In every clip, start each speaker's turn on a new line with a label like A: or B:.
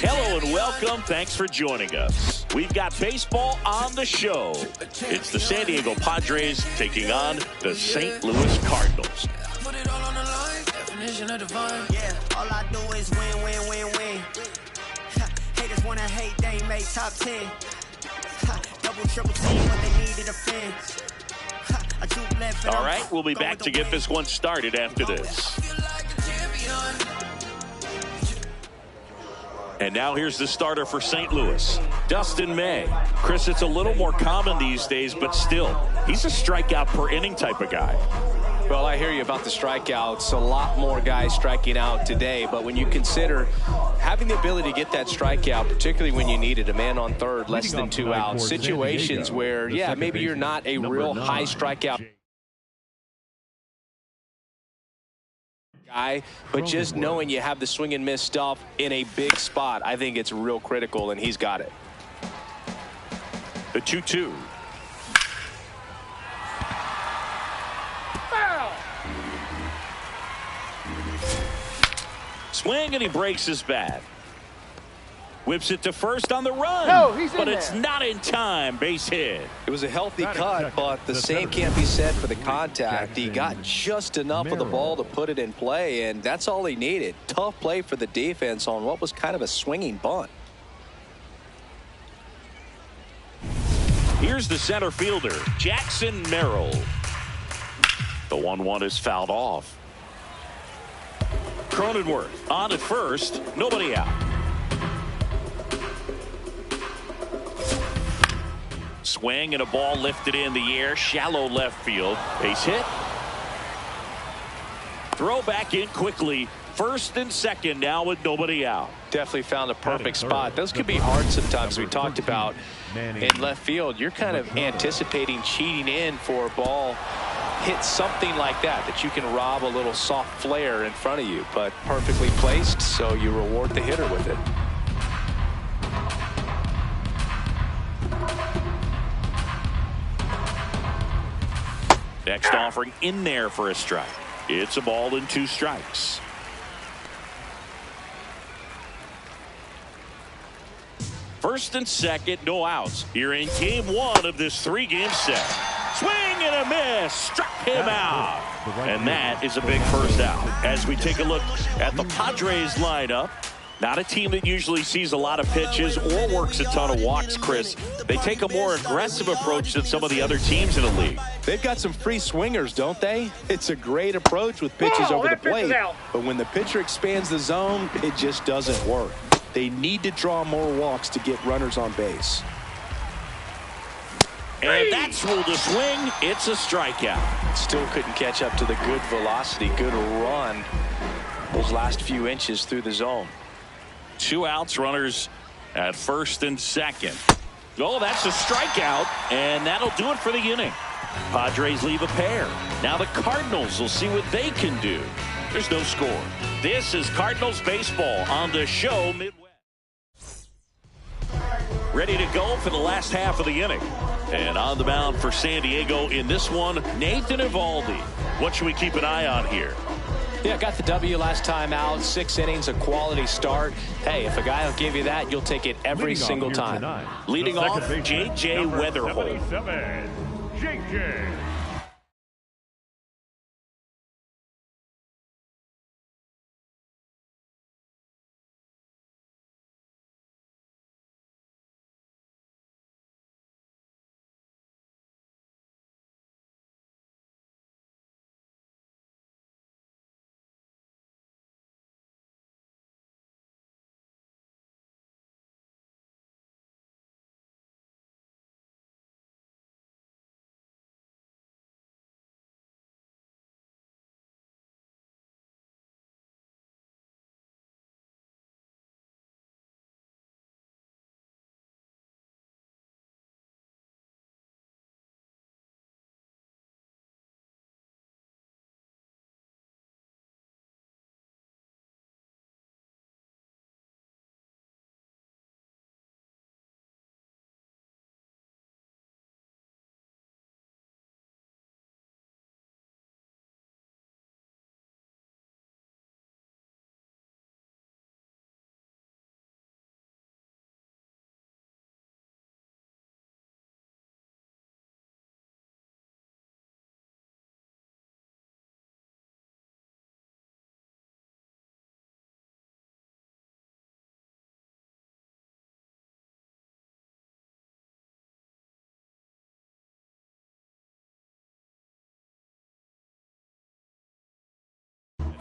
A: Hello and welcome. Thanks for joining us. We've got baseball on the show. It's the San Diego Padres taking on the St. Louis Cardinals.
B: Put it all on the line, definition of divine. Yeah, all I do is win, win, win, win. Haters wanna hate, they ain't made top 10. Double, triple team, what they need to defend.
A: All right, we'll be back to get this one started after this. And now here's the starter for St. Louis, Dustin May. Chris, it's a little more common these days, but still, he's a strikeout per inning type of guy.
C: Well, I hear you about the strikeouts. A lot more guys striking out today, but when you consider having the ability to get that strikeout, particularly when you need it, a man on third, less than 2 outs, situations where, yeah, maybe you're not a real high strikeout guy, but just knowing you have the swing and miss stuff in a big spot, I think it's real critical, and he's got it.
A: The 2-2. Swing, and he breaks his bat. Whips it to first on the run. But it's not in time. Base hit.
C: It was a healthy cut, but the same can't be said for the contact. He got just enough of the ball to put it in play, and that's all he needed. Tough play for the defense on what was kind of a swinging bunt.
A: Here's the center fielder, Jackson Merrill. The 1-1 is fouled off. Cronenworth on at first, nobody out. Swing and a ball lifted in the air, shallow left field. Base hit. Throw back in quickly. First and second now with nobody out.
C: Definitely found a perfect spot. Those could be hard sometimes. We talked about in left field. You're kind of anticipating cheating in for a ball. Hit something like that you can rob a little soft flare in front of you, but perfectly placed, so you reward the hitter with it.
A: Next offering in there for a strike. It's a ball and 2 strikes. First and second, no outs. Here in game 1 of this 3-game set. Swing and a miss. Struck him out. And that is a big first out. As we take a look at the Padres lineup, not a team that usually sees a lot of pitches or works a ton of walks, Chris. They take a more aggressive approach than some of the other teams in the league.
C: They've got some free swingers, don't they? It's a great approach with pitches over the plate. But when the pitcher expands the zone, it just doesn't work. They need to draw more walks to get runners on base.
A: And that's ruled a swing. It's a strikeout.
C: Still couldn't catch up to the good velocity, good run those last few inches through the zone.
A: 2 outs, runners at first and second. Oh, that's a strikeout, and that'll do it for the inning. Padres leave a pair. Now the Cardinals will see what they can do. There's no score. This is Cardinals baseball on the show Midwest. Ready to go for the last half of the inning. And on the mound for San Diego in this one, Nathan Eovaldi. What should we keep an eye on here?
C: Yeah, got the W last time out. 6 innings, a quality start. Hey, if a guy will give you that, you'll take it every single time.
A: Leading off, J.J. Wetherholt.
D: J.J.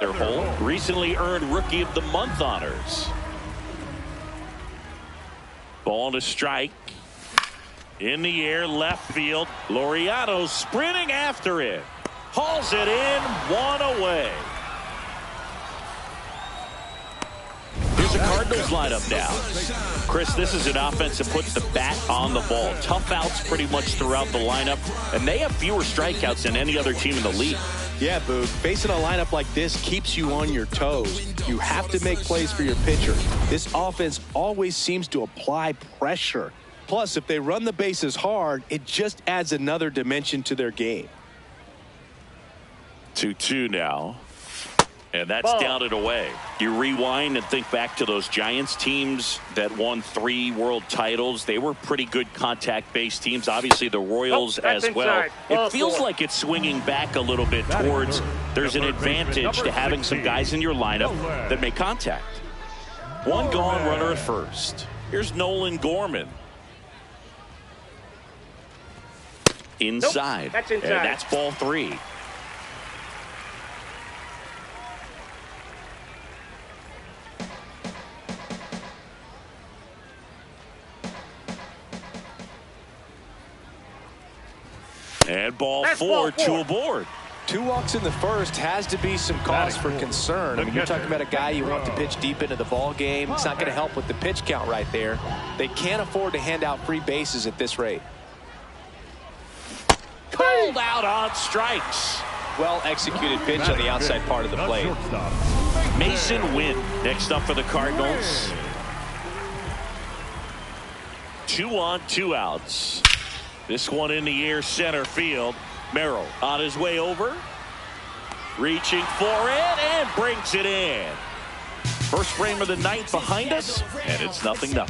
A: their hole. Recently earned Rookie of the Month honors. Ball to strike. In the air, left field. Laureano sprinting after it. Hauls it in, 1 away. Here's the Cardinals lineup now. Chris, this is an offense that puts the bat on the ball. Tough outs pretty much throughout the lineup, and they have fewer strikeouts than any other team in the league.
C: Yeah, Boog. Facing a lineup like this keeps you on your toes. You have to make plays for your pitcher. This offense always seems to apply pressure. Plus, if they run the bases hard, it just adds another dimension to their game.
A: 2-2 now. And that's down and away. You rewind and think back to those Giants teams that won 3 world titles. They were pretty good contact-based teams. Obviously, the Royals as well. It feels like it's swinging back a little bit towards there's an advantage to having some guys in your lineup that make contact. 1 gone, runner at first. Here's Nolan Gorman. Inside.
D: That's inside.
A: And that's ball 3. And ball 4, 2 aboard.
C: 2 walks in the first has to be some cause for concern. I mean, you're talking about a guy you want to pitch deep into the ball game. It's not going to help with the pitch count right there. They can't afford to hand out free bases at this rate.
A: Pulled out on strikes.
C: Well executed pitch on the outside part of the plate.
A: Mason Wynn next up for the Cardinals. 2 on, 2 outs. This one in the air, center field. Merrill on his way over. Reaching for it and brings it in. First frame of the night behind us, and it's 0-0.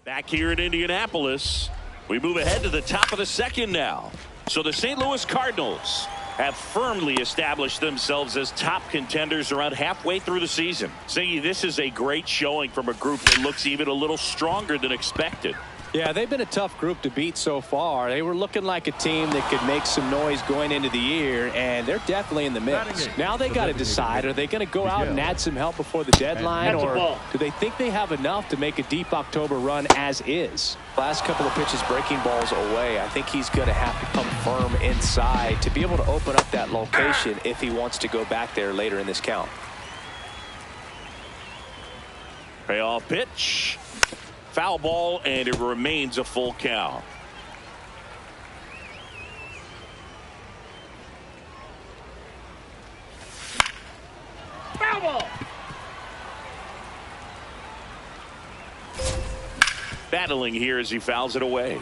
A: Back here in Indianapolis, we move ahead to the top of the second now. So the St. Louis Cardinals have firmly established themselves as top contenders around halfway through the season. Siggy, this is a great showing from a group that looks even a little stronger than expected.
C: Yeah, they've been a tough group to beat so far. They were looking like a team that could make some noise going into the year, and they're definitely in the mix. Now they got to decide, are they going to go out and add some help before the deadline, or do they think they have enough to make a deep October run as is? Last couple of pitches breaking balls away. I think he's going to have to come firm inside to be able to open up that location if he wants to go back there later in this count.
A: Payoff pitch. Foul ball, and it remains a full count.
D: Foul ball.
A: Battling here as he fouls it away.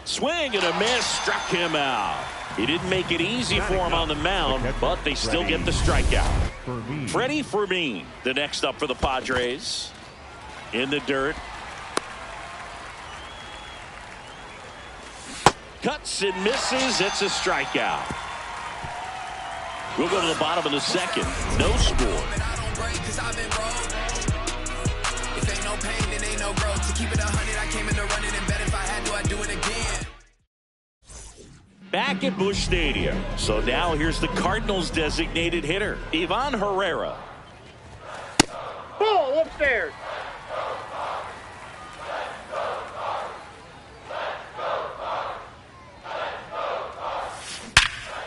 A: Swing and a miss, struck him out. He didn't make it easy for him on the mound, but they still get the strikeout. Freddie Fermin, the next up for the Padres. In the dirt. Cuts and misses. It's a strikeout. We'll go to the bottom of the second. No score.
B: If ain't no pain, then ain't no growth. To keep it 100, I came in to run it and bet if I had to, I'd do it again.
A: Back at Busch Stadium. So now here's the Cardinals designated hitter, Ivan Herrera.
D: Ball upstairs.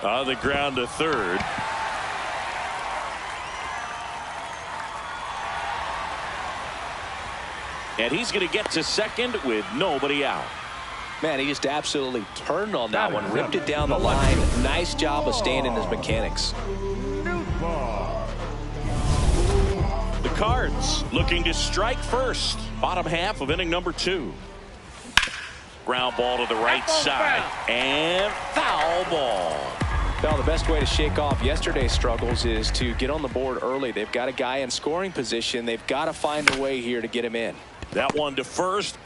A: On the ground to third. And he's going to get to second with nobody out.
C: Man, he just absolutely turned on that one, ripped it down the line. Nice job of staying in his mechanics.
A: The Cards looking to strike first. Bottom half of inning number 2. Ground ball to the right side. And foul ball.
C: Well, the best way to shake off yesterday's struggles is to get on the board early. They've got a guy in scoring position. They've got to find a way here to get him in.
A: That one to first.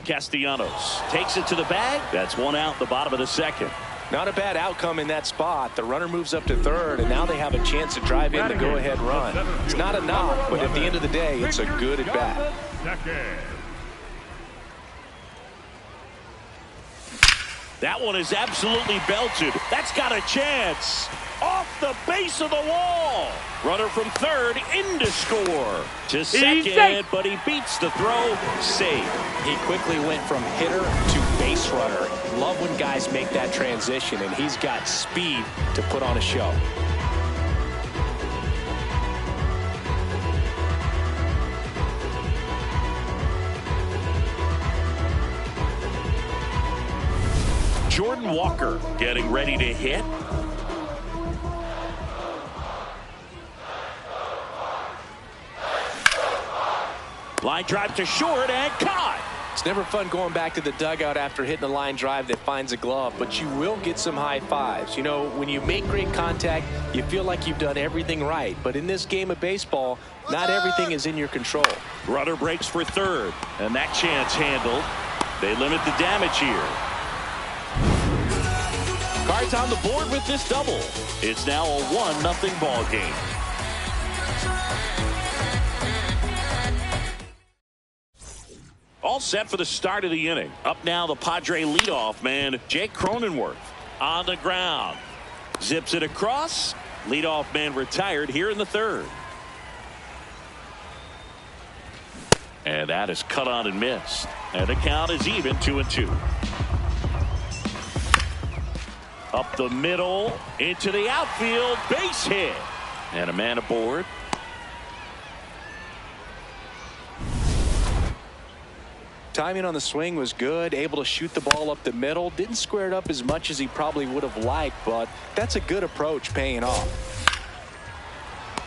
A: Castellanos takes it to the bag. That's one out, the bottom of the second.
C: Not a bad outcome in that spot. The runner moves up to third, and now they have a chance to drive in the go-ahead run. It's not a knock, but at the end of the day, it's a good at-bat.
A: That one is absolutely belted. That's got a chance. Off the base of the wall. Runner from third in to score. To second, but he beats the throw. Safe.
C: He quickly went from hitter to base runner. Love when guys make that transition, and he's got speed to put on a show.
A: Jordan Walker getting ready to hit. Line drive to short and caught.
C: It's never fun going back to the dugout after hitting a line drive that finds a glove, but you will get some high fives. You know, when you make great contact, you feel like you've done everything right. But in this game of baseball, not everything is in your control.
A: Runner breaks for third, and that chance handled. They limit the damage here. Cards on the board with this double. It's now a 1-0 ball game. All set for the start of the inning. Up now, the Padre leadoff man, Jake Cronenworth. On the ground. Zips it across. Leadoff man retired here in the third. And that is cut on and missed. And the count is even 2-2. Up the middle, into the outfield, base hit. And a man aboard.
C: Timing on the swing was good, able to shoot the ball up the middle. Didn't square it up as much as he probably would have liked, but that's a good approach paying off.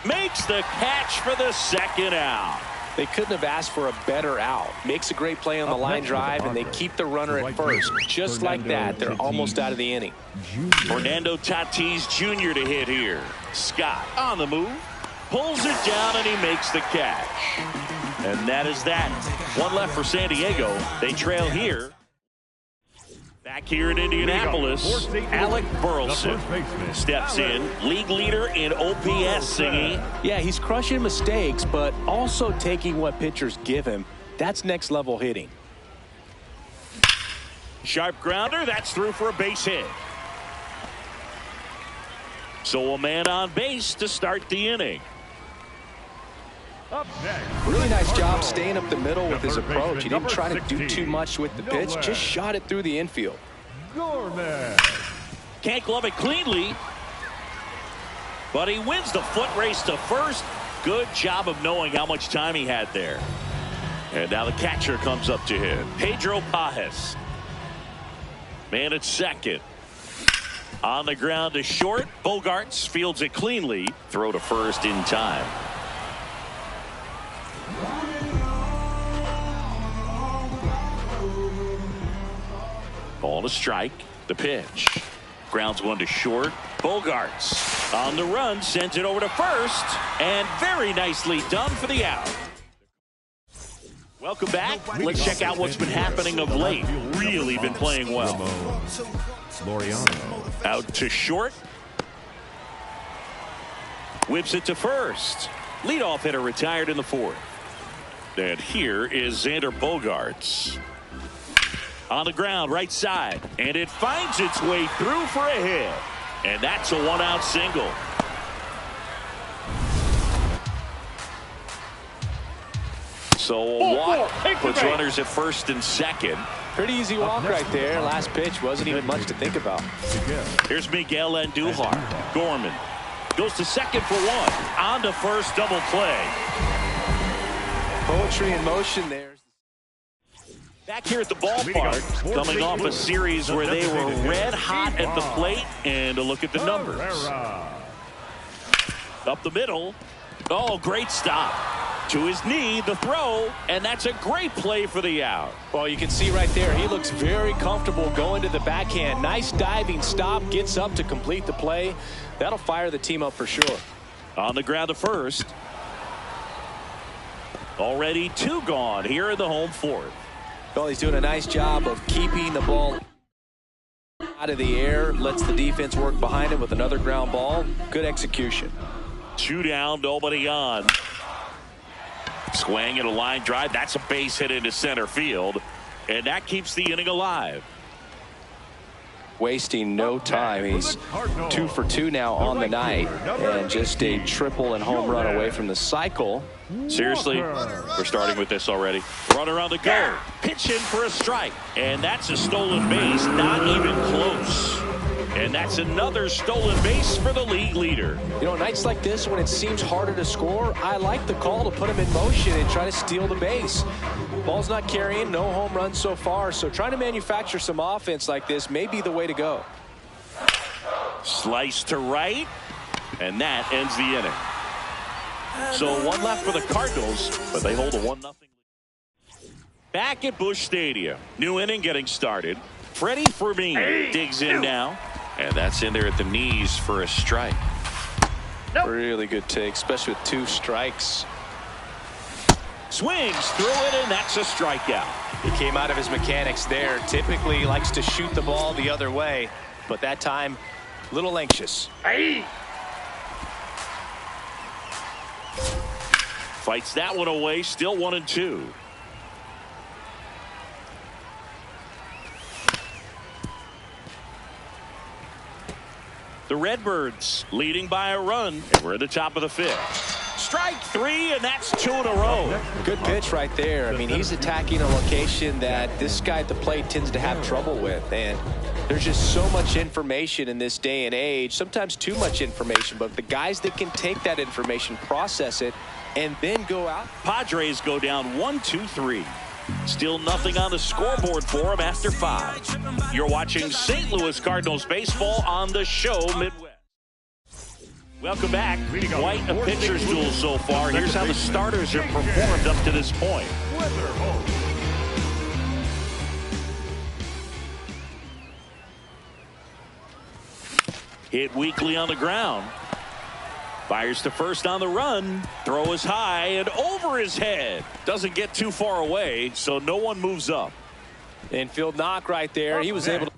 A: Makes the catch for the second out.
C: They couldn't have asked for a better out. Makes a great play on the line drive, and they keep the runner at first. Just like that, they're almost out of the inning.
A: Fernando Tatis Jr. to hit here. Scott on the move. Pulls it down, and he makes the catch. And that is that. One left for San Diego. They trail here. Back here in Indianapolis, Alec Burleson steps in. League leader in OPS, singing.
C: Yeah, he's crushing mistakes, but also taking what pitchers give him. That's next level hitting.
A: Sharp grounder. That's through for a base hit. So a man on base to start the inning.
C: Really nice job staying up the middle with his approach. He didn't try to do too much with the pitch, just shot it through the infield.
A: Can't glove it cleanly, but he wins the foot race to first. Good job of knowing how much time he had there. And now the catcher comes up to him, Pedro Pajes. Man at second. On the ground to short. Bogaerts fields it cleanly. Throw to first in time. Ball to strike. The pitch. Grounds one to short. Bogaerts on the run, sends it over to first, and very nicely done for the out. Welcome back. Let's check out what's been happening of late. Really been playing well. Laureano out to short. Whips it to first. Leadoff hitter retired in the fourth. And here is Xander Bogaerts. On the ground, right side. And it finds its way through for a hit. And that's a one-out single. So Watt puts runners at first and second.
C: Pretty easy walk right there. Last pitch wasn't even much to think about.
A: Here's Miguel Andujar. Gorman goes to second for one. On to first, double play.
C: Poetry in motion there.
A: Back here at the ballpark, coming off a series where they were red hot at the plate, and a look at the numbers. Up the middle. Oh, great stop. To his knee, the throw, and that's a great play for the out.
C: Well, you can see right there, he looks very comfortable going to the backhand. Nice diving stop, gets up to complete the play. That'll fire the team up for sure.
A: On the ground to first. Already two gone here in the home fourth.
C: Well, he's doing a nice job of keeping the ball out of the air. Lets the defense work behind him with another ground ball. Good execution.
A: Two down, nobody on. Swing and a line drive. That's a base hit into center field. And that keeps the inning alive.
C: wasting no time. He's 2 for 2 now on the night, and just a triple and home run away from the cycle.
A: Seriously, we're starting with this already. Runner on the go. Pitch in for a strike. And that's a stolen base, not even close. And that's another stolen base for the league leader.
C: You know, nights like this, when it seems harder to score, I like the call to put him in motion and try to steal the base. Ball's not carrying, no home runs so far, so trying to manufacture some offense like this may be the way to go.
A: Slice to right, and that ends the inning. So one left for the Cardinals, but they hold a 1-0 lead. Back at Busch Stadium, new inning getting started. Freddie Fermin digs in now, and that's in there at the knees for a strike.
C: Really good take, especially with 2 strikes.
A: Swings through it, and that's a strikeout.
C: He came out of his mechanics there. Typically likes to shoot the ball the other way, but that time a little anxious.
A: Fights that one away, still 1-2. The Redbirds leading by a run, and we're at the top of the 5th. Strike 3, and that's 2 in a row.
C: Good pitch right there. I mean, he's attacking a location that this guy at the plate tends to have trouble with, and there's just so much information in this day and age, sometimes too much information, but the guys that can take that information, process it, and then go out.
A: Padres go down 1-2-3. Still nothing on the scoreboard for them after 5. You're watching St. Louis Cardinals baseball on the show Midwest. Welcome back. Quite a pitcher's duel so far. Here's how the starters have performed up to this point. Hit weakly on the ground. Fires to first on the run. Throw is high and over his head. Doesn't get too far away, so no one moves up.
C: Infield knock right there. He was able to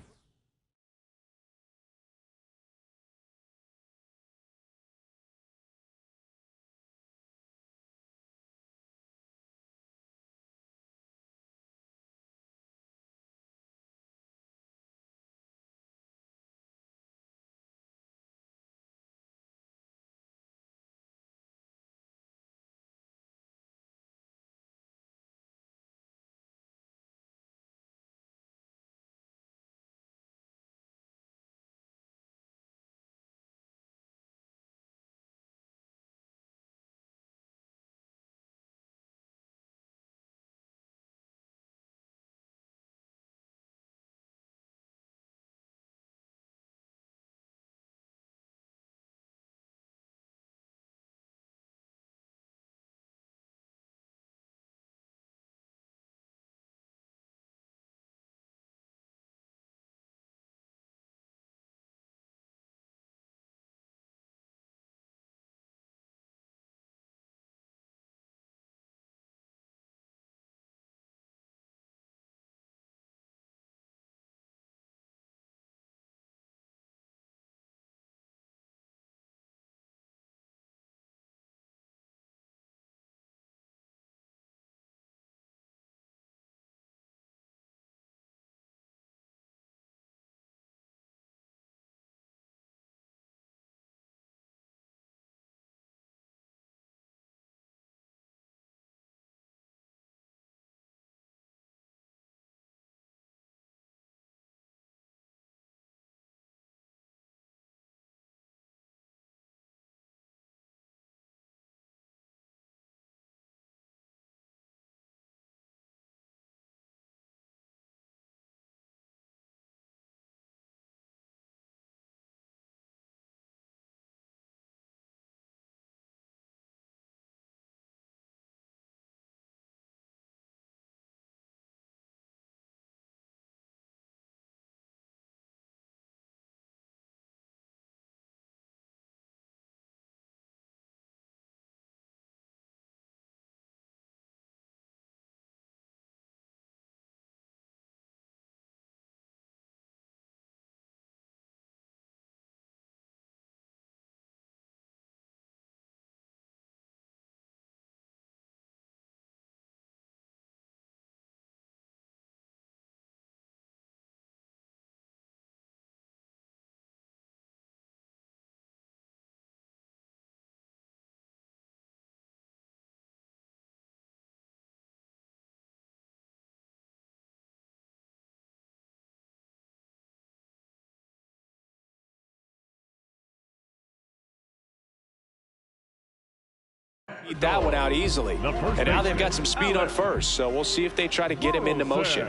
C: that one out easily. And now they've got some speed on first, so we'll see if they try to get him into motion.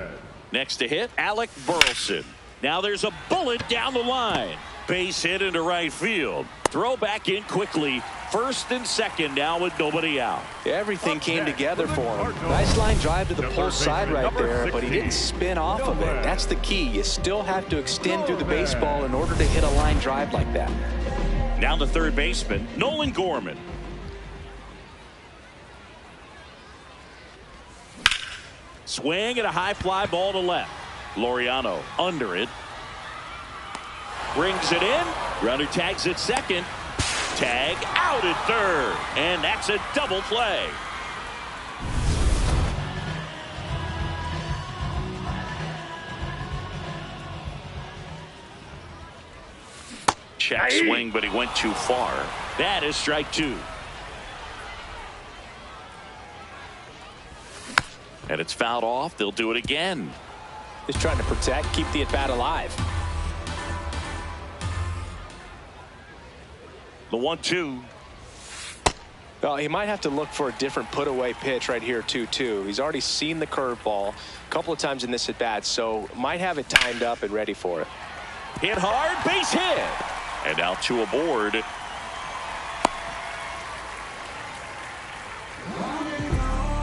A: Next to hit, Alec Burleson. Now there's a bullet down the line. Base hit into right field. Throw back in quickly. First and second now with nobody out.
C: Everything came together for him. Nice line drive to the pull side right there, but he didn't spin off of it. That's the key. You still have to extend through the baseball in order to hit a line drive like that.
A: Now the third baseman, Nolan Gorman. Swing and a high fly ball to left. Laureano under it. Brings it in. Runner tags at second. Tag out at third. And that's a double play. Check swing, but he went too far. That is strike two. And it's fouled off. They'll do it again.
C: Just trying to protect, keep the at-bat alive.
A: The 1-2.
C: Well, he might have to look for a different put-away pitch right here, too. He's already seen the curveball a couple of times in this at-bat, so might have it timed up and ready for it.
A: Hit hard, base hit. And now two aboard.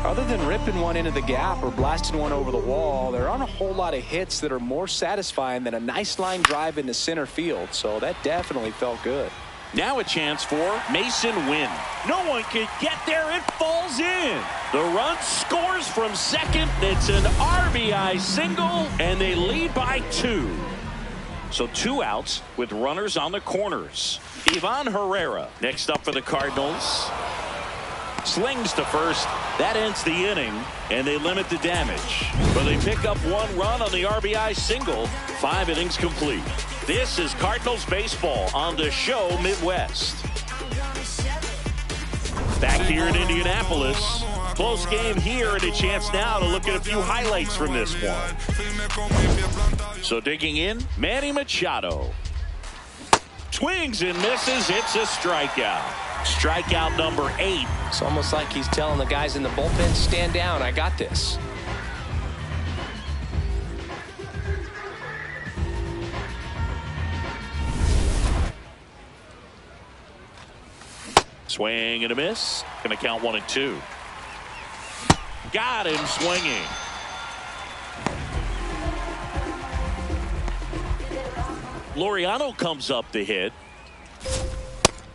C: Other than ripping one into the gap or blasting one over the wall, there aren't a whole lot of hits that are more satisfying than a nice line drive into center field, so that definitely felt good.
A: Now a chance for Mason Wynn. No one can get there. It falls in. The run scores from second. It's an RBI single, and they lead by 2. So 2 outs with runners on the corners. Ivan Herrera next up for the Cardinals. Slings to first. That ends the inning, and they limit the damage. But they pick up 1 run on the RBI single. 5 innings complete. This is Cardinals baseball on the show Midwest. Back here in Indianapolis. Close game here, and a chance now to look at a few highlights from this one. So digging in, Manny Machado. Swings and misses. It's a strikeout. Strikeout number 8.
C: It's almost like he's telling the guys in the bullpen, stand down, I got this.
A: Swing and a miss. Going to count 1 and 2. Got him swinging. Laureano comes up to hit.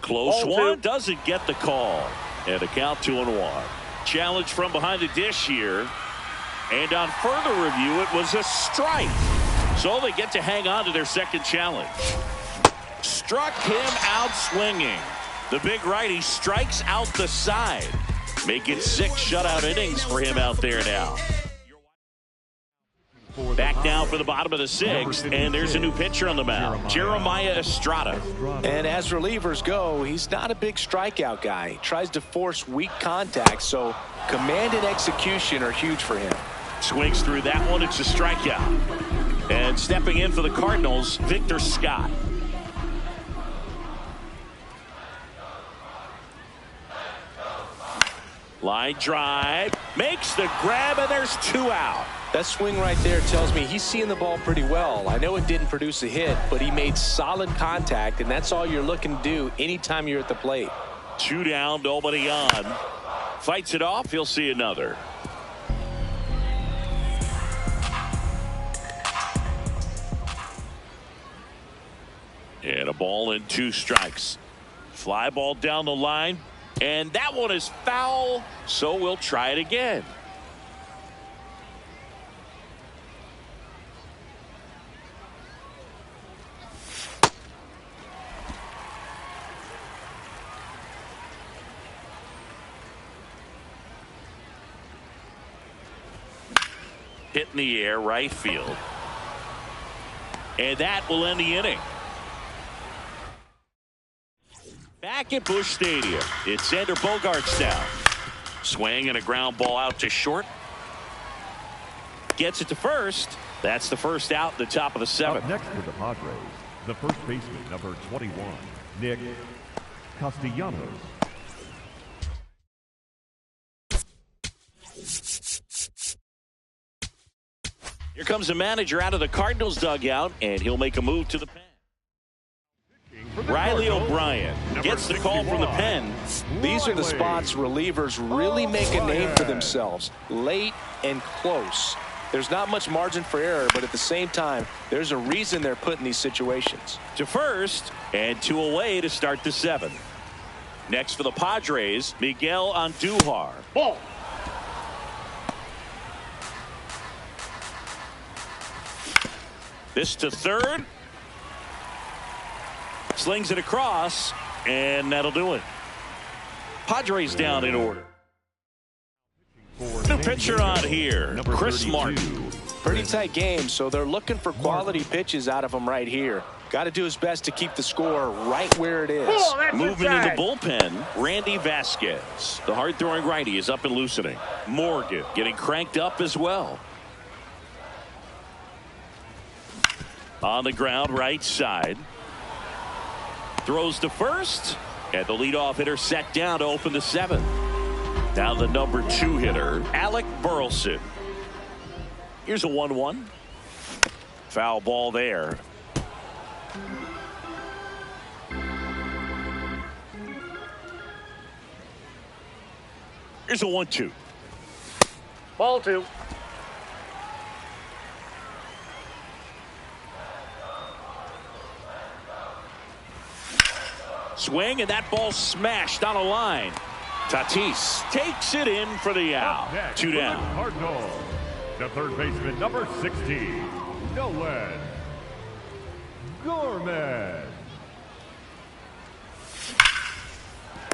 A: Close one. Doesn't get the call. And a count 2-1. Challenge from behind the dish here. And on further review, it was a strike. So they get to hang on to their second challenge. Struck him out swinging. The big righty strikes out the side. Make it 6 shutout innings for him out there now. Back now for the bottom of the 6th, and there's a new pitcher on the mound, Jeremiah Estrada.
C: And as relievers go, he's not a big strikeout guy. He tries to force weak contact, so command and execution are huge for him.
A: Swings through that one. It's a strikeout. And stepping in for the Cardinals, Victor Scott. Line drive, makes the grab, and there's 2 out.
C: That swing right there tells me he's seeing the ball pretty well. I know it didn't produce a hit, but he made solid contact, and that's all you're looking to do anytime you're at the plate.
A: 2 down, nobody on. Fights it off, he'll see another. And a ball and 2 strikes. Fly ball down the line. And that one is foul, so we'll try it again. Hit in the air, right field. And that will end the inning. Back at Busch Stadium, it's Xander Bogaerts now. Swing and a ground ball out to short. Gets it to first. That's the first out, the top of the 7th.
E: Up next for the Padres, the first baseman, number 21, Nick Castellanos.
A: Here comes the manager out of the Cardinals dugout, and he'll make a move to the pen. Riley O'Brien gets the call from the pen.
C: These are the spots relievers really make a name for themselves. Late and close. There's not much margin for error, but at the same time, there's a reason they're put in these situations.
A: To first, and 2 away to start the 7th. Next for the Padres, Miguel Andujar.
D: Ball.
A: This to third. Slings it across, and that'll do it. Padres down in order. New pitcher on here, Chris Martin.
C: Pretty tight game, so they're looking for quality pitches out of him right here. Got to do his best to keep the score right where it is.
A: Moving in the bullpen, Randy Vasquez. The hard-throwing righty is up and loosening. Morgan getting cranked up as well. On the ground, right side. Throws to first, and the leadoff hitter set down to open the 7th. Now the number 2 hitter, Alec Burleson. Here's a 1-1. Foul ball there. Here's a 1-2.
D: Ball 2.
A: Swing, and that ball smashed on a line. Tatis takes it in for the out. 2 down.
E: Cardinals, the third baseman, number 16, Nolan Gorman.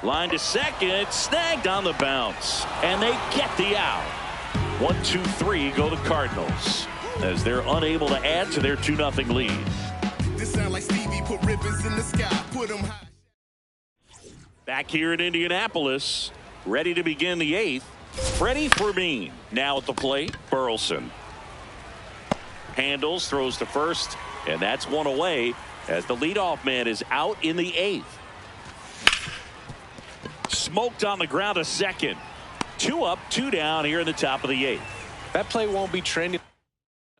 A: Line to second, snagged on the bounce, and they get the out. 1, 2, 3 go the Cardinals as they're unable to add to their 2-0 lead.
F: This sound like Stevie put ribbons in the sky, put them high.
A: Back here in Indianapolis, ready to begin the 8th. Freddie Fermin now at the plate. Burleson handles, throws to first, and that's 1 away as the leadoff man is out in the 8th. Smoked on the ground to second. 2 up, 2 down here in the top of the 8th.
C: That play won't be trending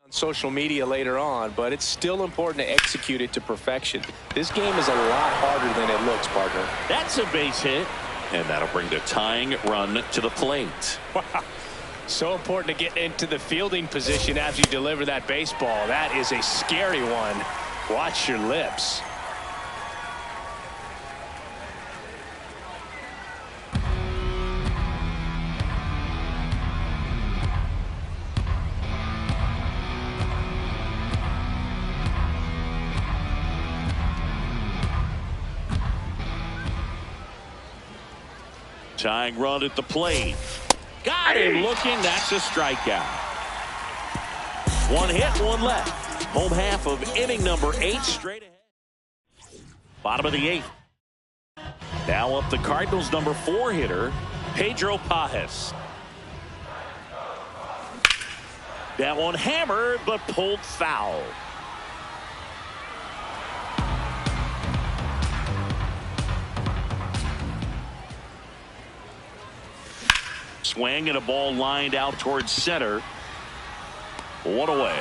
C: on social media later on, but it's still important to execute it to perfection. This game is a lot harder than it looks, partner.
A: That's a base hit, and that'll bring the tying run to the plate.
C: So important to get into the fielding position as you deliver that baseball. That is a scary one. Watch your lips.
A: Tying run at the plate. Got him looking. That's a strikeout. 1 hit, 1 left. Home half of inning number 8 straight ahead. Bottom of the 8th. Now up the Cardinals number 4 hitter, Pedro Pajes. That one hammered but pulled foul. Swing and a ball lined out towards center. 1 away.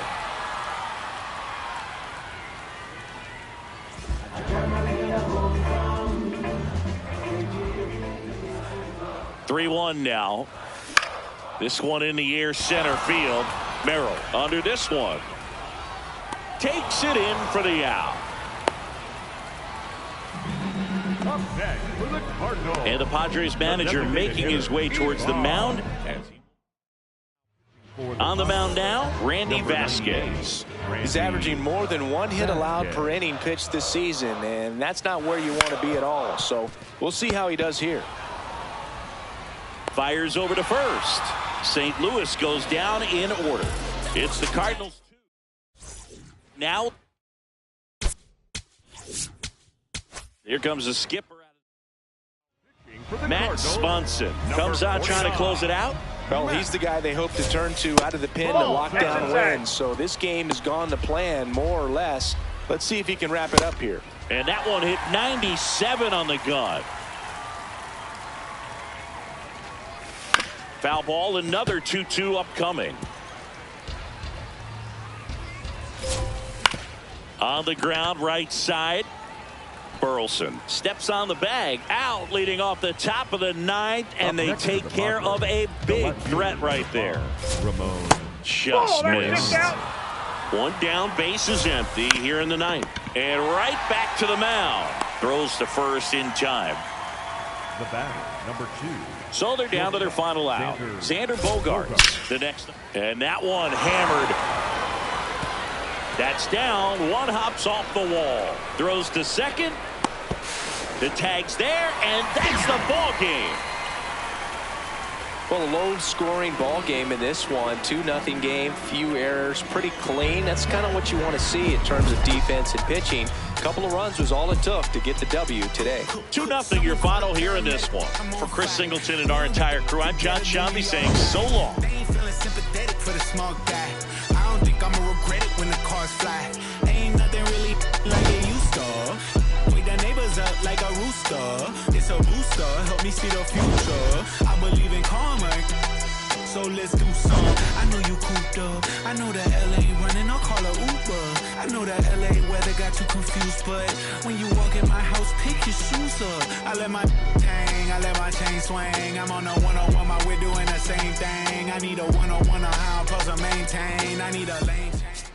A: (3-1) now. This one in the air, center field. Merrill under this one. Takes it in for the out.
E: Up next for the Cardinals.
A: And the Padres manager making his way towards the mound. On the mound now, Randy Vasquez.
C: He's averaging more than 1 hit allowed per inning pitched this season, and that's not where you want to be at all. So we'll see how he does here.
A: Fires over to first. St. Louis goes down in order. It's the Cardinals 2. Now here comes the skipper. Matt Swanson comes out trying to close it out.
C: Well, he's the guy they hope to turn to out of the pen to lock down wins. So this game has gone to plan, more or less. Let's see if he can wrap it up here.
A: And that one hit 97 on the gun. Foul ball, another 2-2 upcoming. On the ground, right side. Burleson steps on the bag, out leading off the top of the ninth, and they take care of a big threat right there.
E: Ramon.
A: Just missed. One down, base is empty here in the ninth. And right back to the mound. Throws to first in time.
E: The batter, number 2.
A: So they're down to their final out. Xander Bogaerts, the next. And that one hammered. That's down. One hops off the wall. Throws to second. The tag's there, and that's the ball game.
C: Well, a low-scoring ball game in this one. 2-0 game, few errors, pretty clean. That's kind of what you want to see in terms of defense and pitching. A couple of runs was all it took to get the W today.
A: 2-0 your final here in this one. For Chris Singleton and our entire crew, I'm John Shambi saying so long.
F: They ain't feeling sympathetic for the small guy. I don't think I'ma regret it when the cars fly. Ain't nothing really like it used to. Wake the neighbors up like a rooster. It's a booster, help me see the future. I believe in karma, so let's do some. I know you cooped up. I know that LA running, I'll call a Uber. I know that LA weather got you confused, but when you walk in my house, pick your shoes up. I let my hang, I let my chain swing. I'm on a 101, my we're doing the same thing. I need a 101 on how I'm supposed to maintain. I need a lane change.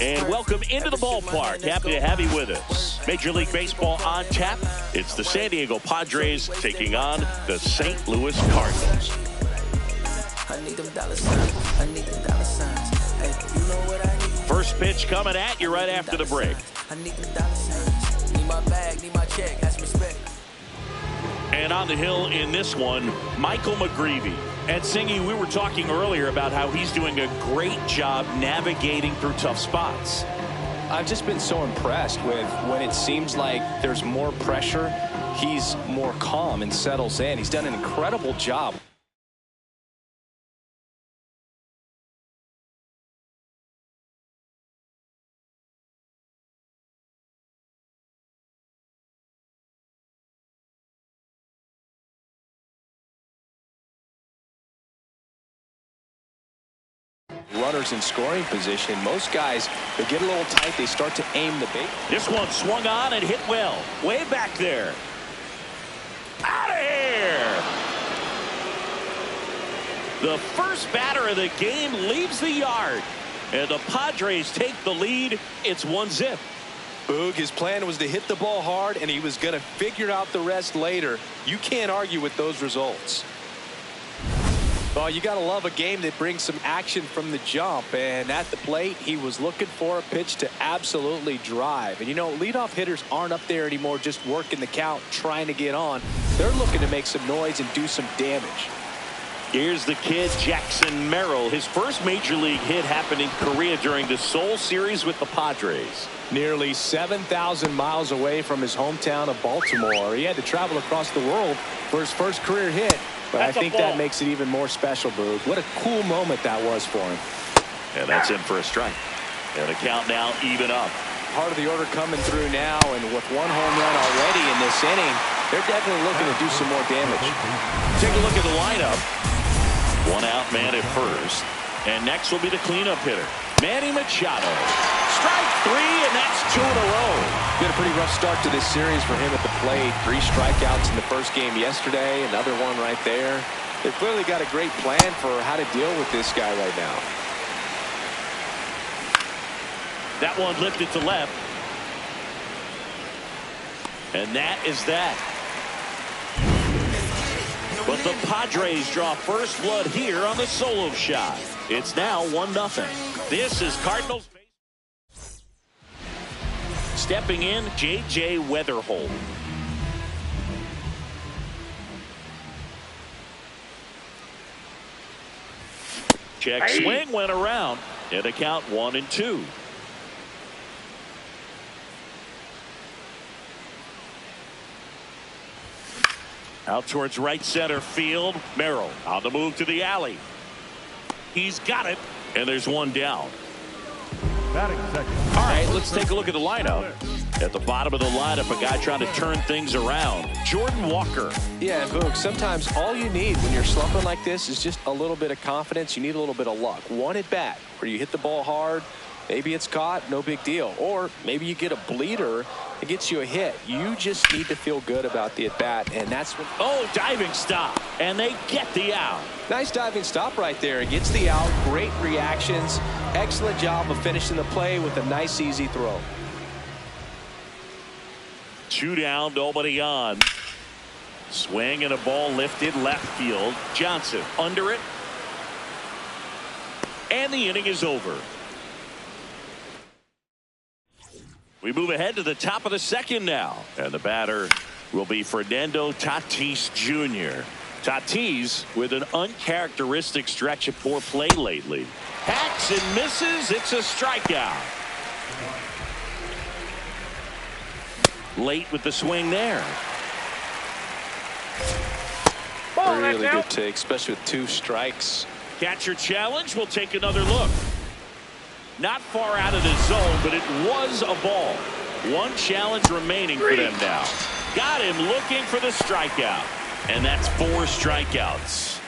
A: And welcome into the ballpark. Happy to have you with us. Major League Baseball on tap. It's the San Diego Padres taking on the St. Louis Cardinals.
B: I need them dollar signs. I need them dollar signs. Hey, you know what I need?
A: First pitch coming at you right after the break.
B: I need them dollar signs. Need my bag, need my check. That's respect.
A: And on the hill in this one, Michael McGreevy. And Singy, we were talking earlier about how he's doing a great job navigating through tough spots.
C: I've just been so impressed with when it seems like there's more pressure, he's more calm and settles in. He's done an incredible job. Runners in scoring position. Most guys, they get a little tight, they start to aim the bait.
A: This one swung on and hit well. Way back there. Out of here. The first batter of the game leaves the yard. And the Padres take the lead. It's 1-0.
C: Boog, his plan was to hit the ball hard, and he was going to figure out the rest later. You can't argue with those results. Well, you got to love a game that brings some action from the jump. And at the plate, he was looking for a pitch to absolutely drive. And, you know, leadoff hitters aren't up there anymore just working the count, trying to get on. They're looking to make some noise and do some damage.
A: Here's the kid, Jackson Merrill. His first major league hit happened in Korea during the Seoul series with the Padres.
C: Nearly 7,000 miles away from his hometown of Baltimore. He had to travel across the world for his first career hit. But I think that makes it even more special, Boog. What a cool moment that was for him.
A: And that's in for a strike. And the count now even up.
C: Part of the order coming through now, and with one home run already in this inning, they're definitely looking to do some more damage.
A: Take a look at the lineup. One out man at first. And next will be the cleanup hitter, Manny Machado. Strike three, and that's 2 in a row.
C: Been a pretty rough start to this series for him at the plate. 3 strikeouts in the first game yesterday, another one right there. They've clearly got a great plan for how to deal with this guy right now.
A: That one lifted to left. And that is that. But the Padres draw first blood here on the solo shot. It's now 1-0. This is Cardinals. Stepping in, J.J. Weatherhold. Check swing went around. And a count 1-2. Out towards right center field. Merrill on the move to the alley. He's got it. And there's one down. All right, let's take a look at the lineup. At the bottom of the lineup, a guy trying to turn things around, Jordan Walker.
C: Yeah, and Boog, sometimes all you need when you're slumping like this is just a little bit of confidence. You need a little bit of luck. One at bat where you hit the ball hard. Maybe it's caught, no big deal. Or maybe you get a bleeder, it gets you a hit. You just need to feel good about the at-bat, and that's when...
A: Oh, diving stop, and they get the out.
C: Nice diving stop right there. It gets the out, great reactions. Excellent job of finishing the play with a nice, easy throw.
A: 2 down, nobody on. Swing and a ball lifted left field. Johnson under it. And the inning is over. We move ahead to the top of the second now. And the batter will be Fernando Tatis Jr. Tatis with an uncharacteristic stretch of poor play lately. Hacks and misses. It's a strikeout. Late with the swing there.
C: Really good take, especially with 2 strikes.
A: Catcher challenge. We'll take another look. Not far out of the zone, but it was a ball. 1 challenge remaining for them now. Got him looking for the strikeout. And that's 4 strikeouts.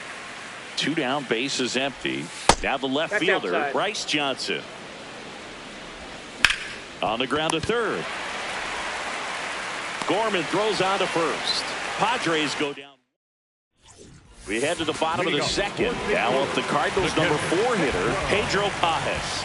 A: 2 down, bases empty. Now the left fielder, outside. Bryce Johnson. On the ground to third. Gorman throws on to first. Padres go down. We head to the bottom of the second. Now up the Cardinals' number 4 hitter, Pedro Pages.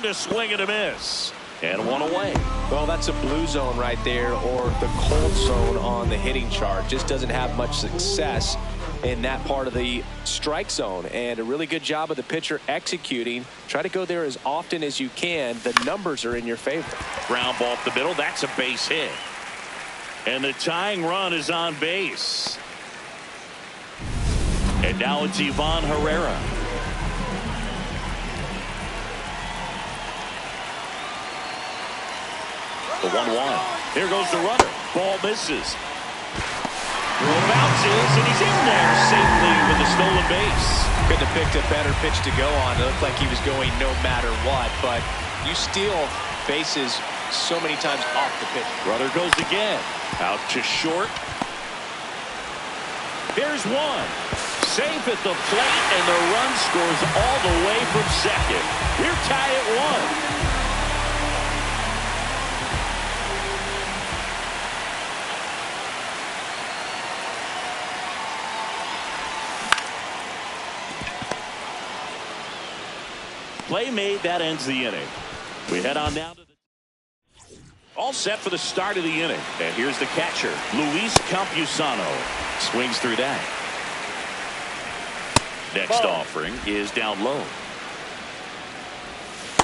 A: a swing and a miss. And one away.
C: Well, that's a blue zone right there, or the cold zone on the hitting chart. Just doesn't have much success in that part of the strike zone. And a really good job of the pitcher executing. Try to go there as often as you can. The numbers are in your favor.
A: Ground ball up the middle. That's a base hit. And the tying run is on base. And now it's Ivan Herrera. The 1-1. Here goes the runner. Ball misses. Throw bounces, and he's in there safely with the stolen base.
C: Couldn't have picked a better pitch to go on. It looked like he was going no matter what, but you steal bases so many times off the pitch.
A: Runner goes again. Out to short. Here's one. Safe at the plate, and the run scores all the way from second. We're tied at 1. Play made. That ends the inning. We head on down to the all set for the start of the inning. And here's the catcher, Luis Campusano. Swings through that. Next offering is down low.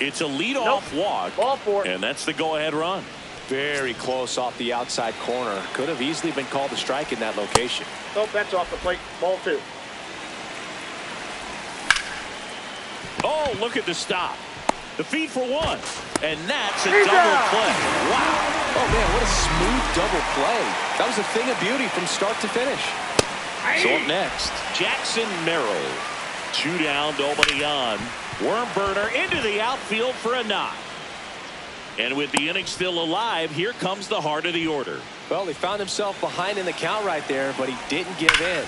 A: It's a leadoff walk.
D: Ball 4.
A: And that's the go-ahead run.
C: Very close off the outside corner. Could have easily been called a strike in that location.
D: Nope, that's off the plate. Ball 2.
A: Oh, look at the stop. The feed for 1. And that's a double play. Wow.
C: Oh, man, what a smooth double play. That was a thing of beauty from start to finish.
A: So up next, Jackson Merrill. 2 down, nobody on. Worm burner into the outfield for a knock. And with the inning still alive, here comes the heart of the order.
C: Well, he found himself behind in the count right there, but he didn't give in.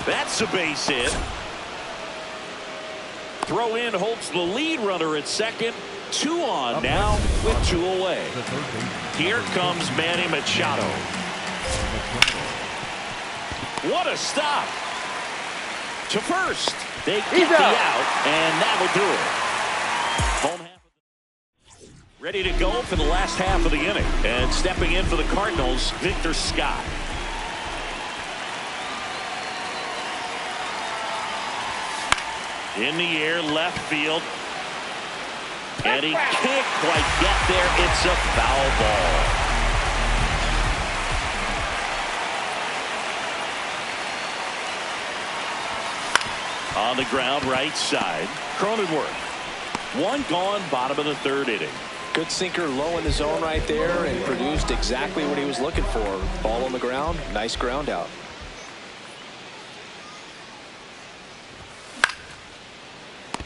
A: That's a base hit. Throw in holds the lead runner at second. 2 on now with 2 away. Here comes Manny Machado. What a stop. To first. They get the out, and that'll do it. Home half. Ready to go for the last half of the inning. And stepping in for the Cardinals, Victor Scott. In the air, left field. And he can't quite get there. It's a foul ball. On the ground, right side. Cronenworth. 1 gone, bottom of the 3rd inning.
C: Good sinker low in the zone right there and produced exactly what he was looking for. Ball on the ground, nice ground out.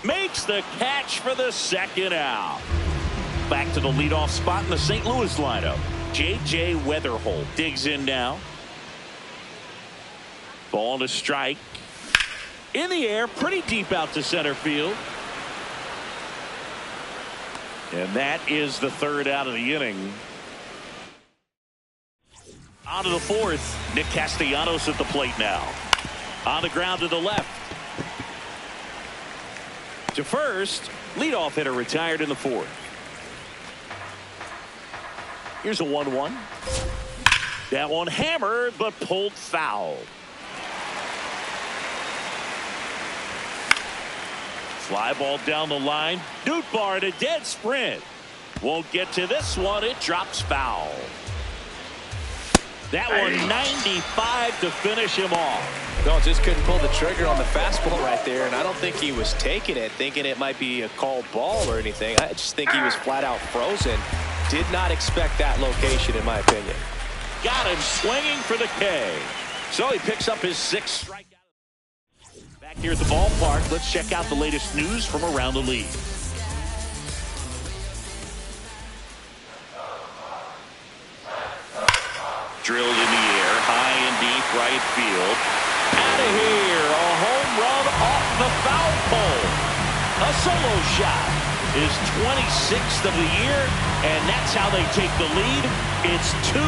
A: Makes the catch for the 2nd out. Back to the leadoff spot in the St. Louis lineup. J.J. Weatherholt digs in now. Ball to strike. In the air, pretty deep out to center field. And that is the 3rd out of the inning. On to the 4th. Nick Castellanos at the plate now. On the ground to the left. To first, leadoff hitter retired in the 4th. Here's a 1-1. That one hammered, but pulled foul. Fly ball down the line. Nootbaar in a dead sprint. Won't get to this one. It drops foul. That one 95 to finish him off.
C: No, just couldn't pull the trigger on the fastball right there, and I don't think he was taking it, thinking it might be a called ball or anything. I just think he was flat out frozen. Did not expect that location, in my opinion.
A: Got him swinging for the K. So he picks up his 6th strikeout. Back here at the ballpark, let's check out the latest news from around the league. Drilled in the air, high and deep right field. Out of here, a home run off the foul pole. A solo shot. His 26th of the year, and that's how they take the lead. It's 2-1.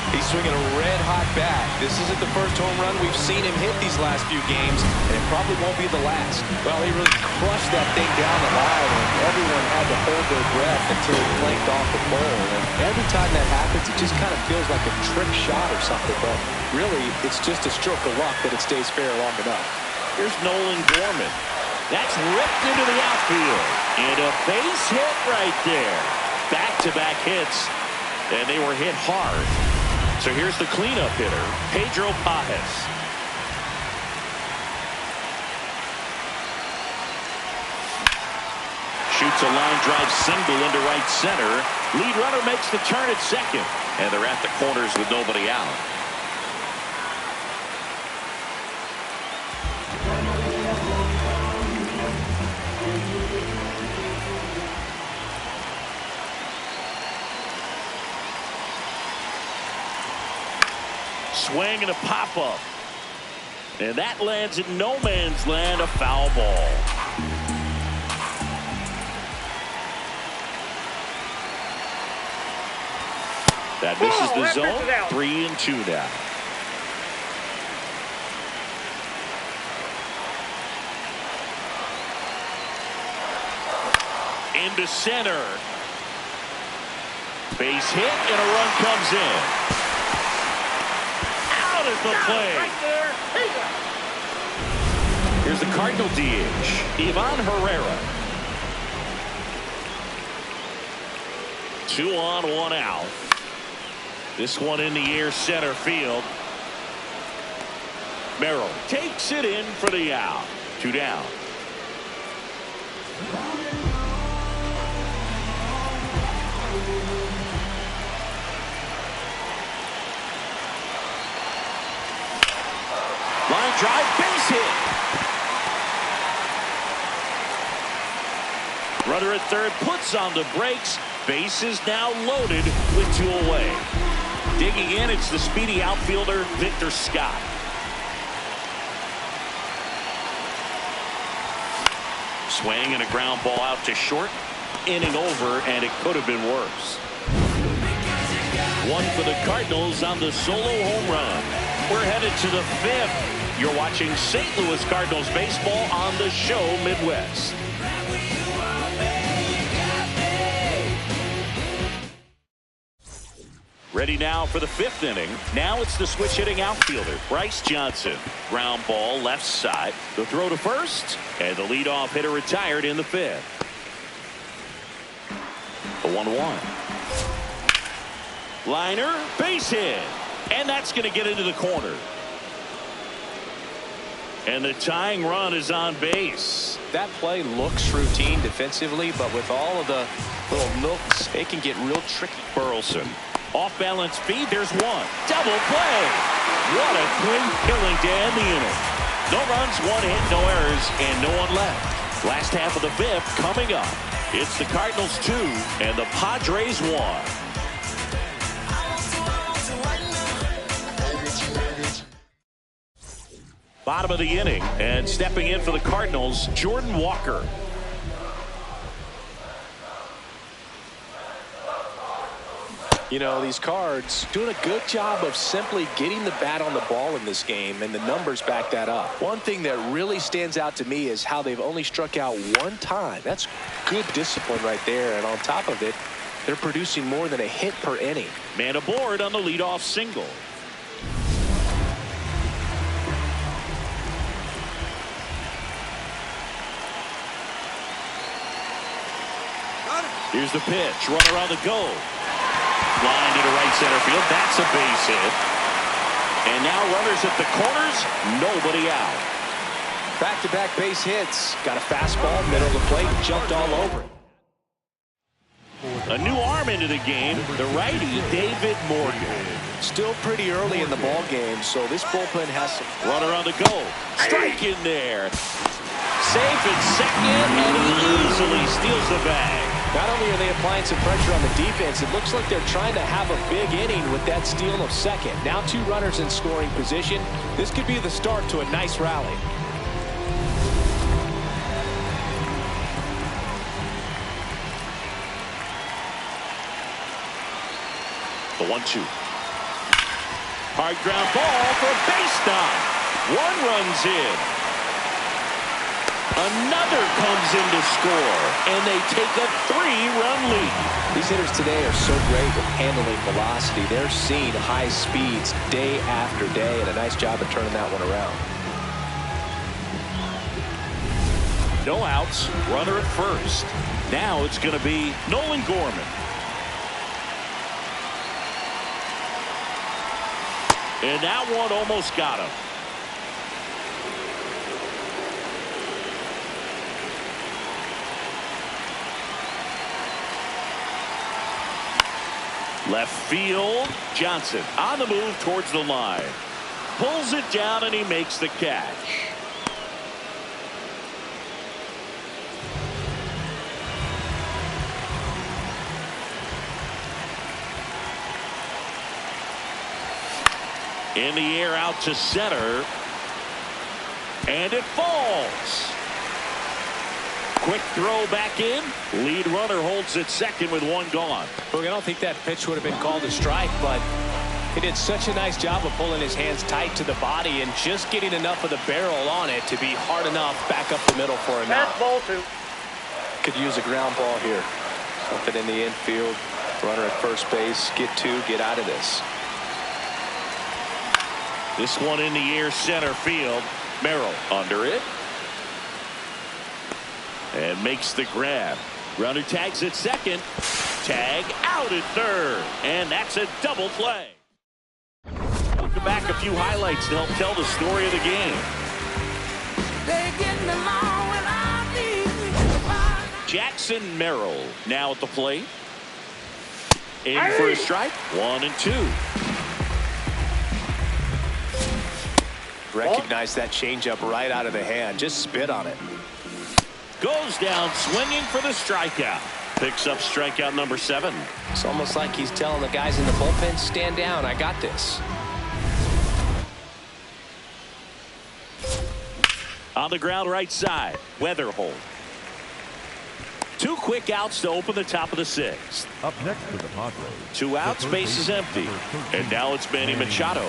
C: He's swinging a red-hot bat. This isn't the first home run we've seen him hit these last few games, and it probably won't be the last. Well, he really crushed that thing down the line, and everyone had to hold their breath until he blanked off the pole. And every time that happens, it just kind of feels like a trick shot or something, but really, it's just a stroke of luck that it stays fair long enough.
A: Here's Nolan Gorman. That's ripped into the outfield. And a base hit right there. Back-to-back hits, and they were hit hard. So here's the cleanup hitter, Pedro Pages. Shoots a line drive single into right center. Lead runner makes the turn at second. And they're at the corners with nobody out. Swing and a pop-up. And that lands in no man's land, a foul ball. That misses the zone. 3-2 now. Into center. Base hit and a run comes in. Out is the play. Here's the Cardinal DH, Ivan Herrera. 2 on, 1 out. This one in the air, center field. Merrill takes it in for the out. 2 down. Line drive, base hit. Runner at third puts on the brakes. Base is now loaded with 2 away. Digging in, it's the speedy outfielder, Victor Scott. Swing and a ground ball out to short. Inning over, and it could have been worse. 1 for the Cardinals on the solo home run. We're headed to the 5th. You're watching St. Louis Cardinals baseball on the show Midwest. Ready now for the 5th inning. Now it's the switch hitting outfielder, Bryce Johnson. Ground ball left side. The throw to first, and the leadoff hitter retired in the 5th. The 1-1. Liner, base hit. And that's going to get into the corner. And the tying run is on base.
C: That play looks routine defensively, but with all of the little nooks, it can get real tricky.
A: Burleson. Off balance feed. There's one. Double play. What a clean killing to end the inning. No runs, 1 hit, no errors, and no one left. Last half of the 5th coming up. It's the Cardinals 2 and the Padres 1. Bottom of the inning, and stepping in for the Cardinals, Jordan Walker.
C: You know, these Cards doing a good job of simply getting the bat on the ball in this game, and the numbers back that up. One thing that really stands out to me is how they've only struck out 1 time. That's good discipline right there, and on top of it, they're producing more than a hit per inning.
A: Man aboard on the leadoff single. Here's the pitch. Runner on the go. Line into right center field. That's a base hit. And now runners at the corners. Nobody out.
C: Back-to-back base hits. Got a fastball, middle of the plate, jumped all over it.
A: A new arm into the game. The righty, David Morgan.
C: Still pretty early in the ball game, so this bullpen has some.
A: Runner on the go. Strike in there. Safe at second, and he easily steals the bag.
C: Not only are they applying some pressure on the defense, it looks like they're trying to have a big inning with that steal of second. Now 2 runners in scoring position. This could be the start to a nice rally.
A: The 1-2. Hard ground ball for a base knock. One runs in. Another comes in to score, and they take a 3-run lead.
C: These hitters today are so great with handling velocity. They're seeing high speeds day after day, and a nice job of turning that one around.
A: No outs, runner at first. Now it's going to be Nolan Gorman. And that one almost got him. Left field, Johnson on the move towards the line. Pulls it down and he makes the catch. In the air out to center. And it falls. Quick throw back in. Lead runner holds at second with one gone.
C: Look, I don't think that pitch would have been called a strike, but he did such a nice job of pulling his hands tight to the body and just getting enough of the barrel on it to be hard enough back up the middle for him.
D: That's ball 2.
C: Could use a ground ball here. Something in the infield. Runner at first base. Get 2. Get out of this.
A: This one in the air center field. Merrill under it. And makes the grab. Runner tags at second. Tag out at third. And that's a double play. We'll come back a few highlights to help tell the story of the game. Jackson Merrill now at the plate. In for a strike. 1-2.
C: Recognize that changeup right out of the hand. Just spit on it.
A: Goes down swinging for the strikeout. Picks up strikeout number 7.
C: It's almost like he's telling the guys in the bullpen, stand down, I got this.
A: On the ground right side, Weatherhold. 2 quick outs to open the top of the 6th.
E: Up next for the Padres.
A: 2 outs, base is empty. And now it's Manny Machado.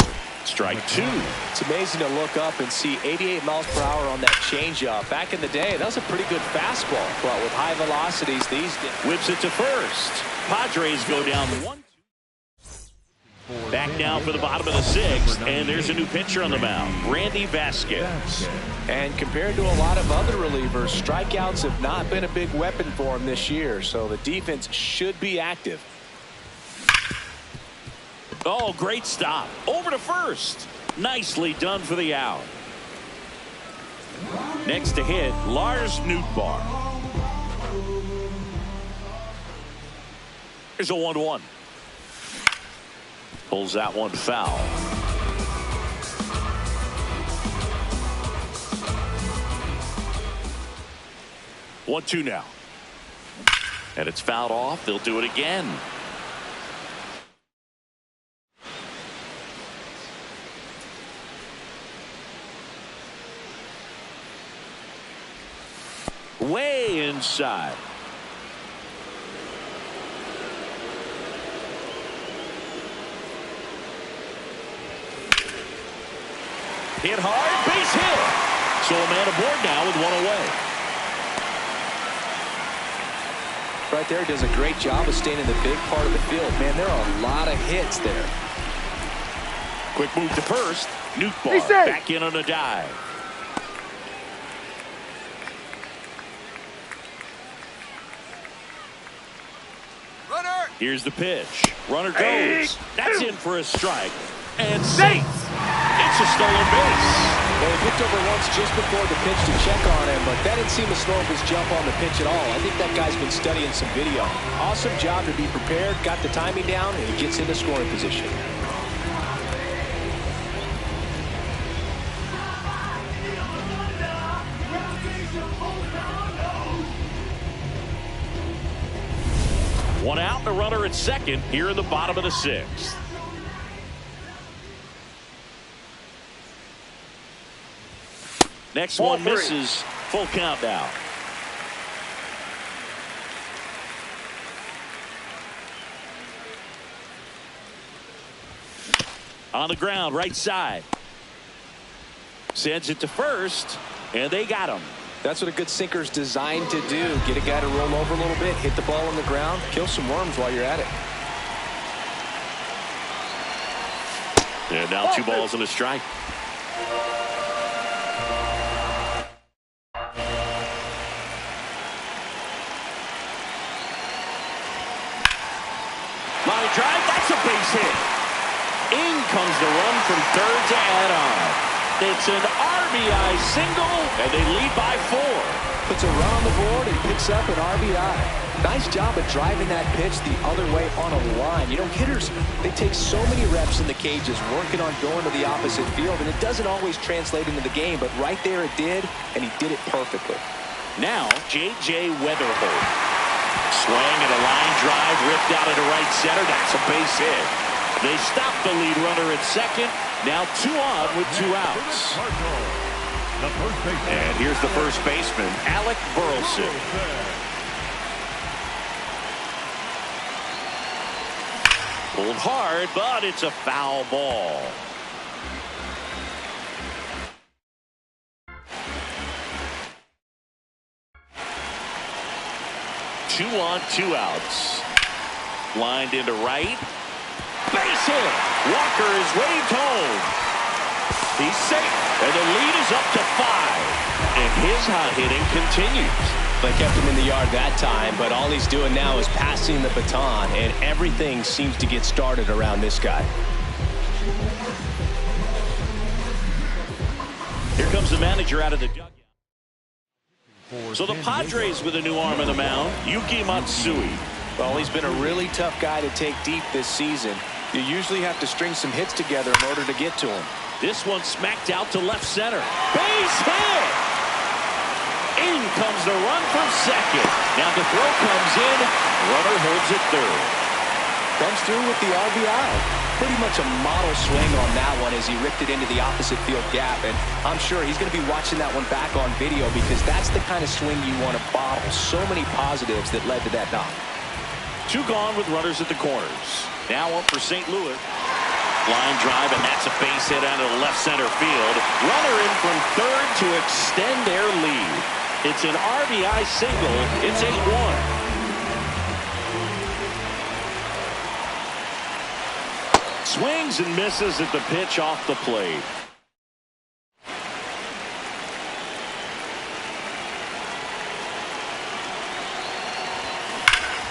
A: Strike 2.
C: It's amazing to look up and see 88 miles per hour on that changeup. Back in the day, that was a pretty good fastball, but with high velocities these days.
A: Whips it to first. Padres go down 1-2. Back now for the bottom of the 6th, and there's a new pitcher on the mound, Randy Vasquez.
C: And compared to a lot of other relievers, strikeouts have not been a big weapon for him this year, so the defense should be active.
A: Oh, great stop. Over to first. Nicely done for the out. Next to hit, Lars Nootbaar. Here's a 1-1. Pulls that one foul. One, 2 now. And it's fouled off. They'll do it again. Way inside. Hit hard, base hit. So a man aboard now with 1 away.
C: Right there, does a great job of staying in the big part of the field. Man, there are a lot of hits there.
A: Quick move to first. Nootbaar back in on a dive. Here's the pitch. Runner goes. That's in for a strike. And safe. It's a stolen base.
C: Well, he looked over once just before the pitch to check on him, but that didn't seem to slow up his jump on the pitch at all. I think that guy's been studying some video. Awesome job to be prepared, got the timing down, and he gets into scoring position.
A: One out, the runner at second here in the bottom of the 6th. Next
D: Ball
A: one
D: 3.
A: misses. Full count now. On the ground, right side. Sends it to first, and they got him.
C: That's what a good sinker's designed to do. Get a guy to roll over a little bit, hit the ball on the ground, kill some worms while you're at it.
A: And now 2 balls and a strike. Line drive, that's a base hit. In comes the run from third to add on. It's an RBI single, and they lead by 4.
C: Puts a run on the board and picks up an RBI. Nice job of driving that pitch the other way on a line. You know, hitters, they take so many reps in the cages working on going to the opposite field, and it doesn't always translate into the game, but right there it did, and he did it perfectly.
A: Now, J.J. Weatherholt. Swing and a line drive ripped out into right center. That's a base hit. They stop the lead runner at second. Now 2 on with 2 outs. And here's the first baseman, Alec Burleson. Pulled hard, but it's a foul ball. Two on, 2 outs. Lined into right. Base hit. Walker is waved home. He's safe, and the lead is up to 5. And his hot hitting continues.
G: They kept him in the yard that time, but all he's doing now is passing the baton, and everything seems to get started around this guy.
A: Here comes the manager out of the dugout. So the Padres with a new arm on the mound, Yuki Matsui.
C: Well, he's been a really tough guy to take deep this season. You usually have to string some hits together in order to get to him.
A: This one smacked out to left center. Base hit! In comes the run from second. Now the throw comes in. Runner holds it third.
C: Comes through with the RBI. Pretty much a model swing on that one as he ripped it into the opposite field gap. And I'm sure he's going to be watching that one back on video because that's the kind of swing you want to bottle. So many positives that led to that knock.
A: 2 gone with runners at the corners. Now up for St. Louis. Line drive, and that's a base hit out of the left center field. Runner in from third to extend their lead. It's an RBI single. It's 8-1. Swings and misses at the pitch off the plate.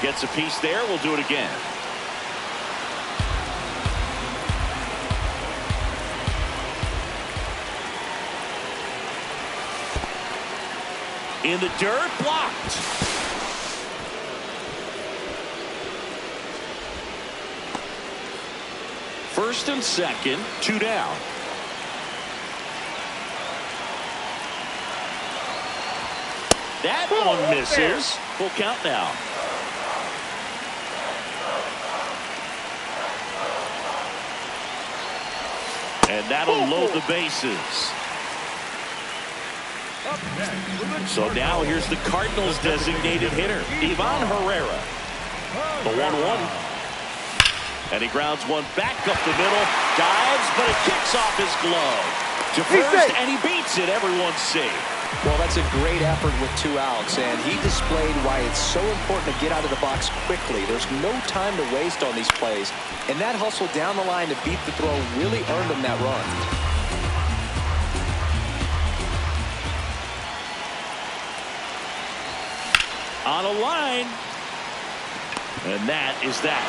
A: Gets a piece there. We'll do it again. In the dirt, blocked. First and second, 2 down. That one misses. Full count now. And that'll load the bases. So now here's the Cardinals' designated hitter, Ivan Herrera. The 1-1. And he grounds one back up the middle. Dives, but it kicks off his glove. To first, and he beats it. Everyone's safe.
C: Well, that's a great effort with 2 outs, and he displayed why it's so important to get out of the box quickly. There's no time to waste on these plays, and that hustle down the line to beat the throw really earned him that run.
A: On a line, and that is that.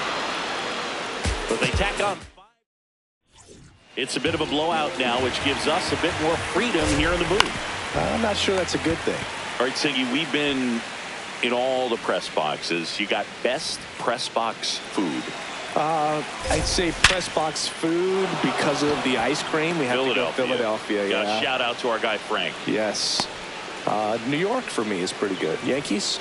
A: But they tack on 5. It's a bit of a blowout now, which gives us a bit more freedom here in the booth.
C: I'm not sure that's a good thing.
A: All right, Siggy, we've been in all the press boxes. You got best press box food.
C: I'd say press box food because of the ice cream. We have to go Philadelphia. Yeah.
A: Shout out to our guy Frank.
C: Yes. New York for me is pretty good. Yankees.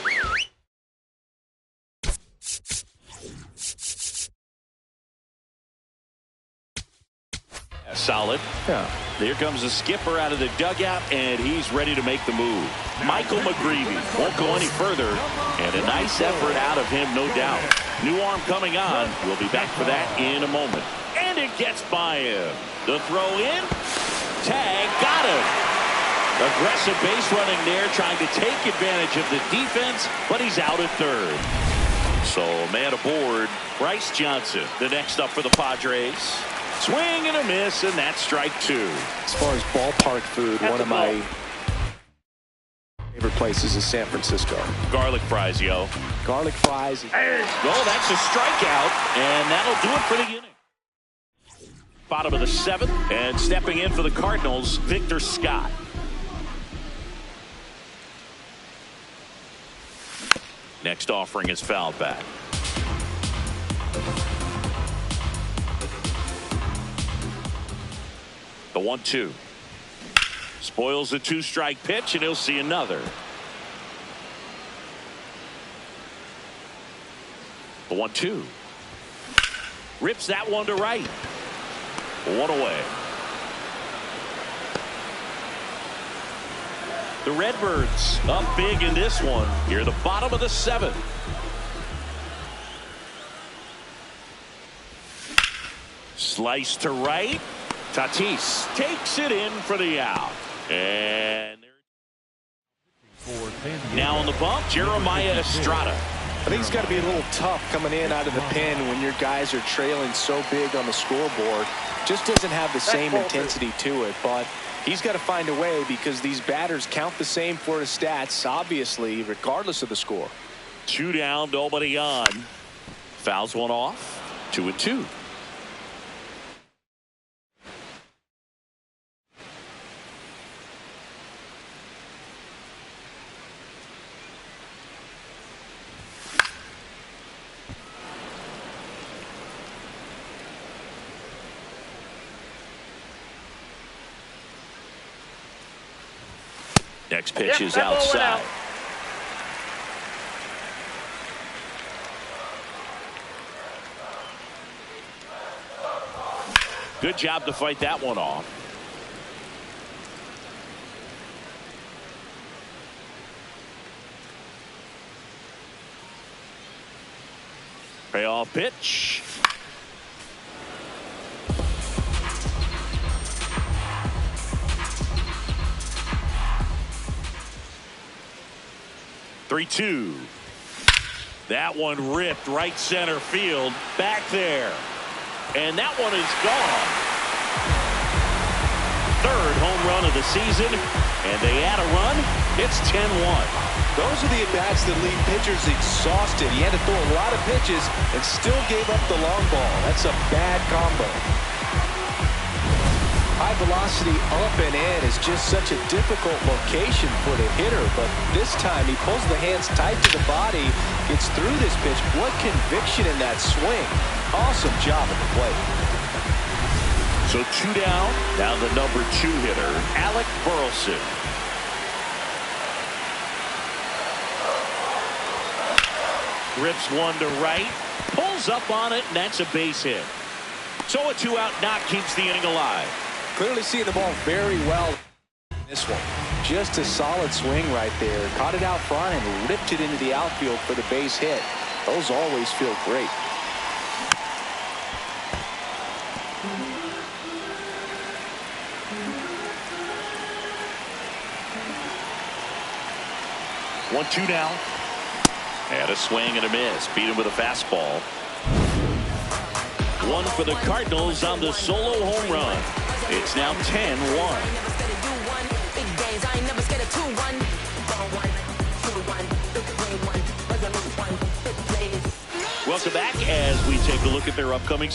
A: Solid.
C: Yeah.
A: Here comes the skipper out of the dugout, and he's ready to make the move. Michael McGreevy won't go any further, and a nice effort out of him, no doubt. New arm coming on. We'll be back for that in a moment. And it and gets by him. The throw in. Tag. Got him. Aggressive base running there, trying to take advantage of the defense, but he's out at third. So man aboard, Bryce Johnson, the next up for the Padres. Swing and a miss, and that's strike two.
C: As far as ballpark food, one of my favorite places is San Francisco.
A: Garlic fries, yo.
C: Garlic fries.
A: No, that's a strikeout, and that'll do it for the inning. Bottom of the seventh, and stepping in for the Cardinals, Victor Scott. Next offering is fouled back. The 1-2. Spoils the two-strike pitch, and he'll see another. The 1-2. Rips that one to right. One away. The Redbirds up big in this one. Here, the bottom of the seventh. Slice to right. Tatis takes it in for the out. And now on the bump, Jeremiah Estrada.
C: I think it's got to be a little tough coming in out of the pen when your guys are trailing so big on the scoreboard. Just doesn't have the same intensity to it, but he's got to find a way because these batters count the same for his stats, obviously, regardless of the score.
A: 2 down, nobody on. Fouls one off. 2-2. Next pitch is outside. Good job to fight that one off. Payoff pitch. Three-two. That one ripped right center field. Back there. And that one is gone. Third home run of the season. And they add a run. It's 10-1.
C: Those are the at-bats that leave pitchers exhausted. He had to throw a lot of pitches and still gave up the long ball. That's a bad combo. High velocity up and in is just such a difficult location for the hitter, but this time he pulls the hands tight to the body, gets through this pitch. What conviction in that swing. Awesome job at the plate.
A: So 2 down. Now the number 2 hitter, Alec Burleson. Rips one to right, pulls up on it, and that's a base hit. So a 2-out knock keeps the inning alive.
C: Clearly seeing the ball very well in this one. Just a solid swing right there. Caught it out front and ripped it into the outfield for the base hit. Those always feel great.
A: One-two now. And a swing and a miss. Beat him with a fastball. One for the Cardinals on the solo home run. It's now 10-1. Welcome back as we take a look at their upcoming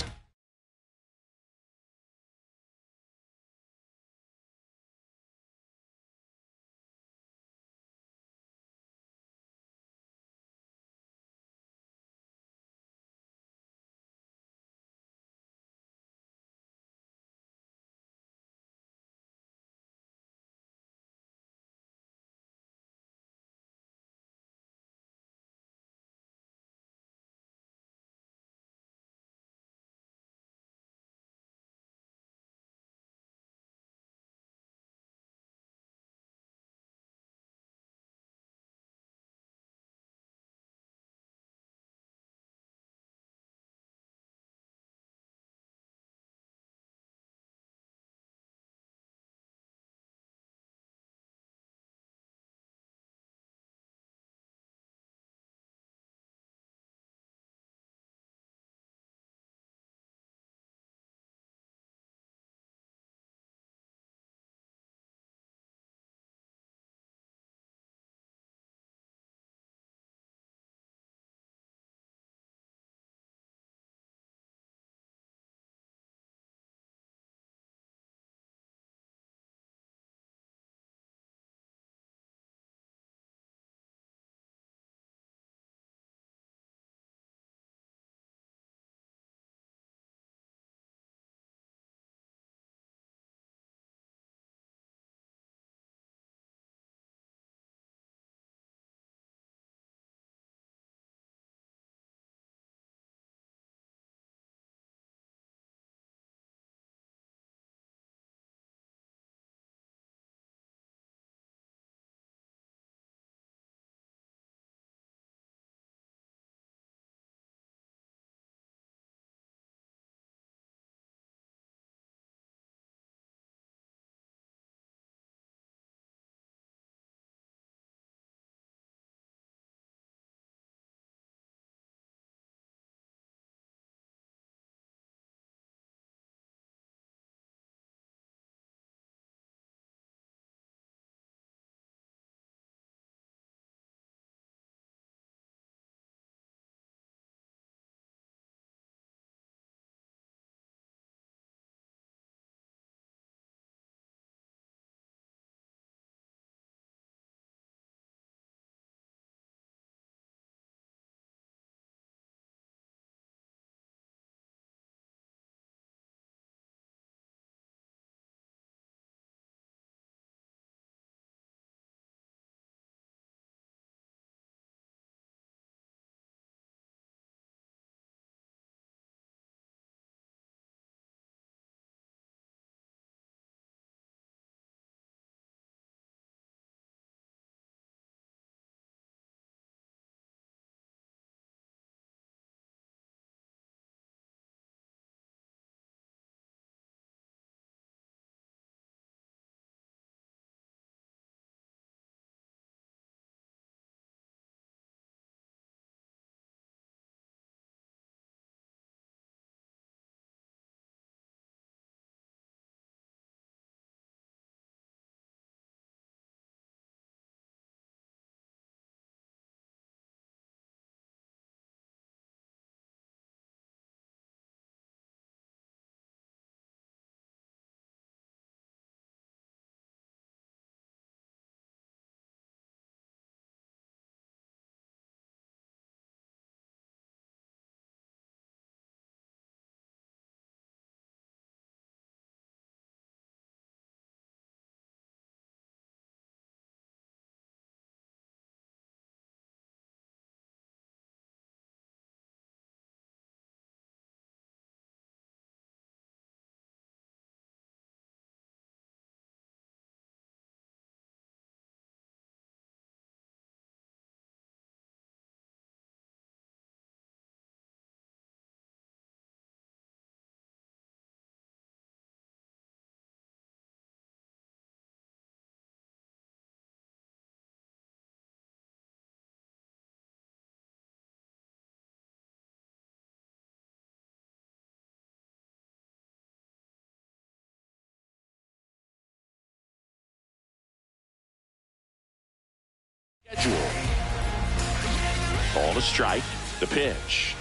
A: Ball to strike. The pitch.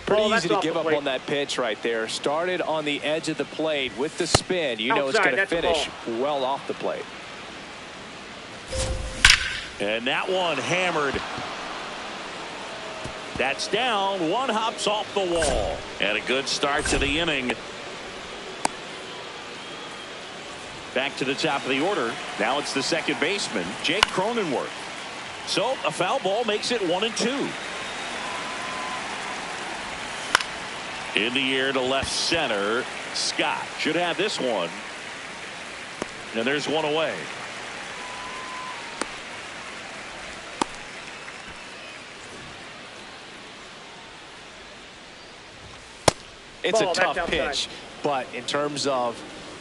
C: Pretty easy to give up on that pitch right there. Started on the edge of the plate with the spin. You know it's going to finish well off the plate.
A: And that one hammered. That's down. One hops off the wall. And a good start to the inning. Back to the top of the order. Now it's the second baseman, Jake Cronenworth. So a foul ball makes it 1-2. In the air to left center. Scott should have this one. And there's one away.
C: It's a tough pitch, but in terms of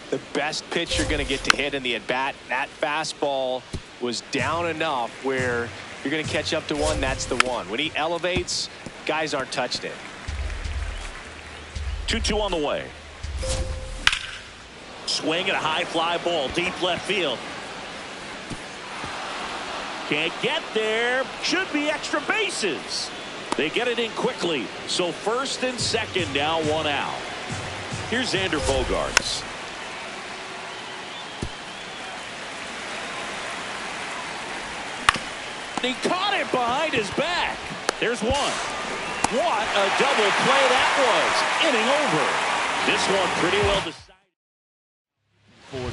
C: the best pitch you're going to get to hit in the at-bat, that fastball was down enough where you're going to catch up to one. That's the one. When he elevates, guys aren't touching it.
A: 2-2 on the way. Swing and a high fly ball deep left field. Can't get there. Should be extra bases. They get it in quickly. So first and second, now one out. Here's Xander Bogaerts. He caught it behind his back. There's one. What a double play that was. Inning over. This one pretty well decided.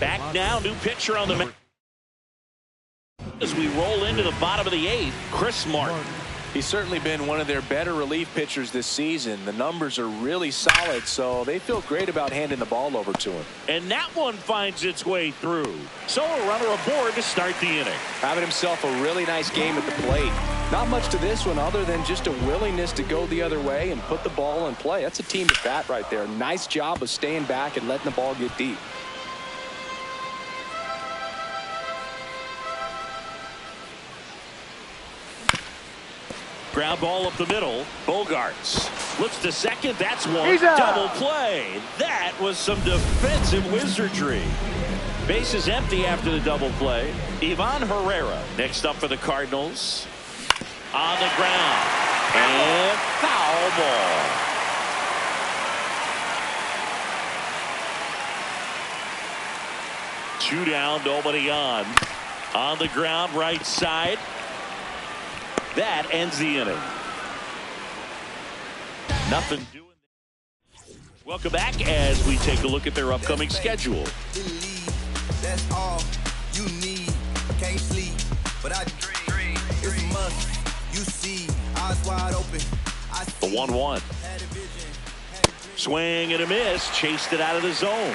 A: Back now, new pitcher on the mound. As we roll into the bottom of the eighth, Chris Martin.
C: He's certainly been one of their better relief pitchers this season. The numbers are really solid, so they feel great about handing the ball over to him.
A: And that one finds its way through. So a runner aboard to start the inning.
C: Having himself a really nice game at the plate. Not much to this one other than just a willingness to go the other way and put the ball in play. That's a team at bat right there. Nice job of staying back and letting the ball get deep.
A: Ground ball up the middle. Bogaerts looks to second. That's one. Double play. That was some defensive wizardry. Base is empty after the double play. Ivan Herrera next up for the Cardinals. On the ground. And foul ball. Two down, nobody on. On the ground, right side. That ends the inning. Nothing doing. Welcome back as we take a look at their upcoming schedule.
F: That's all you need. Can't sleep, but I dream. It's a must. You see, eyes wide open.
A: The 1-1. Swing and a miss. Chased it out of the zone.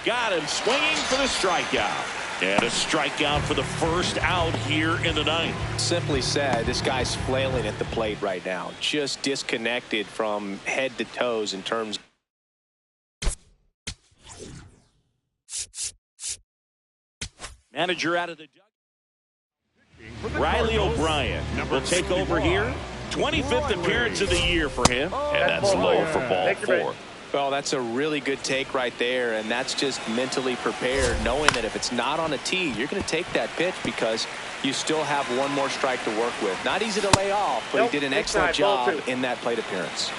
A: Got him swinging for the strikeout. And a strikeout for the first out here in the ninth.
C: Simply said, this guy's flailing at the plate right now. Just disconnected from head to toes in terms.
A: Manager out of the dugout. Riley O'Brien will take over here. 25th appearance of the year for him. And that's low for ball 4.
C: Well, that's a really good take right there, and that's just mentally prepared, knowing that if it's not on a tee, you're going to take that pitch because you still have one more strike to work with. Not easy to lay off, but he did an excellent job in that plate appearance.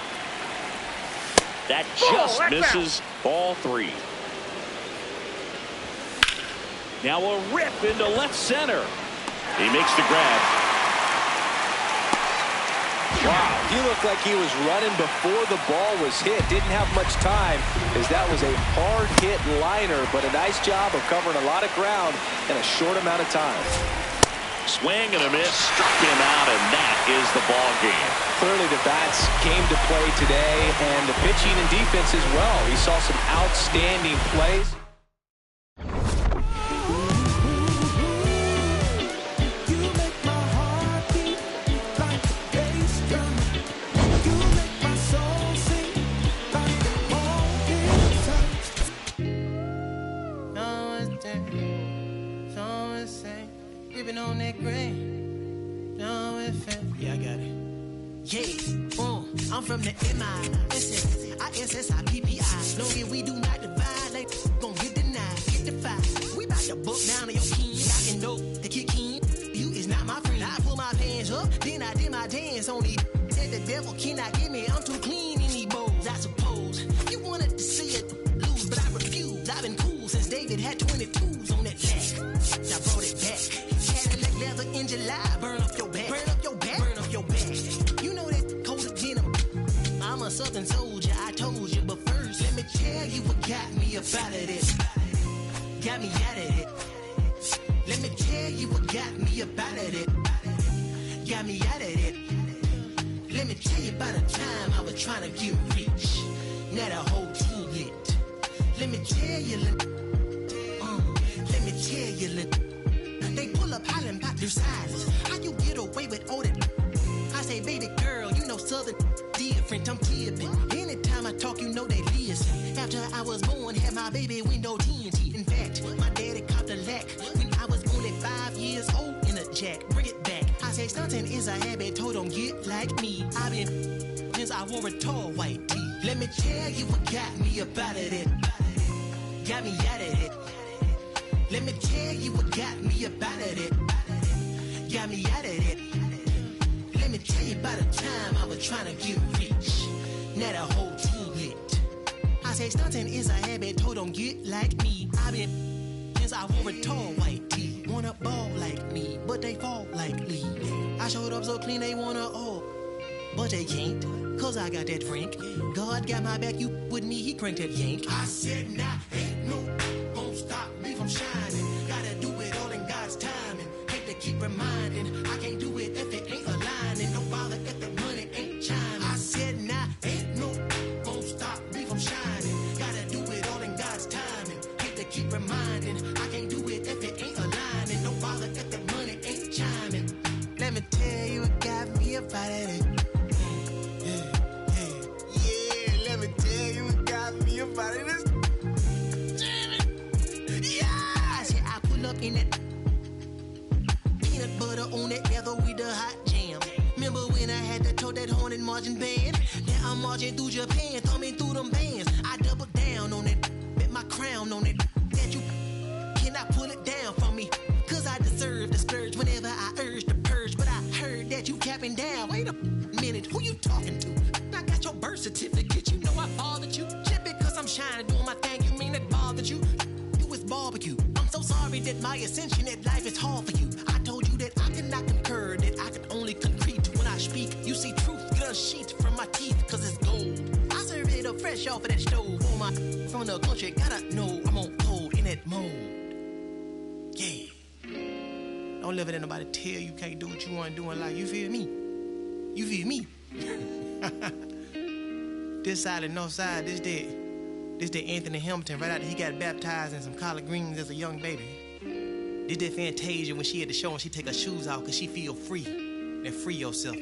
A: That just misses ball 3. Now a rip into left center. He makes the grab.
C: Wow, he looked like he was running before the ball was hit. Didn't have much time as that was a hard hit liner, but a nice job of covering a lot of ground in a short amount of time.
A: Swing and a miss, struck him out, and that is the ball game.
C: Clearly the bats came to play today, and the pitching and defense as well. We saw some outstanding plays.
B: On that grain. No, yeah, I got it. Yeah, I'm from the MISS, ISSIPPI. Long as we do not divide, like gon' get denied. Get the five. We about the book down to your kin. I can know the kick in. You is not my friend. I pull my pants up, then I did my dance on these. Said the devil cannot get me. I'm too clean in these bowls. I suppose you wanted to see it lose, but I refuse. I've been cool since David had 22s on that back. I brought it back. Cadillac leather in July. Burn up your back. Burn up your back. Burn up your back. You know that coat of denim. I'm a southern soldier. I told you, but first let me tell you what got me up out of this. Got me out of it. Let me tell you what got me up out of it. Got me out of it. Let me tell you about the time I was trying to get rich. Now the whole team lit. Let me tell you, let me tell you, they pull up hollering about their sizes. How you get away with all that? I say, baby girl, you know southern different. I'm tipping. Anytime I talk, you know they listen. After I was born, had my baby window TNT. In fact, my daddy copped a lack when I was only 5 years old in a jack. Bring it back. I say stunting is a habit, told don't get like me. I've been since I wore a tall white tee. Let me tell you what got me up out of it. Got me out of it. Let me tell you what got me up out of it. Got me out of it. Let me tell you about the time I was trying to get rich. Now the whole team lit. I say stunting is a habit, told don't get like me. I've been since I wore a tall white tee. Wanna ball like me, but they fall like me. I showed up so clean they wanna but they can't, cause I got that drink. God got my back, you with me, he cranked that yank. I said nah, ain't no gon' stop me from shining. Gotta do it all in God's timing. Hate to keep reminding, I can't do it if it ain't aligning. No bother if the money ain't chiming. I said nah, ain't no gon' stop me from shining. Gotta do it all in God's timing. Hate to keep reminding, I can't do it if it ain't aligning. No bother if the money ain't chiming. Let me tell you what got me up out of it. Let me tell you what got me up out of this. Damn it. Yeah. I said I pull up in that peanut butter on that leather with the hot jam. Remember when I had to tote that horn and marching band? Now I'm marching through Japan, thumbing through them bands. I double down on it, bet my crown on it. That you cannot pull it down from me, cause I deserve the splurge whenever I urge the purge. But I heard that you capping down. Wait a minute, who you talking to? I got your birth certificate, you know I bothered you. Just because I'm shining, doing my thing, you mean it bothered you? You was barbecue. I'm so sorry that my ascension at life is hard for you. I told you that I could not concur, that I could only concrete when I speak. You see truth, get a sheet from my teeth, cause it's gold. I serve it up fresh off of that stove. For my from the country, gotta know I'm on cold in that mold. Yeah. Don't let nobody tell you can't do what you want to do in life. You feel me? You feel me? This side and north side, this the Anthony Hamilton right after he got baptized in some collard greens as a young baby. This that Fantasia when she at the show and she take her shoes off cause she feel free. Then free yourself.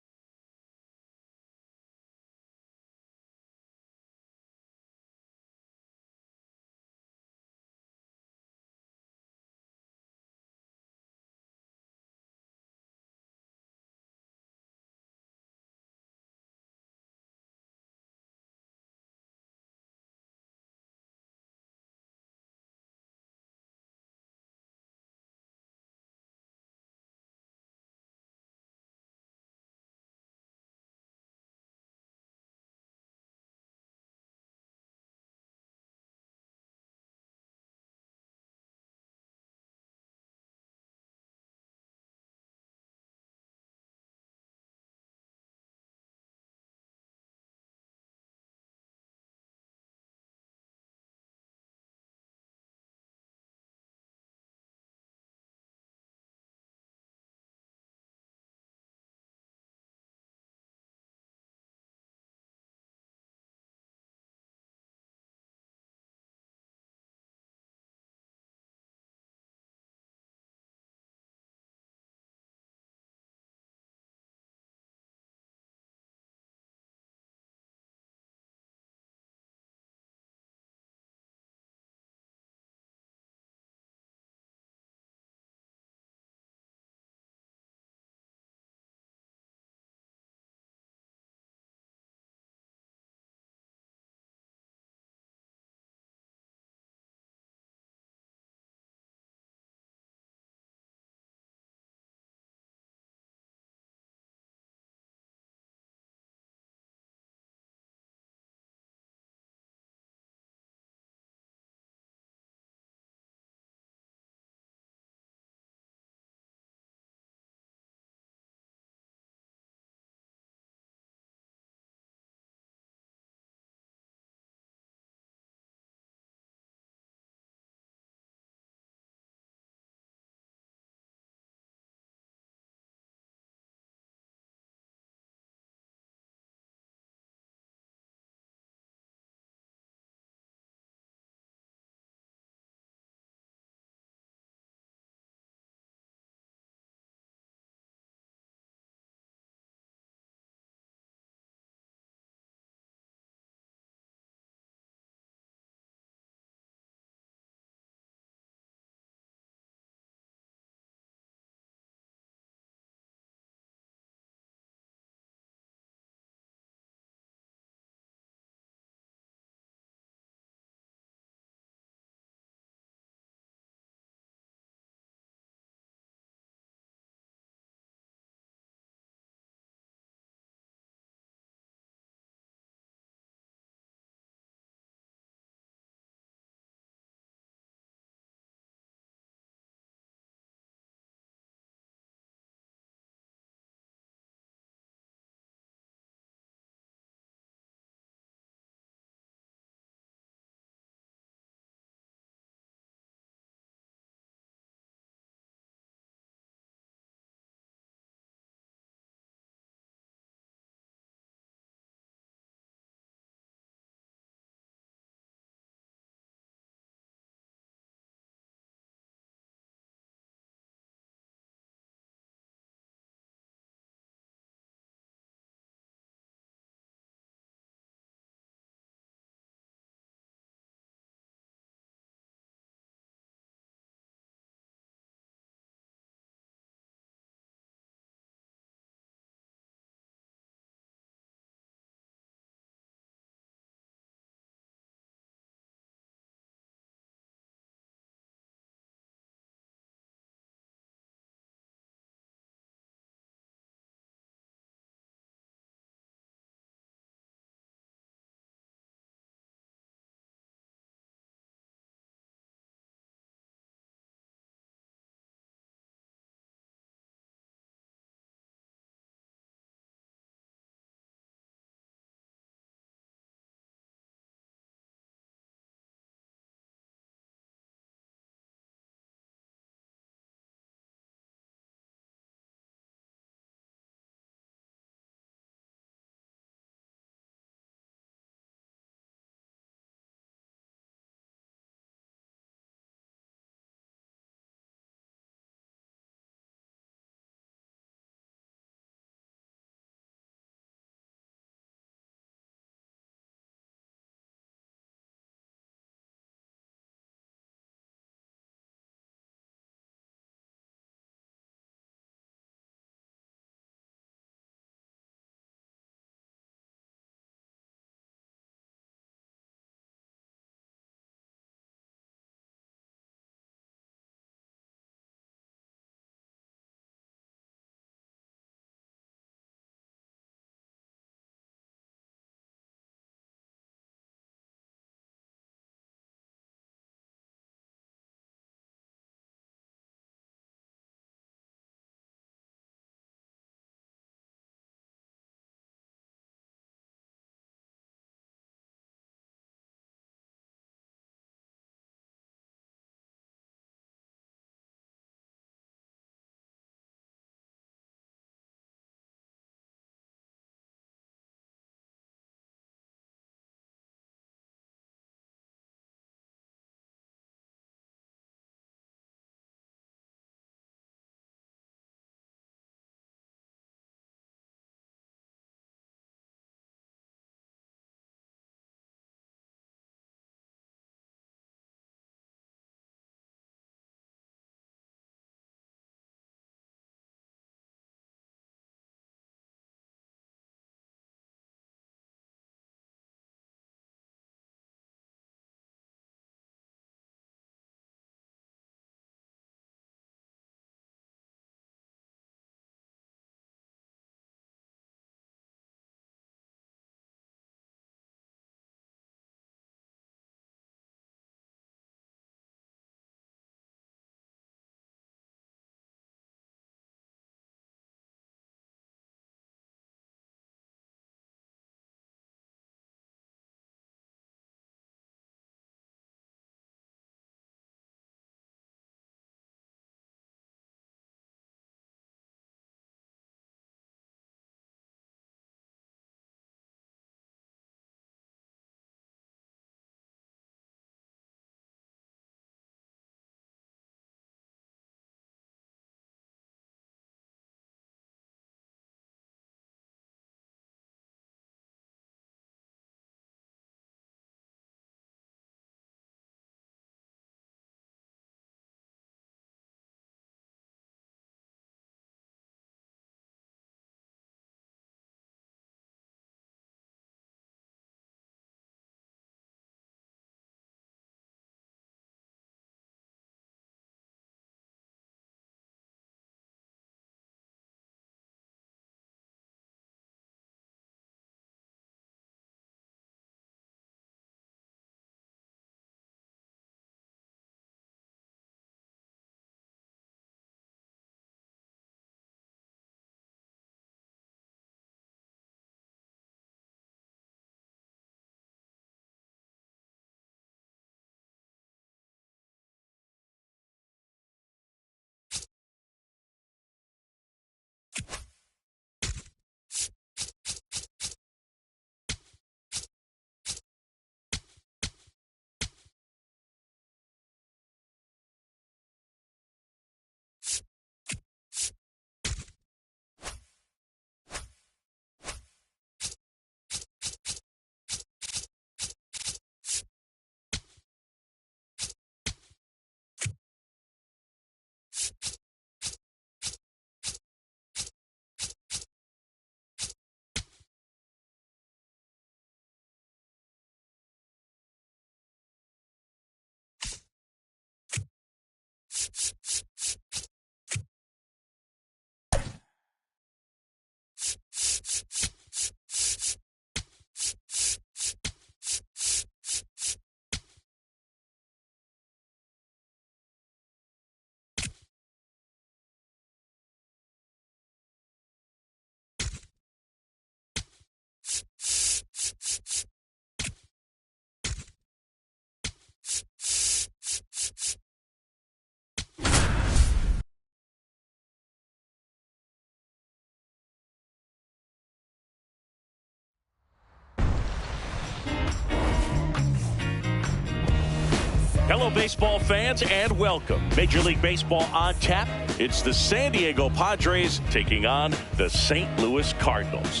A: Hello, baseball fans, and welcome. Major League Baseball on tap. It's the San Diego Padres taking on the St. Louis Cardinals.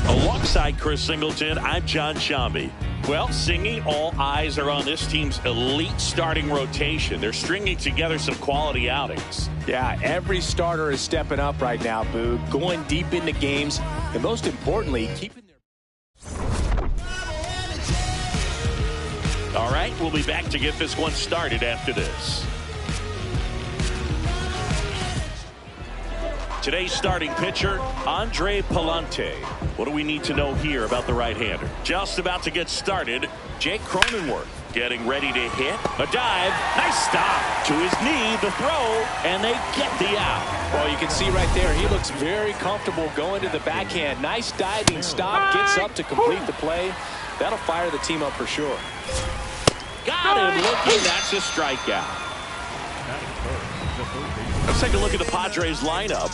A: Alongside Chris Singleton, I'm John Shambi. Well, singing, all eyes are on this team's elite starting rotation. They're stringing together some quality outings.
G: Yeah, every starter is stepping up right now, Boog, going deep into games, and most importantly, keeping their...
A: All right, we'll be back to get this one started after this. Today's starting pitcher, Andre Pallante. What do we need to know here about the right-hander? Just about to get started, Jake Cronenworth getting ready to hit. A dive, nice stop to his knee, the throw, and they get the out.
G: Well, you can see right there, he looks very comfortable going to the backhand. Nice diving stop, gets up to complete the play. That'll fire the team up for sure.
A: Got him looking, that's a strikeout. Let's take a look at the Padres lineup.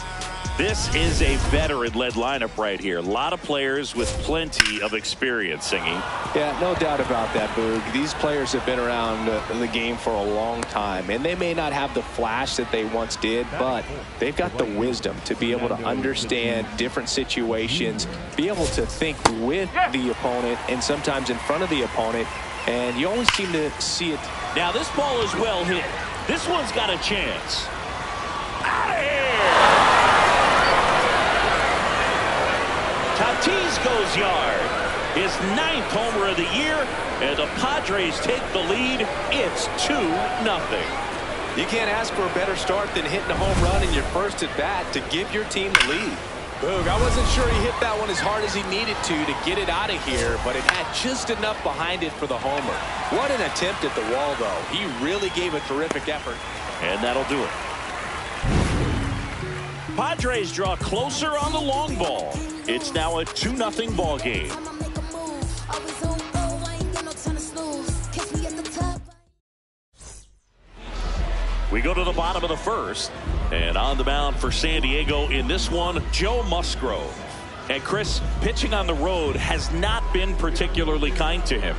A: This is a veteran-led lineup right here. A lot of players with plenty of experience singing.
G: Yeah, no doubt about that, Boog. These players have been around the game for a long time, and they may not have the flash that they once did, but they've got the wisdom to be able to understand different situations, be able to think with the opponent and sometimes in front of the opponent, and you always seem to see it.
A: Now, this ball is well hit. This one's got a chance. Out of here! Tatis goes yard. His 9th homer of the year, and the Padres take the lead. It's 2-0.
G: You can't ask for a better start than hitting a home run in your first at bat to give your team the lead. Boog, I wasn't sure he hit that one as hard as he needed to get it out of here, but it had just enough behind it for the homer. What an attempt at the wall, though. He really gave a terrific effort.
A: And that'll do it. Padres draw closer on the long ball. It's now a 2-0 ball game. We go to the bottom of the first, and on the mound for San Diego in this one, Joe Musgrove. And Chris, pitching on the road has not been particularly kind to him.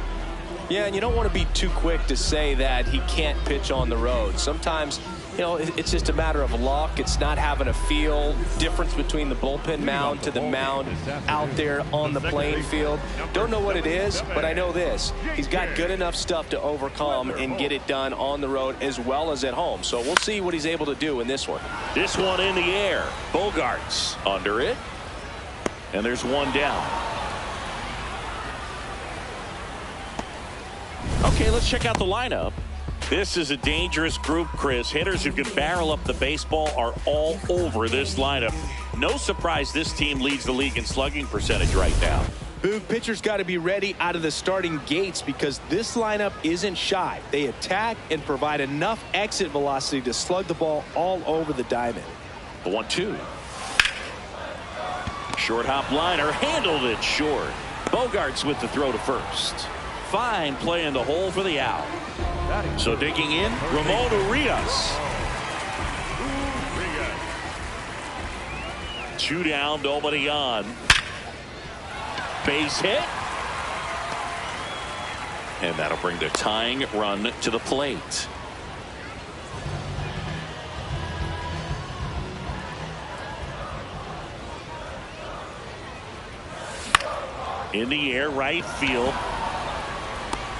G: Yeah, and you don't want to be too quick to say that he can't pitch on the road. Sometimes, you know, it's just a matter of luck. It's not having a feel. Difference between the bullpen mound to the mound out there on the playing field. Don't know what it is, but I know this. He's got good enough stuff to overcome and get it done on the road as well as at home. So we'll see what he's able to do in this one.
A: This one in the air. Bogaerts under it. And there's one down. Okay, let's check out the lineup. This is a dangerous group, Chris. Hitters who can barrel up the baseball are all over this lineup. No surprise this team leads the league in slugging percentage right now.
G: Boog, pitchers got to be ready out of the starting gates because this lineup isn't shy. They attack and provide enough exit velocity to slug the ball all over the diamond.
A: The 1-2. Short hop liner, handled it short. Bogarts with the throw to first. Fine play in the hole for the out. So digging in, Ramon Urias. 2 down, nobody on. Base hit. And that'll bring the tying run to the plate. In the air, right field.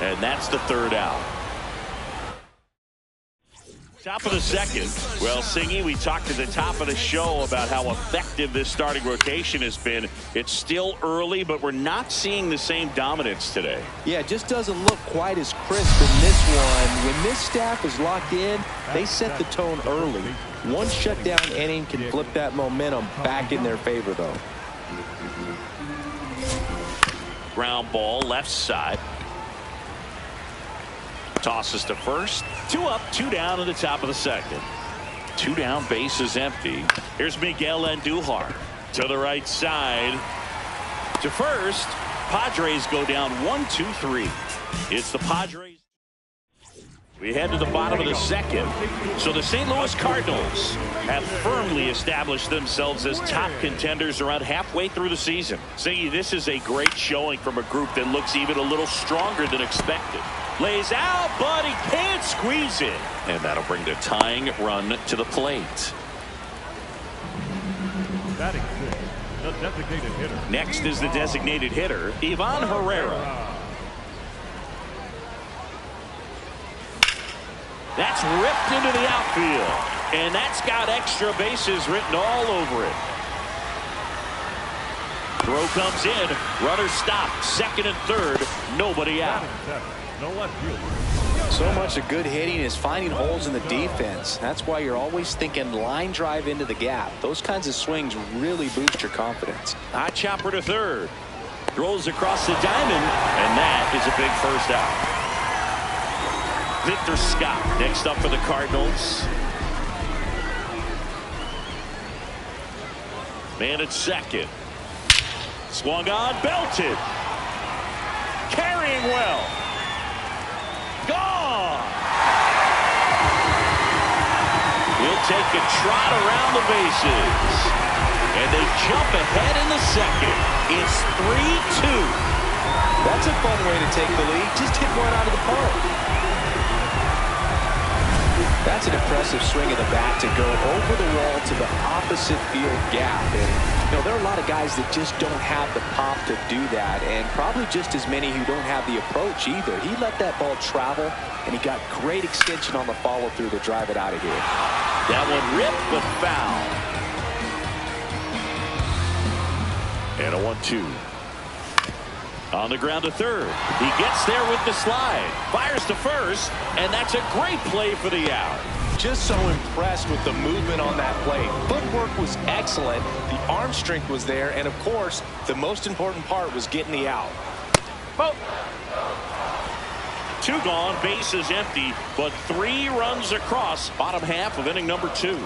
A: And that's the 3rd out. Top of the 2nd. Well, Singy, we talked at the top of the show about how effective this starting rotation has been. It's still early, but we're not seeing the same dominance today.
C: Yeah, it just doesn't look quite as crisp in this one. When this staff is locked in, they set the tone early. One shutdown inning can flip that momentum back in their favor, though.
A: Ground ball, left side. Tosses to first. 2 up, 2 down in the top of the 2nd. 2 down, base is empty. Here's Miguel Andujar to the right side. To first. Padres go down 1-2-3. It's the Padres. We head to the bottom of the 2nd. So the St. Louis Cardinals have firmly established themselves as top contenders around halfway through the season. See, this is a great showing from a group that looks even a little stronger than expected. Lays out, but he can't squeeze it. And that'll bring the tying run to the plate.
E: Batting 6, the designated hitter.
A: Next is the designated hitter, Ivan Herrera. That's ripped into the outfield. And that's got extra bases written all over it. Throw comes in. Runner stopped. 2nd and 3rd. Nobody out.
E: The left fielder.
C: So much of good hitting is finding holes in the defense. That's why you're always thinking line drive into the gap. Those kinds of swings really boost your confidence.
A: High chopper to 3rd. Throws across the diamond. And that is a big first out. Victor Scott next up for the Cardinals. Man at 2nd. Swung on, belted. Carrying well. Gone. He'll take a trot around the bases. And they jump ahead in the 2nd. It's 3-2.
C: That's a fun way to take the lead. Just hit one out of the park. That's an impressive swing of the bat to go over the wall to the opposite field gap. And, there are a lot of guys that just don't have the pop to do that, and probably just as many who don't have the approach either. He let that ball travel, and he got great extension on the follow-through to drive it out of here.
A: That one ripped, but foul. And a 1-2. On the ground to 3rd. He gets there with the slide. Fires to first, and that's a great play for the out.
C: Just so impressed with the movement on that play. Footwork was excellent. The arm strength was there, and of course, the most important part was getting the out.
A: Oh. 2 gone, base is empty, but 3 runs across. Bottom half of inning number 2.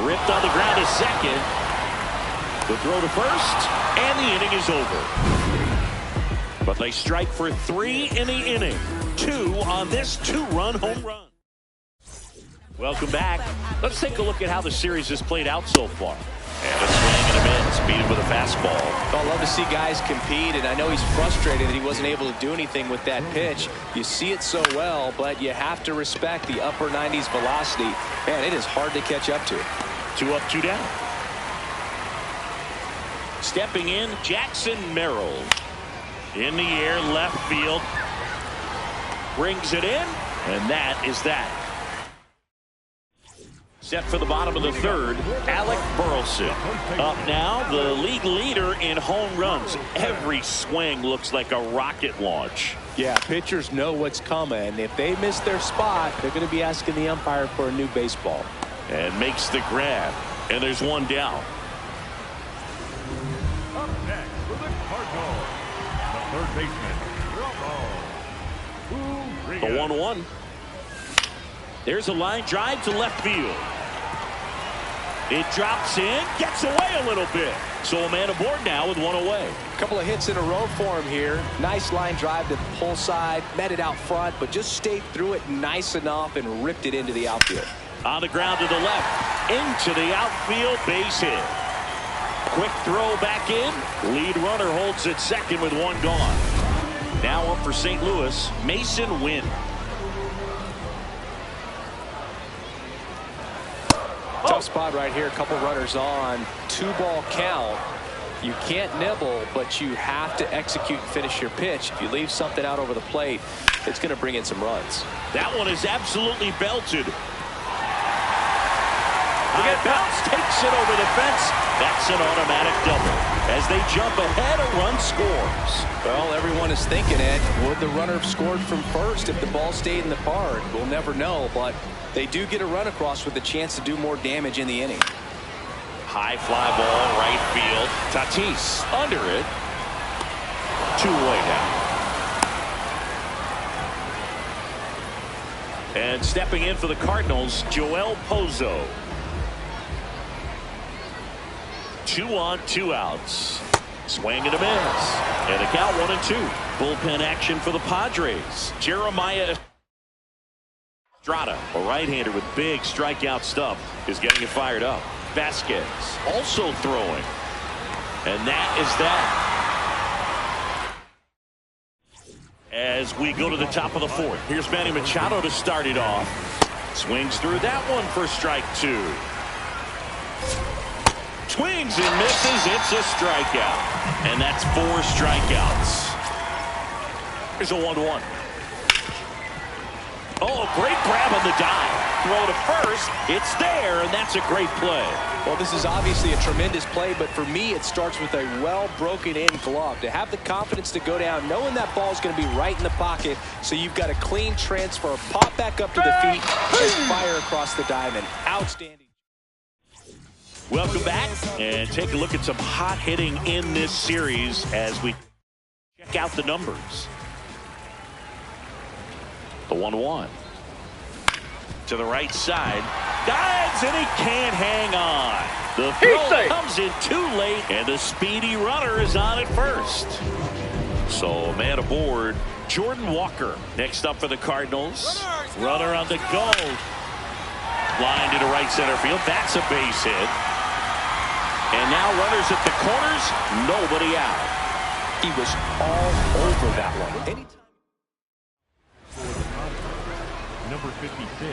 A: Ripped on the ground to 2nd. The throw to first, and the inning is over. But they strike for 3 in the inning. 2 on this 2-run home run. Welcome back. Let's take a look at how the series has played out so far. And a swing and a miss. Beat him with a fastball.
C: I love to see guys compete, and I know he's frustrated that he wasn't able to do anything with that pitch. You see it so well, but you have to respect the upper 90s velocity. Man, it is hard to catch up to.
A: 2 up, 2 down. Stepping in, Jackson Merrill. In the air, left field. Brings it in, and that is that. Set for the bottom of the 3rd, Alec Burleson. Up now, the league leader in home runs. Every swing looks like a rocket launch.
C: Yeah, pitchers know what's coming. If they miss their spot, they're going to be asking the umpire for a new baseball.
A: And makes the grab, and there's 1 down.
E: Up next for the Cardinals, the 3rd baseman, Ramon
A: The
E: Urias.
A: 1-1. There's a line drive to left field. It drops in, gets away a little bit. So a man aboard now with one away.
C: A couple of hits in a row for him here. Nice line drive to the pull side, met it out front, but just stayed through it nice enough and ripped it into the outfield.
A: On the ground to the left, into the outfield, base hit. Quick throw back in. Lead runner holds at second with one gone. Now up for St. Louis, Mason Wynn.
C: Tough spot right here. A couple runners on. 2-ball count. You can't nibble, but you have to execute and finish your pitch. If you leave something out over the plate, it's going to bring in some runs.
A: That one is absolutely belted. High bounce takes it over the fence. That's an automatic double. As they jump ahead, a run scores.
C: Well, everyone is thinking it. Would the runner have scored from first if the ball stayed in the park? We'll never know, but they do get a run across with a chance to do more damage in the inning.
A: High fly ball, right field. Tatis under it. 2-way now. And stepping in for the Cardinals, Joel Pozo. 2 on, 2 outs. Swing and a miss. And a count 1-2. Bullpen action for the Padres. Jeremiah Estrada, a right-hander with big strikeout stuff, is getting it fired up. Vasquez also throwing. And that is that. As we go to the top of the fourth, here's Manny Machado to start it off. Swings through that one for strike 2. Swings and misses. It's a strikeout. And that's 4 strikeouts. Here's a 1-1. Oh, great grab on the dive. Throw to first. It's there, and that's a great play.
C: Well, this is obviously a tremendous play, but for me, it starts with a well-broken-in glove. To have the confidence to go down, knowing that ball is going to be right in the pocket, so you've got a clean transfer, pop back up to the feet, and fire across the diamond. Outstanding.
A: Welcome back, and take a look at some hot hitting in this series as we check out the numbers. The 1-1. To the right side. Dives, and he can't hang on. The throw comes in too late, and the speedy runner is on at first. So, man aboard, Jordan Walker. Next up for the Cardinals. Runner on the go. Line to the right center field. That's a base hit. And now runners at the corners. Nobody out.
C: He was all over that one. Anytime.
E: Number 56,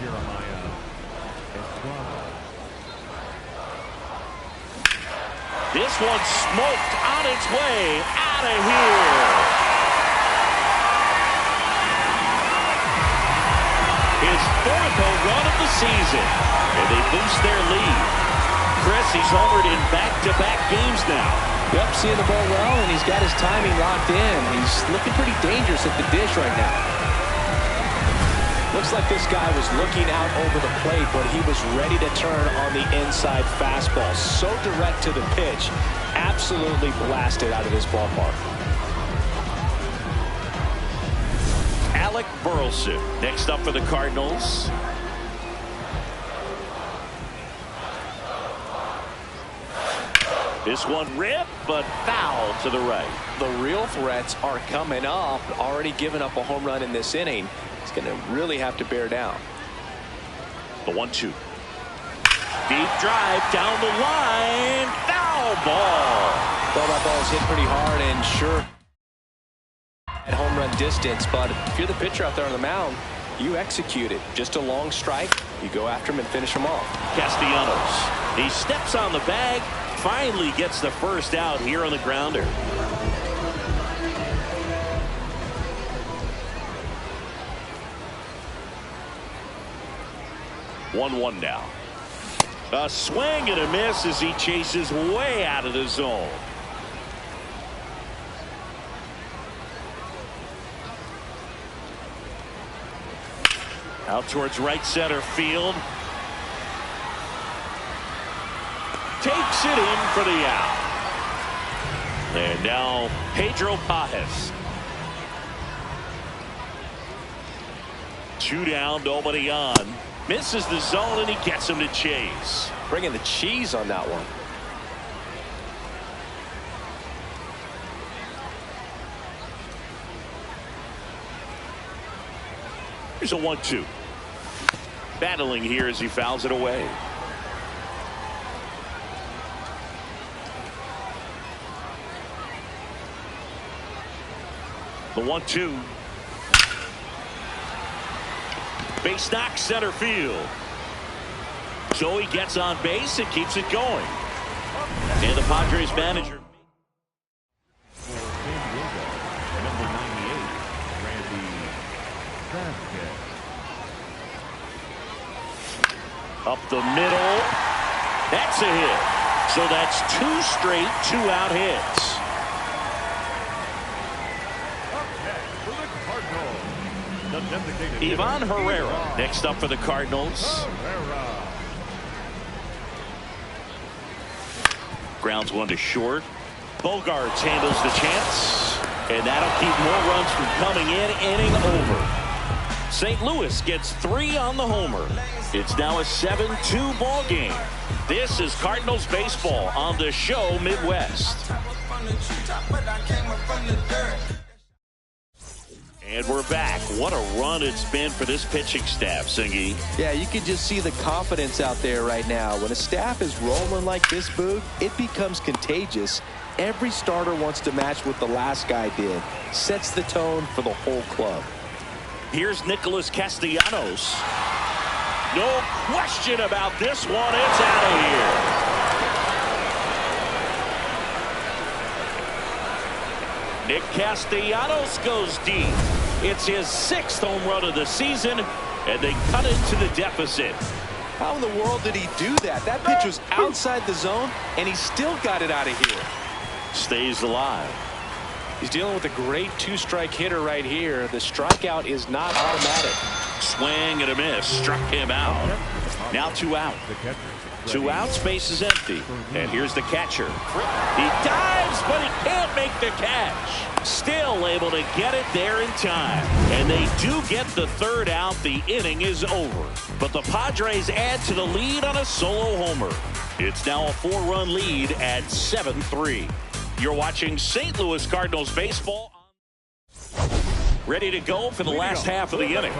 E: Jeremiah Estrada.
A: This one smoked on its way out of here. His 4th home run of the season. And they boost their lead. Chris, he's homered in back-to-back games now.
C: Yep, seeing the ball well, and he's got his timing locked in. He's looking pretty dangerous at the dish right now. Looks like this guy was looking out over the plate, but he was ready to turn on the inside fastball. So direct to the pitch. Absolutely blasted out of this ballpark.
A: Alec Burleson next up for the Cardinals. This one ripped, but foul to the right.
C: The real threats are coming up. Already given up a home run in this inning. He's going to really have to bear down.
A: The 1-2. Deep drive down the line. Foul ball.
C: Well, that ball is hit pretty hard and sure at home run distance. But if you're the pitcher out there on the mound, you execute it. Just a long strike. You go after him and finish him off.
A: Castellanos. He steps on the bag. Finally gets the first out here on the grounder. One now. A swing and a miss as he chases way out of the zone. Out towards right center field. Takes it in for the out. And now Pedro Pajes. 2 down, nobody on. Misses the zone, and he gets him to chase.
C: Bringing the cheese on that one.
A: Here's a 1-2. Battling here as he fouls it away. The 1-2. Base knock center field. Joey gets on base and keeps it going. And the Padres manager.
E: Number 98, Randy Vasquez.
A: Up the middle. That's a hit. So that's 2 straight 2-out hits. Ivan Herrera next up for the Cardinals. Grounds one to short. Bogaerts handles the chance, and that'll keep more runs from coming in. Inning over. St. Louis gets 3 on the homer. It's now a 7-2 ball game. This is Cardinals baseball on the show Midwest. And we're back. What a run it's been for this pitching staff, Singy.
G: Yeah, you can just see the confidence out there right now. When a staff is rolling like this, Boog, it becomes contagious. Every starter wants to match what the last guy did. Sets the tone for the whole club.
A: Here's Nicholas Castellanos. No question about this one. It's out of here. Nick Castellanos goes deep. It's his 6th home run of the season, and they cut into the deficit.
G: How in the world did he do that? That pitch was outside the zone, and he still got it out of here.
A: Stays alive.
C: He's dealing with a great 2-strike hitter right here. The strikeout is not automatic.
A: Swing and a miss. Struck him out. Now 2 out. 2 outs, base is empty. And here's the catcher. He dives, but he can't make the catch. Still able to get it there in time. And they do get the 3rd out. The inning is over. But the Padres add to the lead on a solo homer. It's now a 4-run lead at 7-3. You're watching St. Louis Cardinals baseball. Ready to go for the last half of the inning.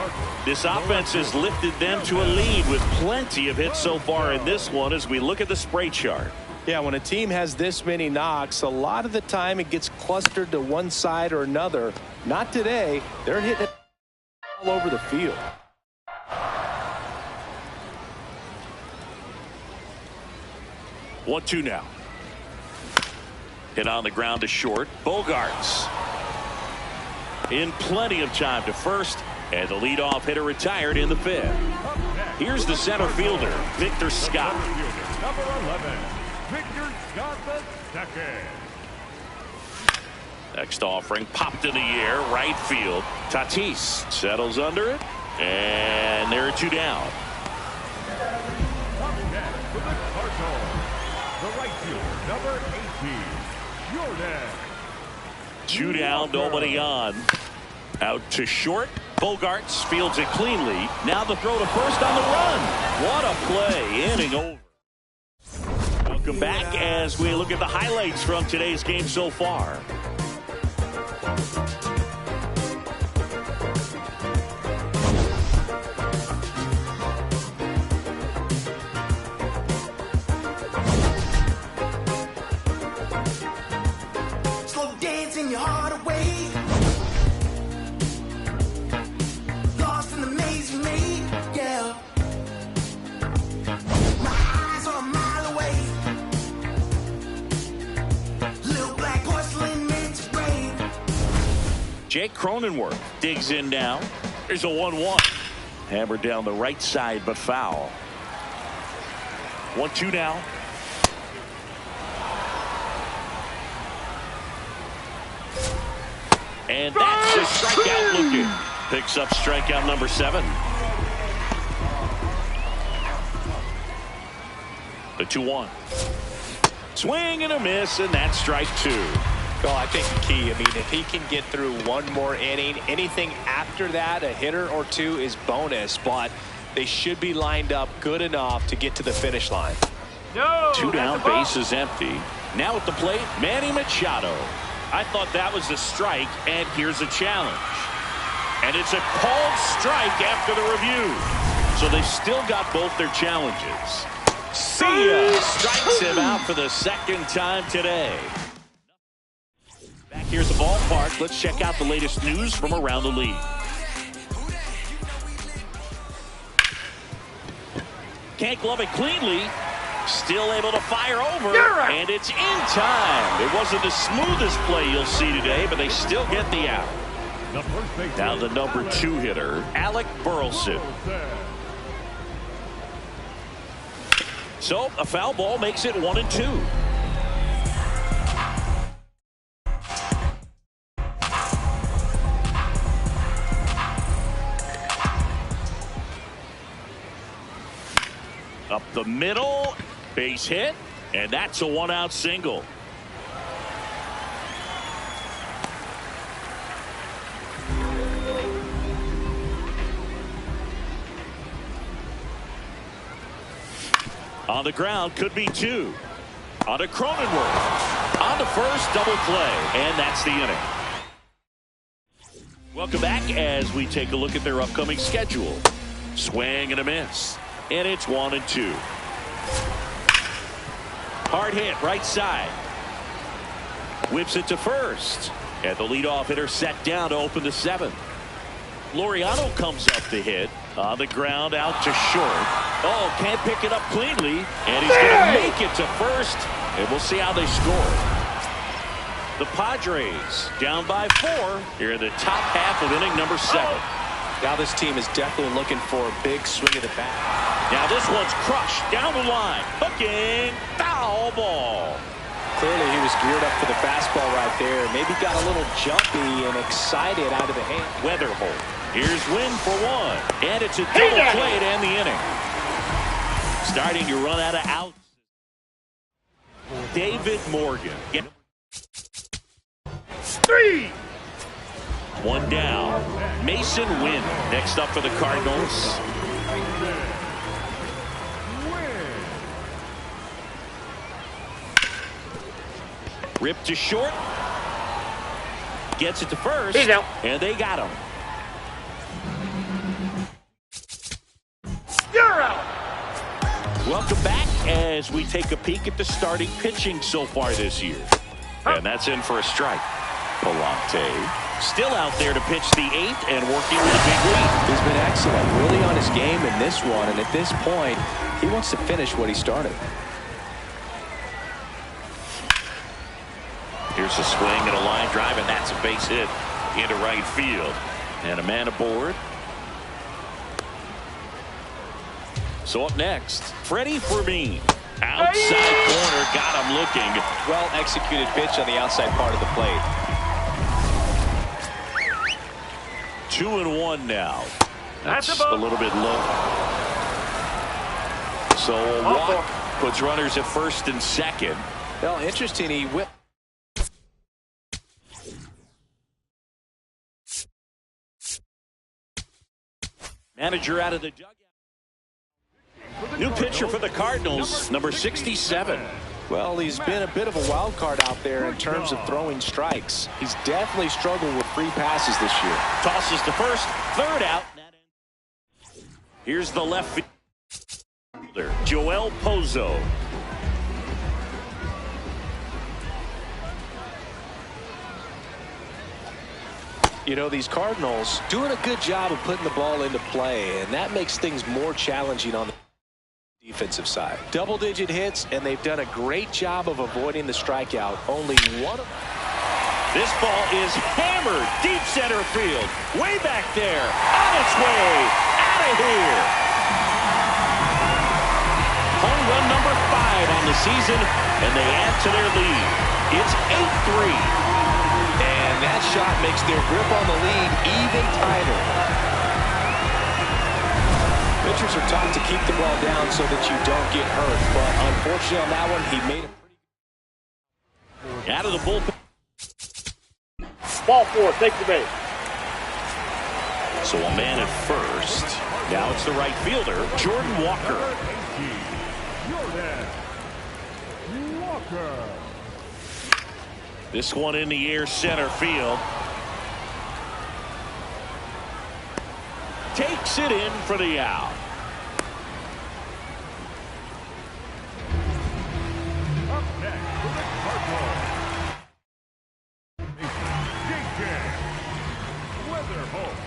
A: This offense has lifted them to a lead with plenty of hits so far in this one as we look at the spray chart.
C: Yeah, when a team has this many knocks, a lot of the time it gets clustered to one side or another. Not today. They're hitting it all over the field.
A: One, 2 now. Hit on the ground to short. Bogaerts in plenty of time to first, and the leadoff hitter retired in the 5th. Here's the center fielder, Victor Scott.
E: Number 11, Victor Scott II.
A: Next offering popped in the air, right field. Tatis settles under it, and there are 2 down.
E: Up next for the Cardinals, the right fielder, number 18, Jordan.
A: 2 down, nobody on. Out to short. Bogaerts fields it cleanly. Now the throw to first on the run. What a play. Inning over. Welcome back as we look at the highlights from today's game so far.
B: Slow dancing your heart away. Lost in the maze you made, yeah. My eyes are a mile away. Little black porcelain meant to rain.
A: Jake Cronenworth digs in now. There's a 1-1. Hammered down the right side, but foul. 1-2 now. And that's the strikeout looking. Picks up strikeout number 7. The 2-1. Swing and a miss, and that's strike 2.
C: Well, I think the key, I mean, if he can get through one more inning, anything after that, a hitter or 2 is bonus, but they should be lined up good enough to get to the finish line.
A: Two down, base is empty. Now at the plate, Manny Machado. I thought that was a strike, and here's a challenge. And it's a called strike after the review. So they still got both their challenges. See ya! Strikes him out for the second time today. Back here's the ballpark. Let's check out the latest news from around the league. Can't glove it cleanly. Still able to fire over, and it's in time. It wasn't the smoothest play you'll see today, but they still get the out. Now the number 2 hitter, Alec Burleson. So a foul ball makes it 1-2. Up the middle, base hit, and that's a 1-out single. On the ground, could be 2. On to Cronenworth. On to first, double play, and that's the inning. Welcome back as we take a look at their upcoming schedule. Swing and a miss. And it's 1-2. Hard hit, right side. Whips it to first. And the leadoff hitter set down to open the 7th. Laureano comes up to hit. On the ground, out to short. Oh, can't pick it up cleanly. And he's going to make it to first. And we'll see how they score. The Padres down by 4 here in the top half of inning number 7.
C: Now this team is definitely looking for a big swing of the bat.
A: Now this one's crushed down the line. Hooking, foul ball.
C: Clearly he was geared up for the fastball right there. Maybe got a little jumpy and excited out of the hand.
A: Weatherholt. Here's Wynn for 1. And it's a double play to end the inning. Starting to run out of outs. David Morgan. 3. 1 down. Mason Wynn next up for the Cardinals. Ripped to short. Gets it to first. And they got him. You're out. Welcome back as we take a peek at the starting pitching so far this year. And that's in for a strike. Palante still out there to pitch the 8th and working with a big lead.
C: He's been excellent, really on his game in this one, and at this point, he wants to finish what he started.
A: Here's a swing and a line drive, and that's a base hit into right field. And a man aboard. So up next, Freddie Fermin. Outside corner, got him looking.
C: Well executed pitch on the outside part of the plate.
A: 2-1 now. That's a little bit low. So a walk puts runners at first and second.
C: Well, interesting. He whipped.
A: Manager out of the dugout. New pitcher for the Cardinals, number 67.
C: Well, he's been a bit of a wild card out there in terms of throwing strikes. He's definitely struggled with free passes this year.
A: Tosses to first, 3rd out. Here's the left fielder, Joel Pozo.
C: You know, these Cardinals doing a good job of putting the ball into play, and that makes things more challenging on the defensive side. Double-digit hits, and they've done a great job of avoiding the strikeout. Only one of them.
A: This ball is hammered deep center field. Way back there. On its way. Out of here. Home run number 5 on the season, and they add to their lead. It's 8-3.
C: And that shot makes their grip on the lead even tighter. Pitchers are taught to keep the ball down so that you don't get hurt. But unfortunately on that one, he made it pretty good.
A: Out of the bullpen.
D: Ball 4, take the base.
A: So a man at first. Now it's the right fielder, Jordan Walker.
E: Walker.
A: This one in the air, center field. Takes it in for the out.
E: Up next for the Cardinals, J.J. Weatherholt.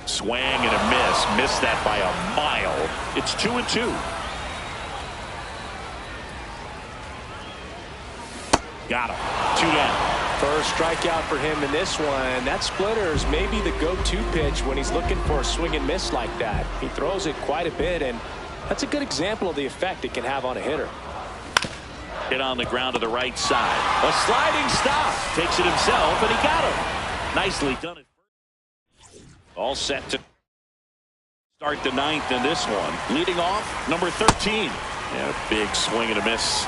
A: Swing and a miss. Missed that by a mile. It's 2-2. Got him. 2 down.
C: First strikeout for him in this one. That splitter is maybe the go-to pitch when he's looking for a swing and miss like that. He throws it quite a bit, and that's a good example of the effect it can have on a hitter.
A: Hit on the ground to the right side. A sliding stop. Takes it himself, and he got him. Nicely done. All set to start the 9th in this one. Leading off, number 13. Yeah, big swing and a miss.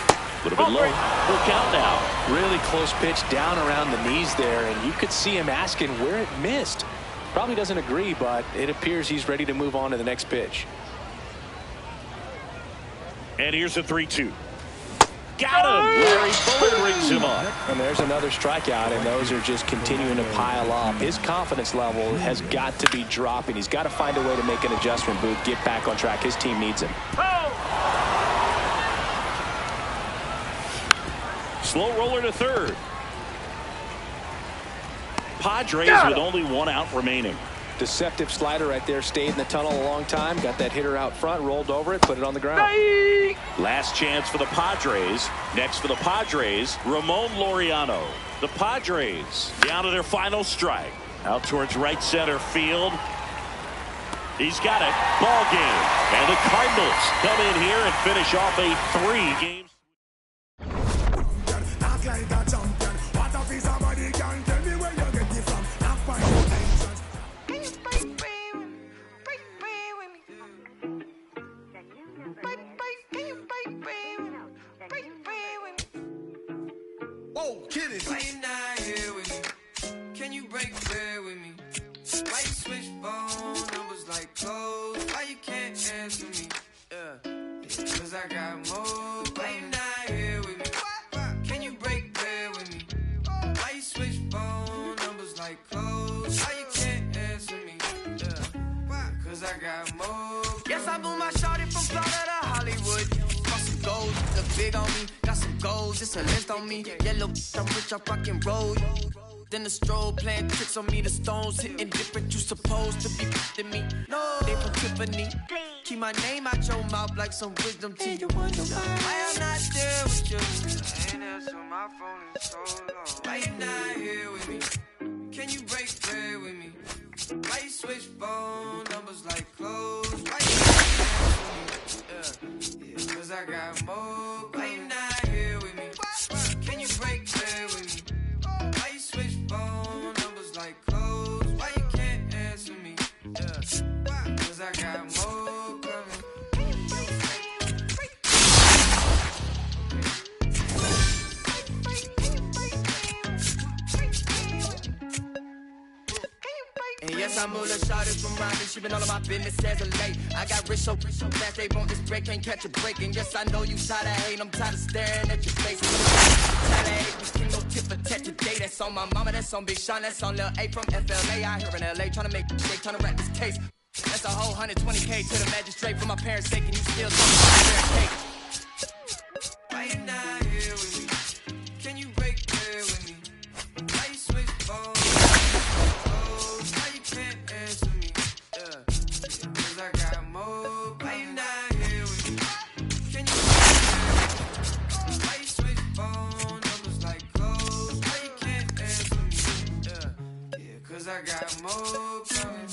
A: A little bit low. Full count now.
C: Really close pitch down around the knees there, and you could see him asking where it missed. Probably doesn't agree, but it appears he's ready to move on to the next pitch.
A: And here's a 3-2. Got him. Larry Fuller brings him up.
C: And there's another strikeout, and those are just continuing to pile up. His confidence level has got to be dropping. He's got to find a way to make an adjustment, Booth, get back on track. His team needs him.
A: Slow roller to third. Padres with only 1 out remaining.
C: Deceptive slider right there. Stayed in the tunnel a long time. Got that hitter out front. Rolled over it. Put it on the ground.
A: Last chance for the Padres. Next for the Padres, Ramon Laureano. The Padres down to their final strike. Out towards right center field. He's got it. Ball game. And the Cardinals come in here and finish off a 3-game.
B: Why you not here with me? Can you break bread with me? Why you switch phone numbers like clothes? Why you can't answer me? Cause I got more. Why you not here with me? Can you break bread with me? Why you switch phone numbers like clothes? Why you can't answer me? Cause I got more. Yes, I blew my shorty from Florida to Hollywood. Some gold, look big on me. Got some goals, it's a list on me. Yellow, I'm rich, I rock and roll. Then the strobe playing tricks on me. The stones hitting different, you supposed to be f***ing me. No, they from Tiffany. Keep my name out your mouth like some wisdom teeth. You wonder why I'm not there with you. I ain't answer my phone in so long. Why you not here with me? Can you break bread with me? Why you switch phone numbers like clothes? Why you cause I got more. Why you not here with me? Can you break bread with me? Why you switch phone numbers like clothes? Why you can't answer me? Cause I got more coming. And yes, I'm Mula Shawty from Rhyming. She been all of my business as of late. I got rich so fast they want this break, can't catch a break. And yes, I know you tired of hating, I'm tired of staring at your face. Tired of hating, this king no tip for tat today. That's on my mama, that's on Big Sean, that's on Lil A from FLA. I here in LA trying to make shake, trying to rap this case. That's a whole 120K to the magistrate for my parents' sake, and you still talking about their cake. Why you not here with me? Can you break bread with me? Why you switch phones? Why you can't answer me? Cause I got more. Why you not here with me? Can you break bread with me? Why you switch phone numbers like clothes? Why you can't answer me? Cause I got more coming.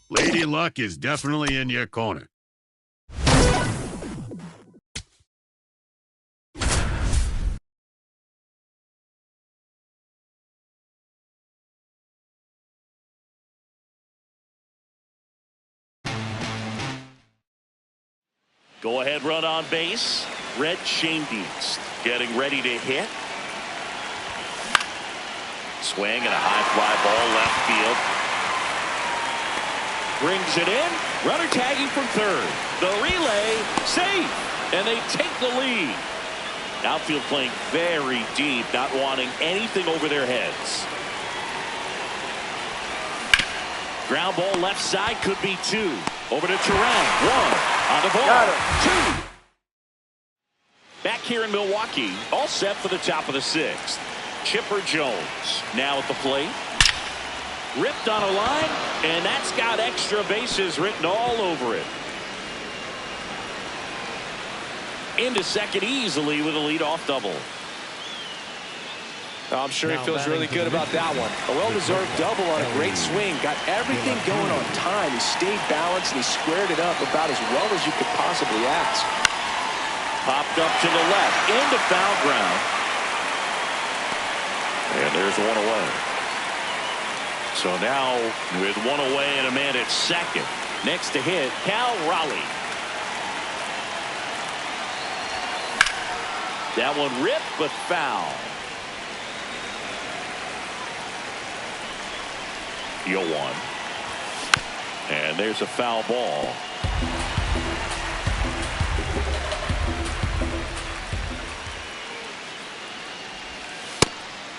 H: Lady Luck is definitely in your corner.
A: Go ahead run on base. Red Schoendienst getting ready to hit. Swing and a high fly ball left field. Brings it in. Runner tagging from third. The relay safe. And they take the lead. Outfield playing very deep, not wanting anything over their heads. Ground ball left side, could be two. Over to Turan. One on the ball. Two. Back here in Milwaukee, all set for the top of the sixth. Chipper Jones now at the plate. Ripped on a line, and that's got extra bases written all over it. Into second easily with a leadoff double.
C: I'm sure he feels really good about that one. A well-deserved double on a great swing. Got everything going on time. He stayed balanced and he squared it up about as well as you could possibly ask.
A: Popped up to the left into foul ground. And there's one away. So now with one away and a man at second. Next to hit, Cal Raleigh. That one ripped but foul. 0-1. And there's a foul ball.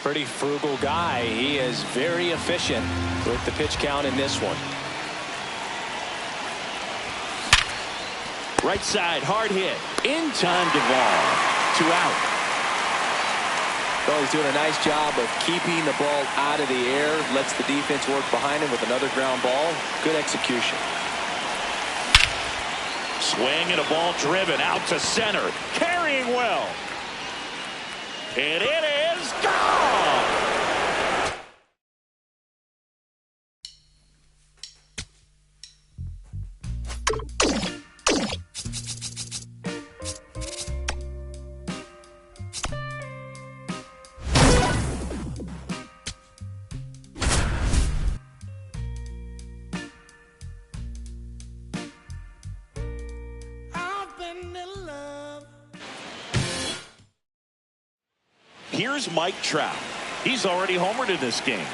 C: Pretty frugal guy. He is very efficient with the pitch count in this one.
A: Right side, hard hit. In time, Duvall. 2 out.
C: Well, he's doing a nice job of keeping the ball out of the air. Lets the defense work behind him with another ground ball. Good execution.
A: Swing and a ball driven out to center. Carrying well. And it is gone. Here's Mike Trout. He's already homered in this game.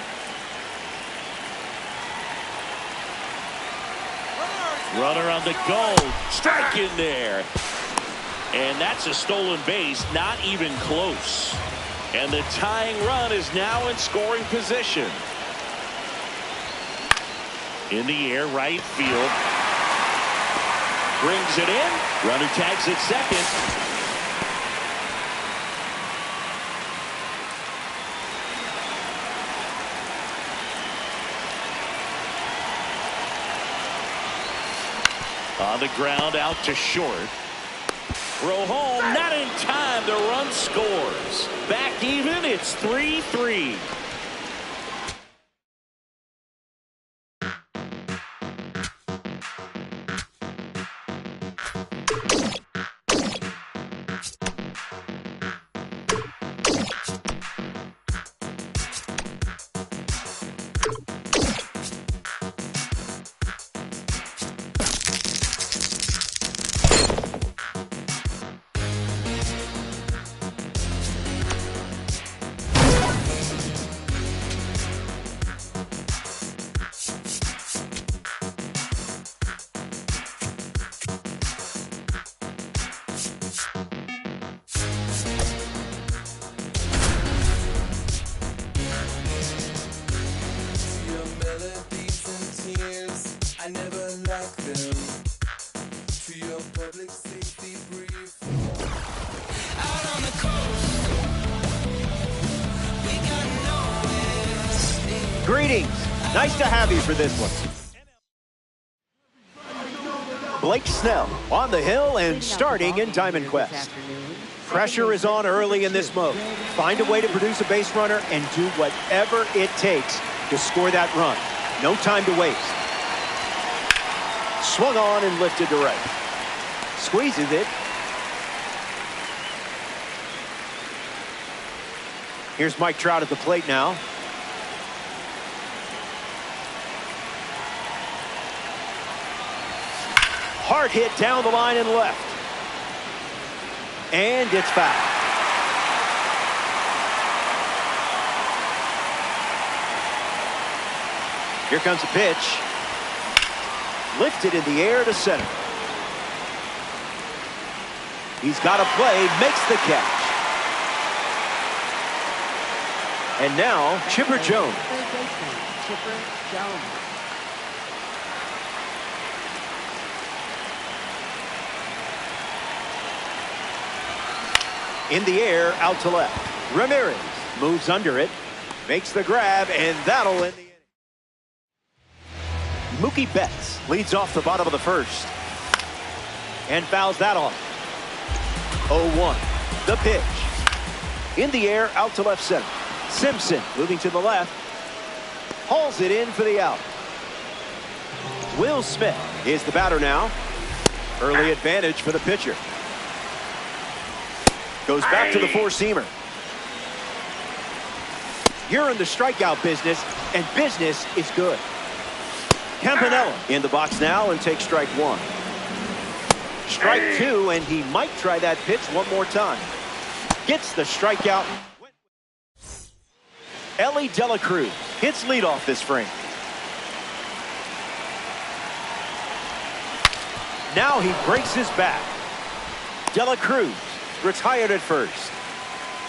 A: Runner on the go. Strike in there. And that's a stolen base. Not even close. And the tying run is now in scoring position. In the air, right field. Brings it in. Runner tags at second. On the ground out to short. Throw home, not in time. The run scores. Back even, it's 3-3.
I: I never liked them. To your public safety brief. Out on the coast, we got nowhere.
J: Greetings. Nice to have you for this one. Blake Snell on the hill and starting in Diamond Quest. Pressure is on early in this mode. Find a way to produce a base runner and do whatever it takes to score that run. No time to waste. Swung on and lifted to right. Squeezes it. Here's Mike Trout at the plate now. Hard hit down the line and left. And it's foul. Here comes a pitch. Lifted in the air to center. He's got a play, makes the catch. And now, Chipper Jones.
K: Chipper Jones.
J: In the air, out to left. Ramirez moves under it, makes the grab, and that'll end the inning. Mookie Betts leads off the bottom of the first and fouls that off. 0-1. The pitch. In the air, out to left center. Simpson moving to the left. Hauls it in for the out. Will Smith is the batter now. Early advantage for the pitcher. Goes back to the four-seamer. You're in the strikeout business, and business is good. Campanella in the box now and takes strike one. Strike two, and he might try that pitch one more time. Gets the strikeout. Elly De La Cruz hits leadoff this frame. Now he breaks his back. De La Cruz retired at first.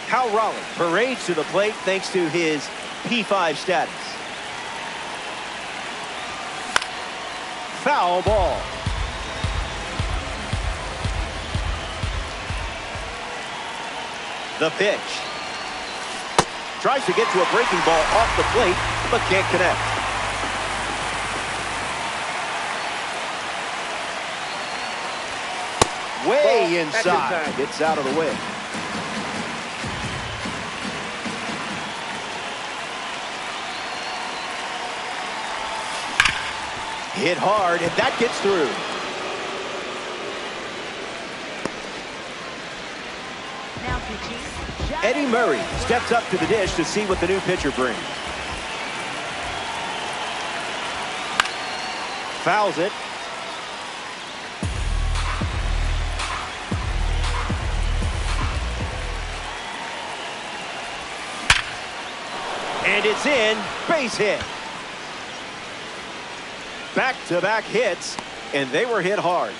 J: Cal Raleigh parades to the plate thanks to his P5 status. Foul ball. The pitch. Tries to get to a breaking ball off the plate, but can't connect. Way inside. Gets out of the way. Hit hard, and that gets through.
K: Now pitching.
J: Eddie Murray steps up to the dish to see what the new pitcher brings. Fouls it. And it's in. Base hit. Back-to-back hits, and they were hit hard.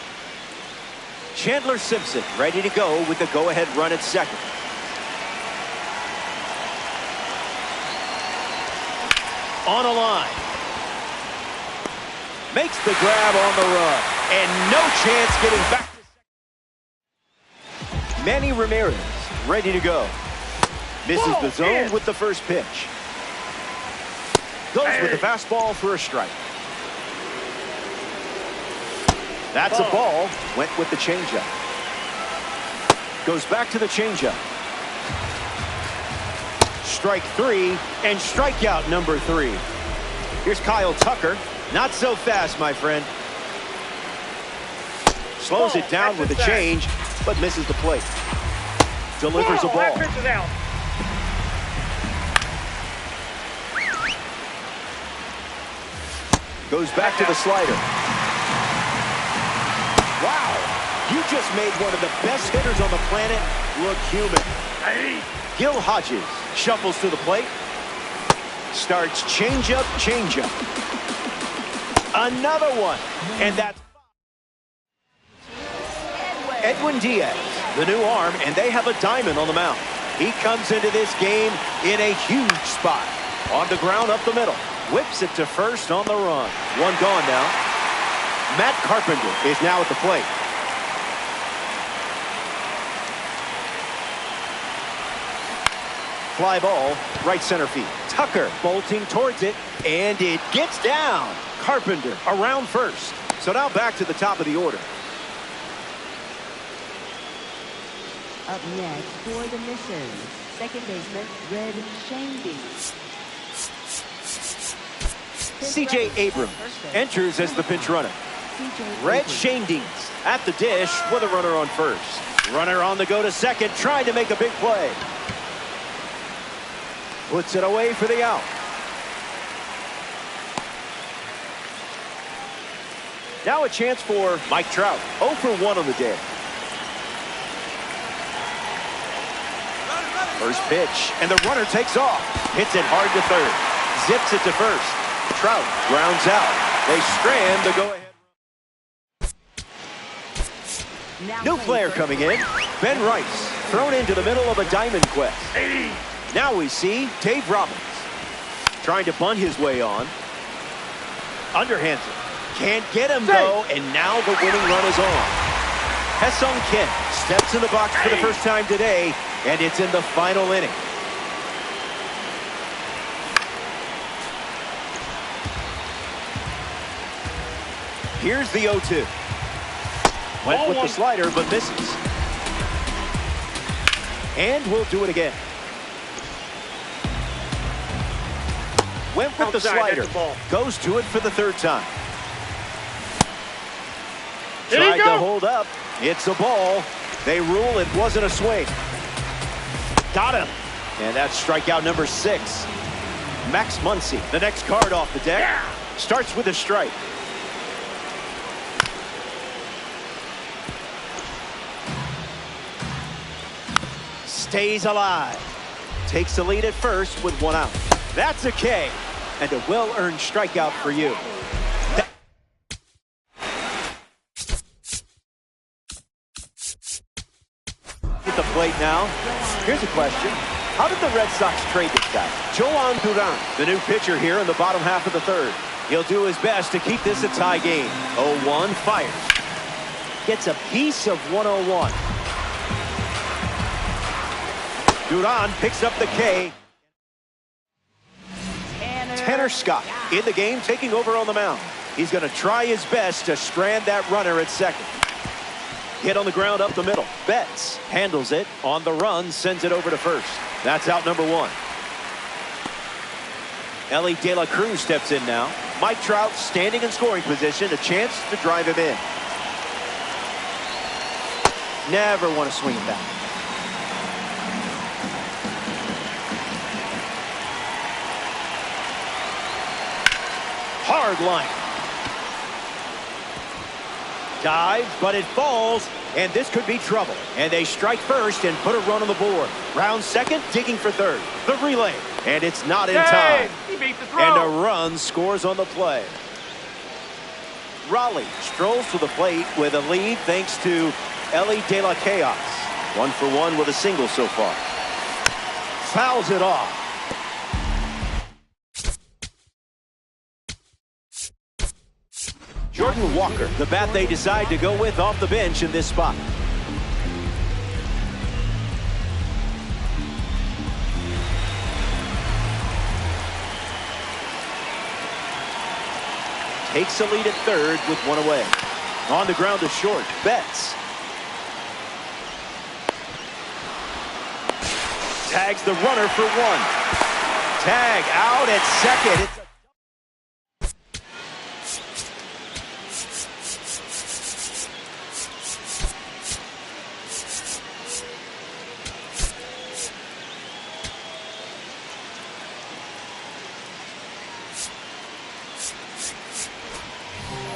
J: Chandler Simpson ready to go with the go-ahead run at second. On a line. Makes the grab on the run, and no chance getting back to second. Manny Ramirez ready to go. Misses the zone with the first pitch. Goes with the fastball for a strike. That's a ball. Went with the changeup. Goes back to the changeup. Strike three and strikeout number 3. Here's Kyle Tucker. Not so fast, my friend. Slows it down with a change, but misses the plate. Delivers a ball. Goes back to the slider. Wow, you just made one of the best hitters on the planet look human. Gil Hodges shuffles to the plate. Starts changeup, changeup. Another one, and that's Edwin Diaz, the new arm, and they have a diamond on the mound. He comes into this game in a huge spot. On the ground up the middle. Whips it to first on the run. One gone now. Matt Carpenter is now at the plate. Fly ball, right center field. Tucker bolting towards it, and it gets down. Carpenter around first. So now back to the top of the order.
K: Up next for the Missions, second baseman Red Shandy.
J: C.J. Abrams enters as the pinch runner. Red Shandings at the dish with a runner on first. Runner on the go to second, trying to make a big play. Puts it away for the out. Now a chance for Mike Trout. 0 for 1 on the day. First pitch, and the runner takes off. Hits it hard to third. Zips it to first. Trout grounds out. They strand the go-ahead. New player coming in. Ben Rice, thrown into the middle of a diamond quest. Now we see Dave Robbins trying to bunt his way on. Underhands it. Can't get him, though, and now the winning run is on. Ha-Seong Kim steps in the box for the first time today, and it's in the final inning. Here's the 0-2. Went with the slider, but misses. And we'll do it again. Went with the slider. Goes to it for the third time. Tried to hold up. It's a ball. They rule it wasn't a swing. Got him. And that's strikeout number 6. Max Muncy, the next card off the deck. Starts with a strike. Stays alive. Takes the lead at first with 1 out. That's a K. And a well-earned strikeout for you. At the plate now. Here's a question. How did the Red Sox trade this guy? Jhoan Duran, the new pitcher here in the bottom half of the third. He'll do his best to keep this a tie game. 0-1, fires. Gets a piece of 101. Duran picks up the K. Tanner Scott in the game, taking over on the mound. He's going to try his best to strand that runner at second. Hit on the ground up the middle. Betts handles it on the run, sends it over to first. That's out number 1. Ellie De La Cruz steps in now. Mike Trout standing in scoring position, a chance to drive him in. Never want to swing it back. Hard line. Dives, but it falls, and this could be trouble. And they strike first and put a run on the board. Round second, digging for third. The relay, and it's not in time.
D: He beat the throw.
J: And a run scores on the play. Raleigh strolls to the plate with a lead thanks to Ellie De La Chaos. 1 for 1 with a single so far. Fouls it off. Jordan Walker, the bat they decide to go with off the bench in this spot. Takes the lead at third with 1 away. On the ground to short, Betts. Tags the runner for 1. Tag out at second.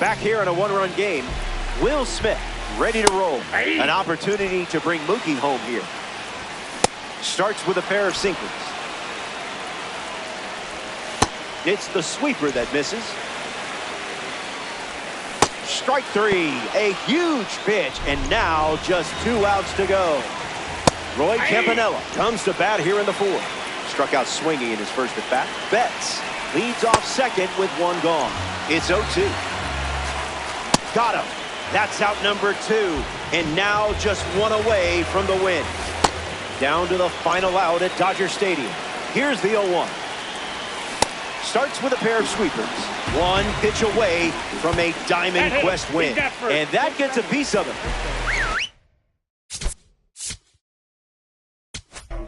J: Back here in a 1-run game, Will Smith ready to roll. An opportunity to bring Mookie home here. Starts with a pair of sinkers. It's the sweeper that misses. Strike 3, a huge pitch, and now just 2 outs to go. Roy Campanella comes to bat here in the 4th. Struck out swinging in his first at bat. Betts leads off second with 1 gone. It's 0-2. Got him. That's out number 2. And now just 1 away from the win. Down to the final out at Dodger Stadium. Here's the 0-1. Starts with a pair of sweepers. 1 pitch away from a Diamond Quest win. And that gets a piece of it.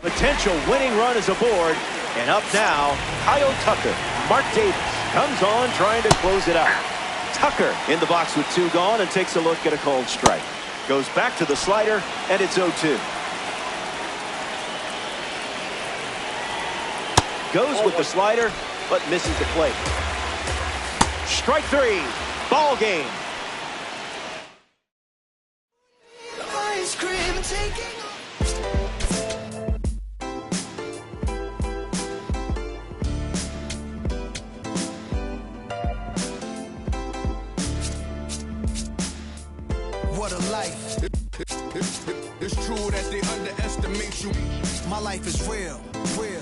J: Potential winning run is aboard. And up now, Kyle Tucker. Mark Davis comes on trying to close it out. Tucker in the box with 2 gone and takes a look at a called strike. Goes back to the slider, and it's 0-2. Goes with the slider, but misses the plate. Strike 3. Ball game.
I: Ice cream taking.
F: What a life. It's true that they underestimate you. My life is real, real.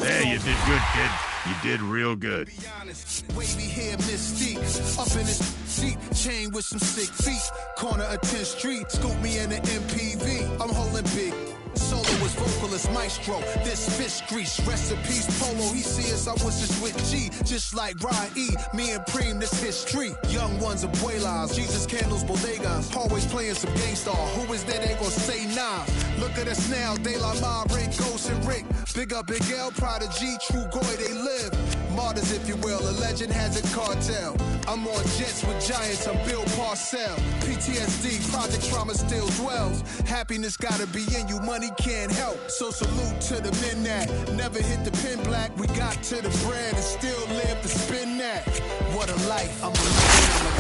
H: Hey, you did good, kid. You did real good.
F: Be honest, wavy hair, mystique. Up in his seat, chain with some sick feet. Corner of 10th Street, scoop me in an MPV. I'm holding big. Soloist, vocalist, maestro. This fish grease, recipes, polo. He see us, I was just with G. Just like Ryan E, me and Preem, this history. Young ones, abuelas, Jesus candles, bodegas. Always playing some gangsta. Who is that? They gon' say nah. Look at us now, De La Ma, Rick, Ghost, and Rick. Big up, Big L, Prodigy, True Goy, they live. Martyrs, if you will, a legend has a cartel. I'm on jets with giants, I'm Bill Parcell. PTSD, project trauma still dwells. Happiness gotta be in you, money can't help. So salute to the men that never hit the pin black. We got to the bread and still live to spin that. What a life, I'm a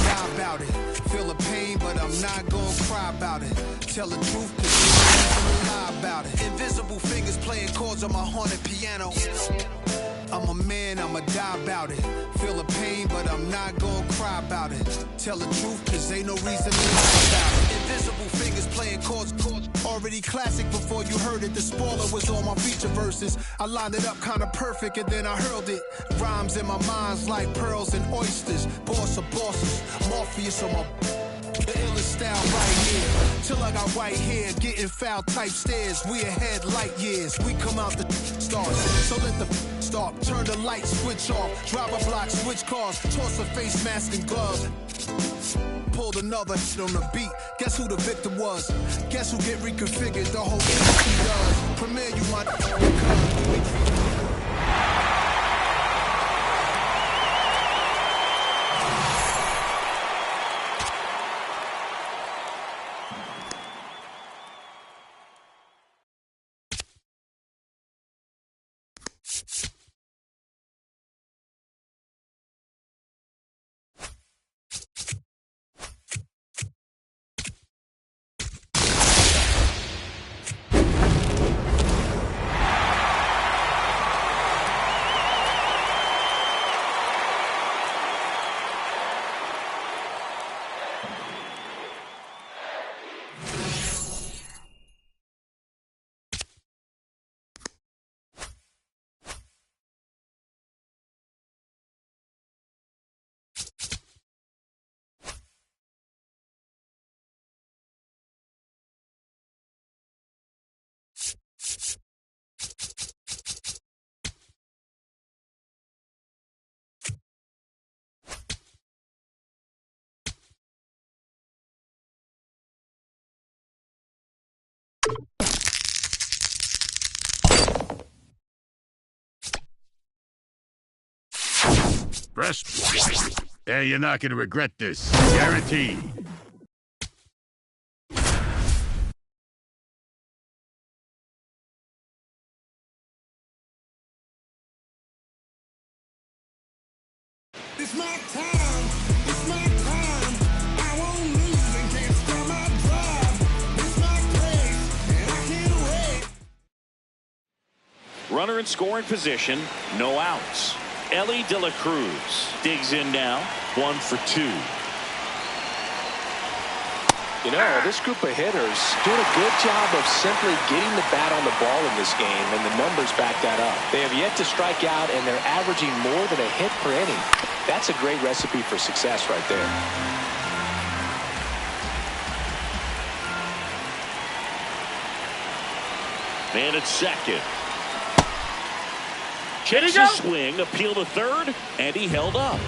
F: die about it. Feel the pain, but I'm not gonna cry about it. Tell the truth, cause you don't lie about it. Invisible fingers playing chords on my haunted piano. I'm a man, I'ma die about it. Feel the pain, but I'm not gonna cry about it. Tell the truth, cause ain't no reason to lie about it. Invisible fingers playing chords. Already classic before you heard it. The spoiler was on my feature verses. I lined it up kinda perfect and then I hurled it. Rhymes in my mind's like pearls and oysters. Boss of bosses, Morpheus on my... The illest style right here. Till I got white hair, getting foul type stares. We ahead light years. We come out the stars. So let the start. Turn the light switch off. Drive a block, switch cars. Toss a face mask and gloves. Pulled another shit on the beat. Guess who the victim was? Guess who get reconfigured? The whole industry does. Premiere you my
H: Press. Yeah, you're not going to regret this. Guaranteed.
F: It's my time. It's my time. I won't lose and can't stop my drive. It's my place, and I can't wait.
A: Runner in scoring position, no outs. Elly De La Cruz digs in now, 1 for 2.
C: You know, this group of hitters doing a good job of simply getting the bat on the ball in this game, and the numbers back that up. They have yet to strike out, and they're averaging more than a hit per inning. That's a great recipe for success right there.
A: Man at second. Checks a swing, appeal to third, and he held up.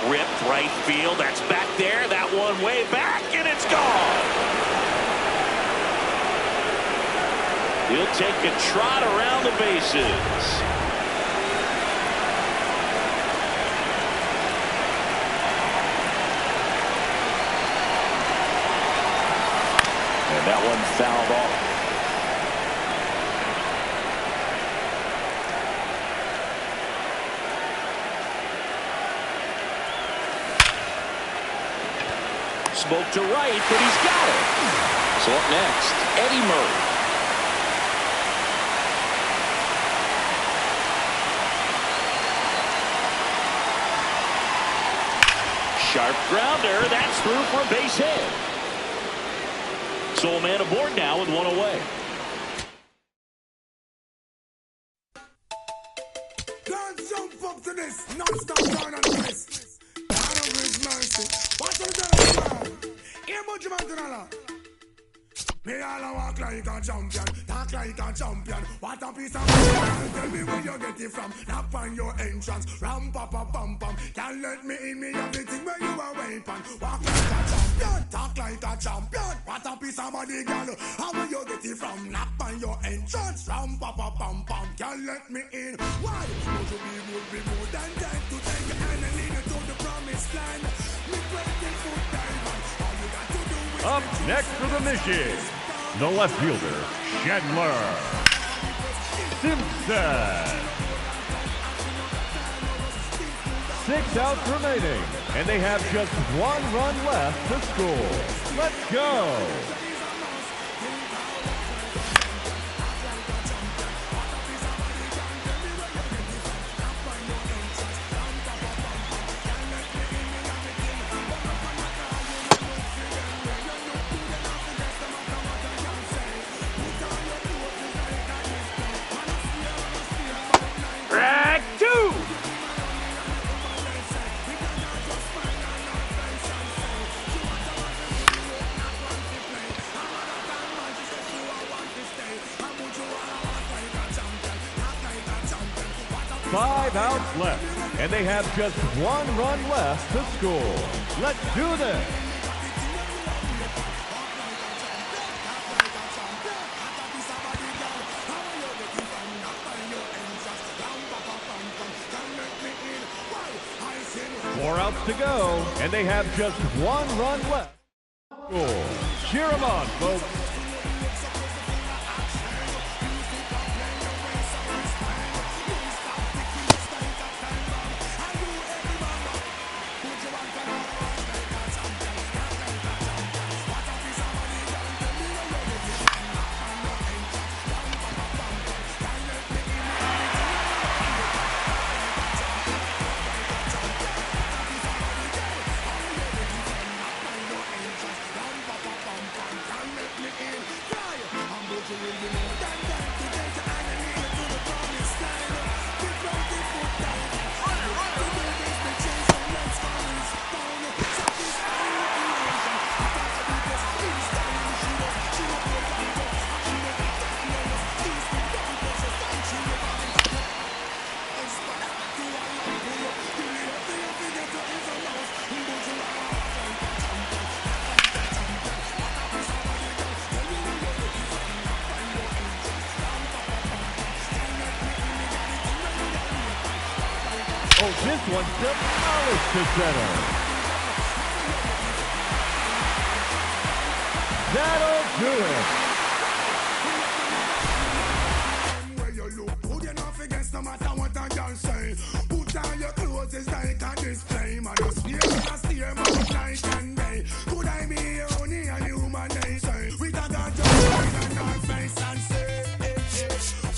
A: Ripped right field. That's back there. That one way back, and it's gone. He'll take a trot around the bases. And that one fouled off. Smoke to right, but he's got it. So up next, Eddie Murray. Sharp grounder, that's through for a base hit. So a man aboard now with one away.
L: Can't jump up to this, non-stop down on this. God of His mercy. What's the here, Mojimantanala. Me all walk like a champion, talk like a champion. What a piece of man. Tell me where you get it from. Knock on your entrance, ram pa pa pam pam. Can't let me in, me everything where you are weapon. Walk like a champion, talk like a champion. What a piece of body, girl. How will you get it from? Knock on your entrance, ram pa pa pam pam. Can't let me in. Why? Would you be more than that to take your hand and lead you to the promised land? Me 20-foot diamond. All you got to do is
E: up next for the mission, the left fielder, Chandler Simpson. 6 outs remaining, and they have just 1 run left to score. Let's go. Five outs left, and they have just 1 run left to score. Let's do this. Four outs to go, and they have just 1 run left. Score. Cheer them on, folks. This one's demolished to center. That'll do it.
L: Where you look good enough against no matter what I can say. Put on your clothes, it's like a display. Man, I steer my night and day. Could I be only a human nature? With a gun to and our face and say,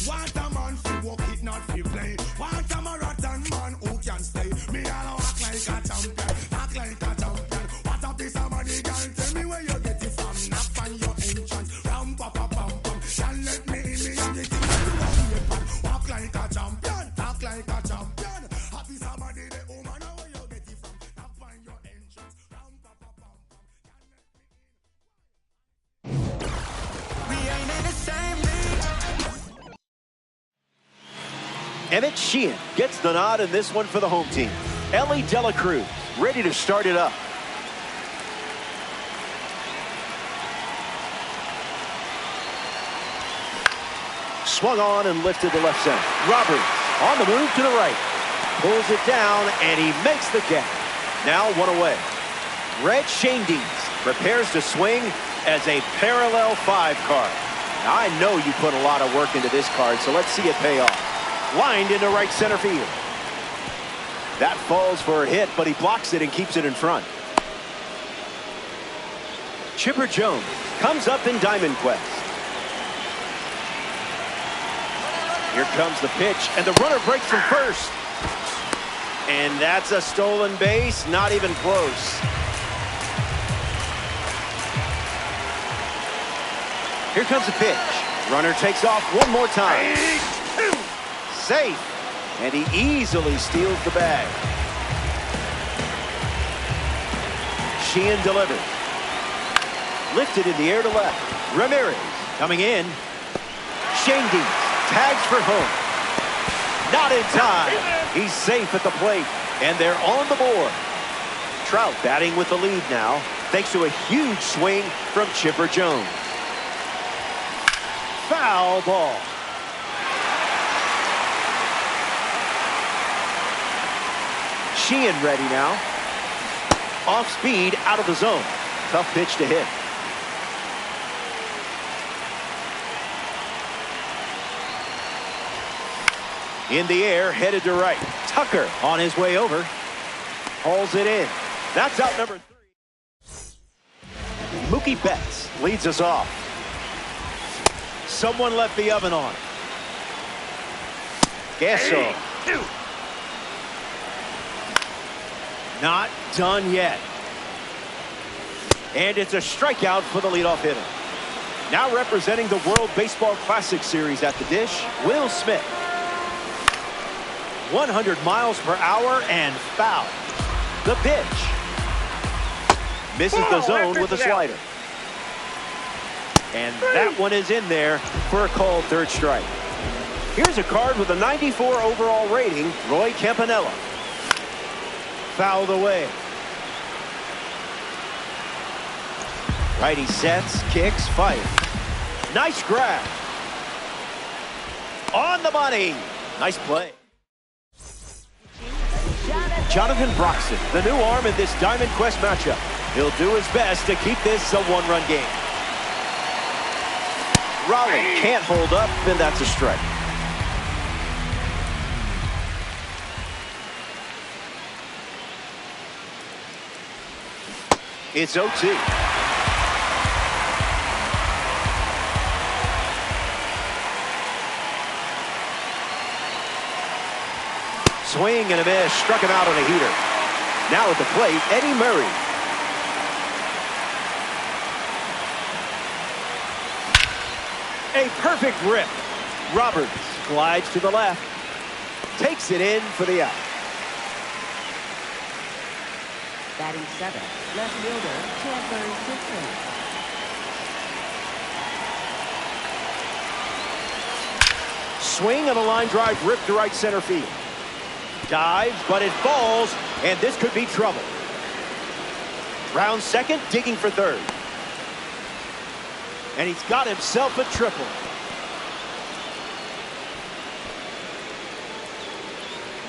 L: want a man to walk it, not to play. Want a marathon man who can stay. Me all walk like a champion, act like a champion. What a piece of money, girl. Tell me where you get it from. Knock on your entrance, ram pa pa pam pam. Can't let me in, me and the thing that you want me upon. Walk like a champion, talk like a champion. A piece of money, the woman, where you get it from. Knock on your entrance, ram pa pa pam pam. Can't let me in.
B: We ain't in the same league.
J: Emmett Sheehan gets the nod in this one for the home team. Elly De La Cruz ready to start it up. Swung on and lifted to left center. Roberts on the move to the right. Pulls it down, and he makes the catch. Now 1 away. Red Schoendienst prepares to swing as a parallel 5 card. Now, I know you put a lot of work into this card, so let's see it pay off. Lined into right center field. That falls for a hit, but he blocks it and keeps it in front. Chipper Jones comes up in Diamond Quest. Here comes the pitch, and the runner breaks from first. And that's a stolen base, not even close. Here comes the pitch. Runner takes off one more time. Safe. And he easily steals the bag. Sheehan delivers. Lifted in the air to left. Ramirez coming in. Schoendienst tags for home. Not in time. He's safe at the plate. And they're on the board. Trout batting with the lead now, thanks to a huge swing from Chipper Jones. Foul ball. Sheehan ready now. Off speed, out of the zone. Tough pitch to hit. In the air, headed to right. Tucker on his way over. Hauls it in. That's out number 3. Mookie Betts leads us off. Someone left the oven on. Gasso. Not done yet. And it's a strikeout for the leadoff hitter. Now representing the World Baseball Classic Series at the dish, Will Smith. 100 miles per hour and foul. The pitch. Misses the zone with a slider. And that one is in there for a called third strike. Here's a card with a 94 overall rating, Roy Campanella. Fouled away. Righty sets, kicks, fight. Nice grab. On the money. Nice play. Jonathan Broxton, the new arm in this Diamond Quest matchup. He'll do his best to keep this a one-run game. Raleigh can't hold up, and that's a strike. It's 0-2. Swing and a miss, struck him out on a heater. Now at the plate, Eddie Murray. A perfect rip. Roberts glides to the left. Takes it in for the out.
K: Batting 7, left fielder, Chandler Dixon.
J: Swing and a line drive ripped to right center field. Dives, but it falls, and this could be trouble. Round second, digging for third. And he's got himself a triple.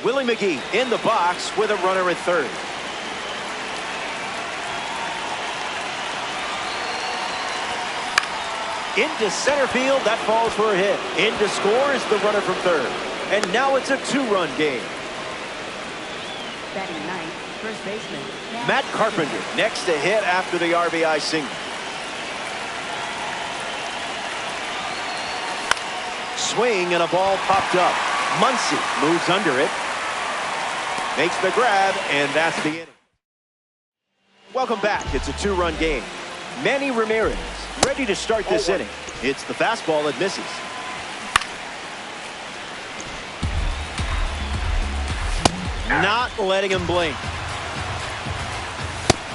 J: Willie McGee in the box with a runner at third. Into center field, that falls for a hit. In to score is the runner from third. And now it's a two-run game.
K: Batting 9th, first baseman
J: Matt Carpenter next to hit after the RBI single. Swing and a ball popped up. Muncy moves under it. Makes the grab, and that's the inning. Welcome back. It's a two-run game. Manny Ramirez ready to start this inning. It's the fastball that misses. Not letting him blink.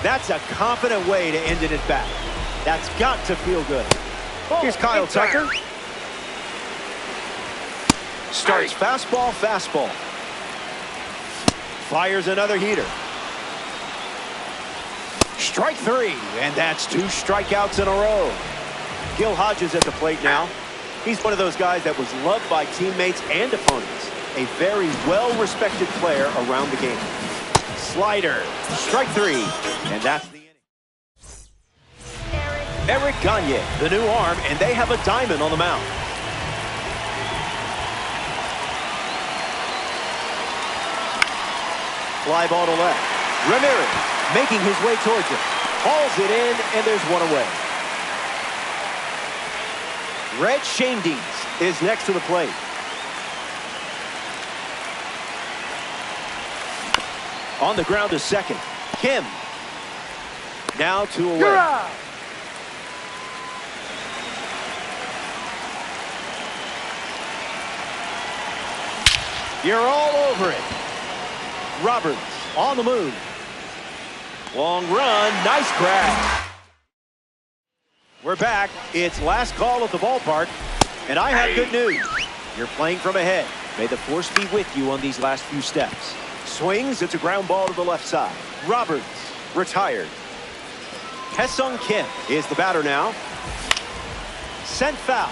J: That's a confident way to end it at bat. That's got to feel good. Here's Kyle Tucker. Starts fastball, fastball. Fires another heater. Strike 3, and that's 2 strikeouts in a row. Gil Hodges at the plate now. He's one of those guys that was loved by teammates and opponents. A very well-respected player around the game. Slider, strike 3, and that's the inning. Eric Gagne, the new arm, and they have a diamond on the mound. Fly ball to left. Ramirez making his way towards it. Hauls it in, and there's one away. Red Schoendienst is next to the plate. On the ground to second. Kim. Now 2 away. You're all over it. Roberts on the move. Long run. Nice grab. We're back. It's last call at the ballpark. And I have good news. You're playing from ahead. May the force be with you on these last few steps. Swings. It's a ground ball to the left side. Roberts retired. Haesung Kim is the batter now. Sent foul.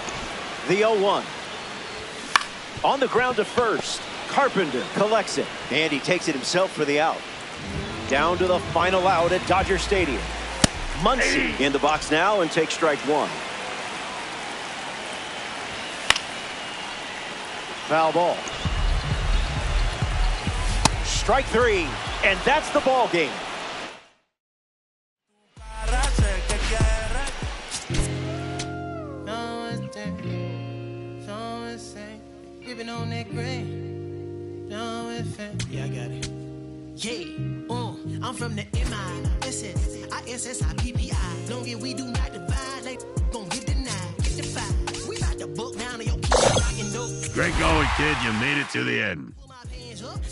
J: The 0-1. On the ground to first. Carpenter collects it. And he takes it himself for the out. Down to the final out at Dodger Stadium. Muncy in the box now and takes strike 1. Foul ball. Strike 3, and that's the ball game.
M: Yeah, I got it. Yeah, I'm from the MISSIPPI. Long as we do not divide, like gon' get denied. Get the five. We about to book down to your
H: Great going, kid. You made it to the end.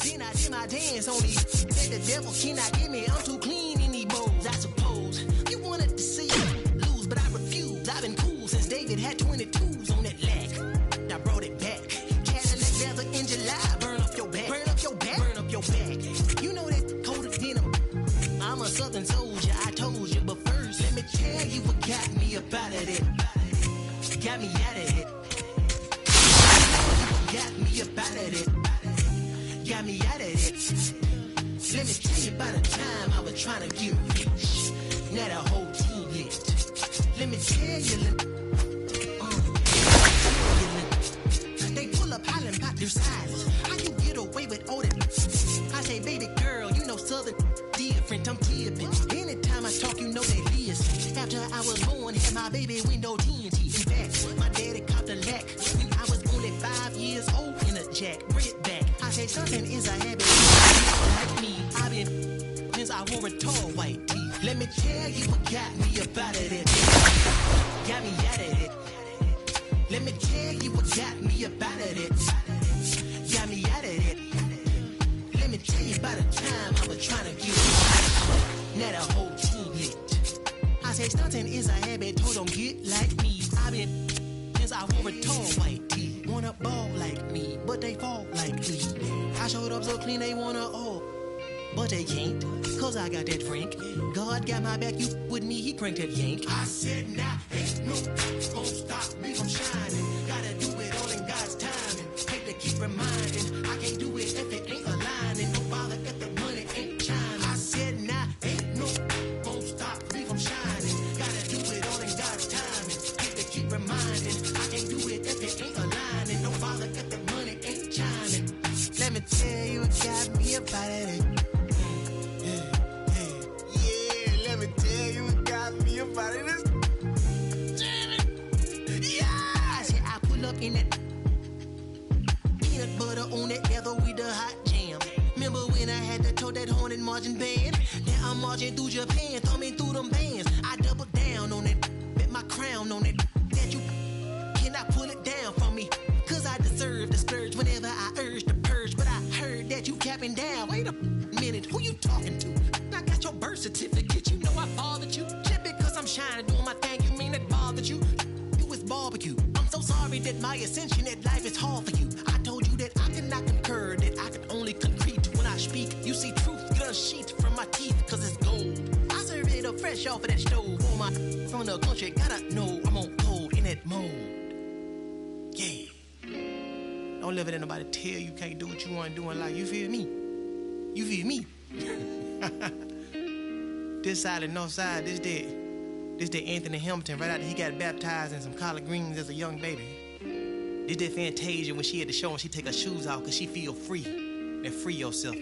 M: Then I did my dance on these. The devil cannot get me. I'm too clean in these bowls. I suppose you wanted to see me lose, but I refuse. I've been cool since David had 22s on that leg. I brought it back. Cadillac leather in July. Burn up your back. Burn up your back. Burn up your back. You know that cold as denim. I'm a southern soldier. I told you, but first let me tell you what got me up out of it. Got me out of it. Got me up out of it. Got me out of it. Let me tell you about a time I was trying to get rich. Now the whole team lit. Let me tell you. They pull up hollering about their sizes. How you get away with all that? I say, baby girl, you know southern different. I'm tipping. Anytime I talk, you know they listen. After I was born, had my baby window TNT. In fact, my daddy copped a lack when I was only 5 years old in a jack. Bring it back. I say something is a habit. Like me, I've been since I wore a tall white tee. Let me tell you what got me up out of it. Got me out of it. Let me tell you what got me up out of it. Got me out of it. Let me tell you about a time I was trying to get rich. Now the whole team lit. I say stunting is a habit, told them get like me. I've been since I wore a tall white tee. Wanna ball like me, but they fall like me. I showed up so clean they wanna but they can't, cause I got that Frank. God got my back, you with me, he cranked that yank. I said nah, ain't no gon' stop me from shining. Gotta do it all in God's timing. Hate to keep reminding, I can't do it if it ain't aligning. No bother if the money ain't shining. I said nah, ain't no gon' stop me from shining. Gotta do it all in God's timing. Hate to keep reminding, I can't do it if it ain't aligning. No bother if the money ain't shining. Let me tell you what got me up out of it. Let me tell you what got me up out of this. Damn it. Yeah. I said I pull up in that peanut butter on that leather with the hot jam. Remember when I had to tote that horn and marching band? Now I'm marching through Japan, thumbing through them bands. I double down on it, bet my crown on it. That you cannot pull it down from me. Cause I deserve the splurge whenever I urge the purge. But I heard that you capping down. Wait a minute, who you talking to? I got your birth certificate, you know I bothered you. Just because I'm shining, doing my thing, you mean it bothered you? You was barbecue. I'm so sorry that my ascension at life is hard for you. I told you that I cannot concur, that I can only concrete when I speak. You see truth, get a sheet from my teeth, cause it's gold. I serve it up fresh off of that stove. For my from the country, gotta know I'm on cold in that mode. Yeah. Don't let nobody tell you can't do what you want to do in life. You feel me? You feel me? This side and north side, this the Anthony Hamilton right after he got baptized in some collard greens as a young baby. This Fantasia when she at the show and she take her shoes off because she feel free. And free yourself.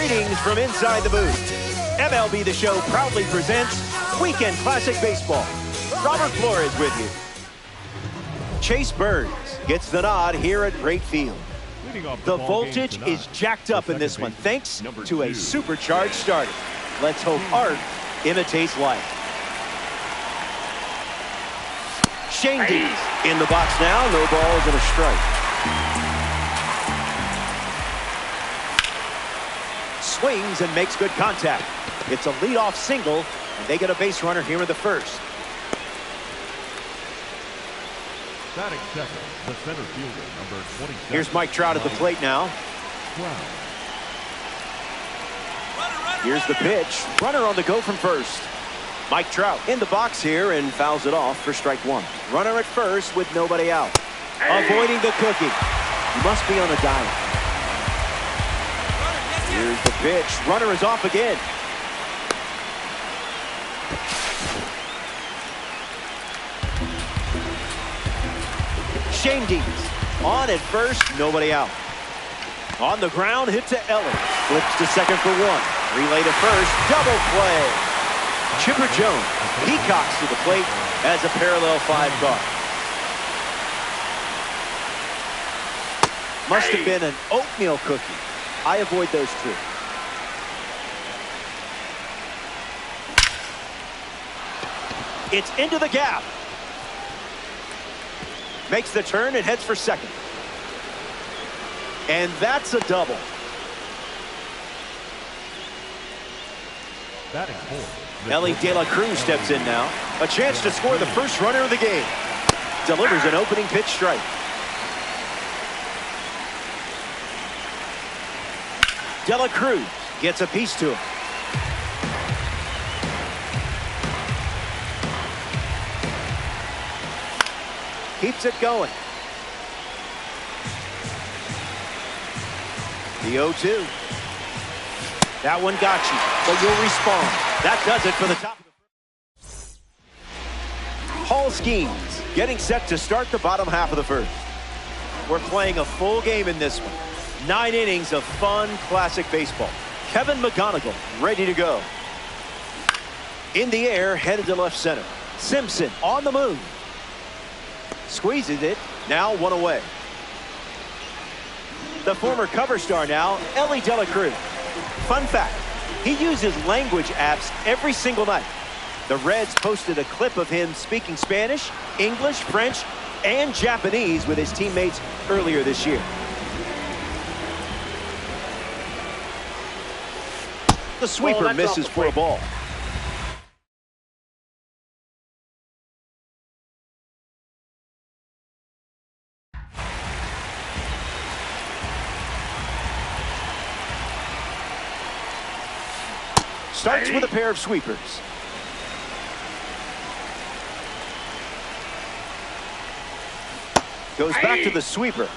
J: Greetings from inside the booth. MLB The Show proudly presents Weekend Classic Baseball. Robert Flores with you. Chase Burns gets the nod here at Wright Field. The voltage is jacked up in this one thanks to a supercharged starter. Let's hope art imitates life. Shane Dees in the box now. No balls and a strike. Swings and makes good contact. It's a leadoff single, and they get a base runner here in the first.
E: Batting second, the center fielder, number 27.
J: Here's Mike Trout at the plate now. Here's the pitch. Runner on the go from first. Mike Trout in the box here and fouls it off for strike one. Runner at first with nobody out. Avoiding the cookie. He must be on a diet. Here's the pitch. Runner is off again. Shane Dees on at first, nobody out. On the ground, hit to Ellie. Flips to second for one. Relay to first, double play. Chipper Jones peacocks to the plate as a parallel 5 car. Must have been an oatmeal cookie. I avoid those two. It's into the gap. Makes the turn and heads for second. And that's a double.
E: Batting fourth.
J: Ellie De La Cruz steps in now. A chance to score the first runner of the game. Delivers an opening pitch strike. De La Cruz gets a piece to him. Keeps it going. The 0-2. That one got you, but you'll respond. That does it for the top. Hall Schemes getting set to start the bottom half of the first. We're playing a full game in this one. 9 innings of fun, classic baseball. Kevin McGonigal ready to go. In the air, headed to left center. Simpson on the move. Squeezes it, now one away. The former cover star now, Ellie De La Cruz. Fun fact, he uses language apps every single night. The Reds posted a clip of him speaking Spanish, English, French, and Japanese with his teammates earlier this year. The sweeper misses for a ball. Starts with a pair of sweepers. Goes back to the sweeper.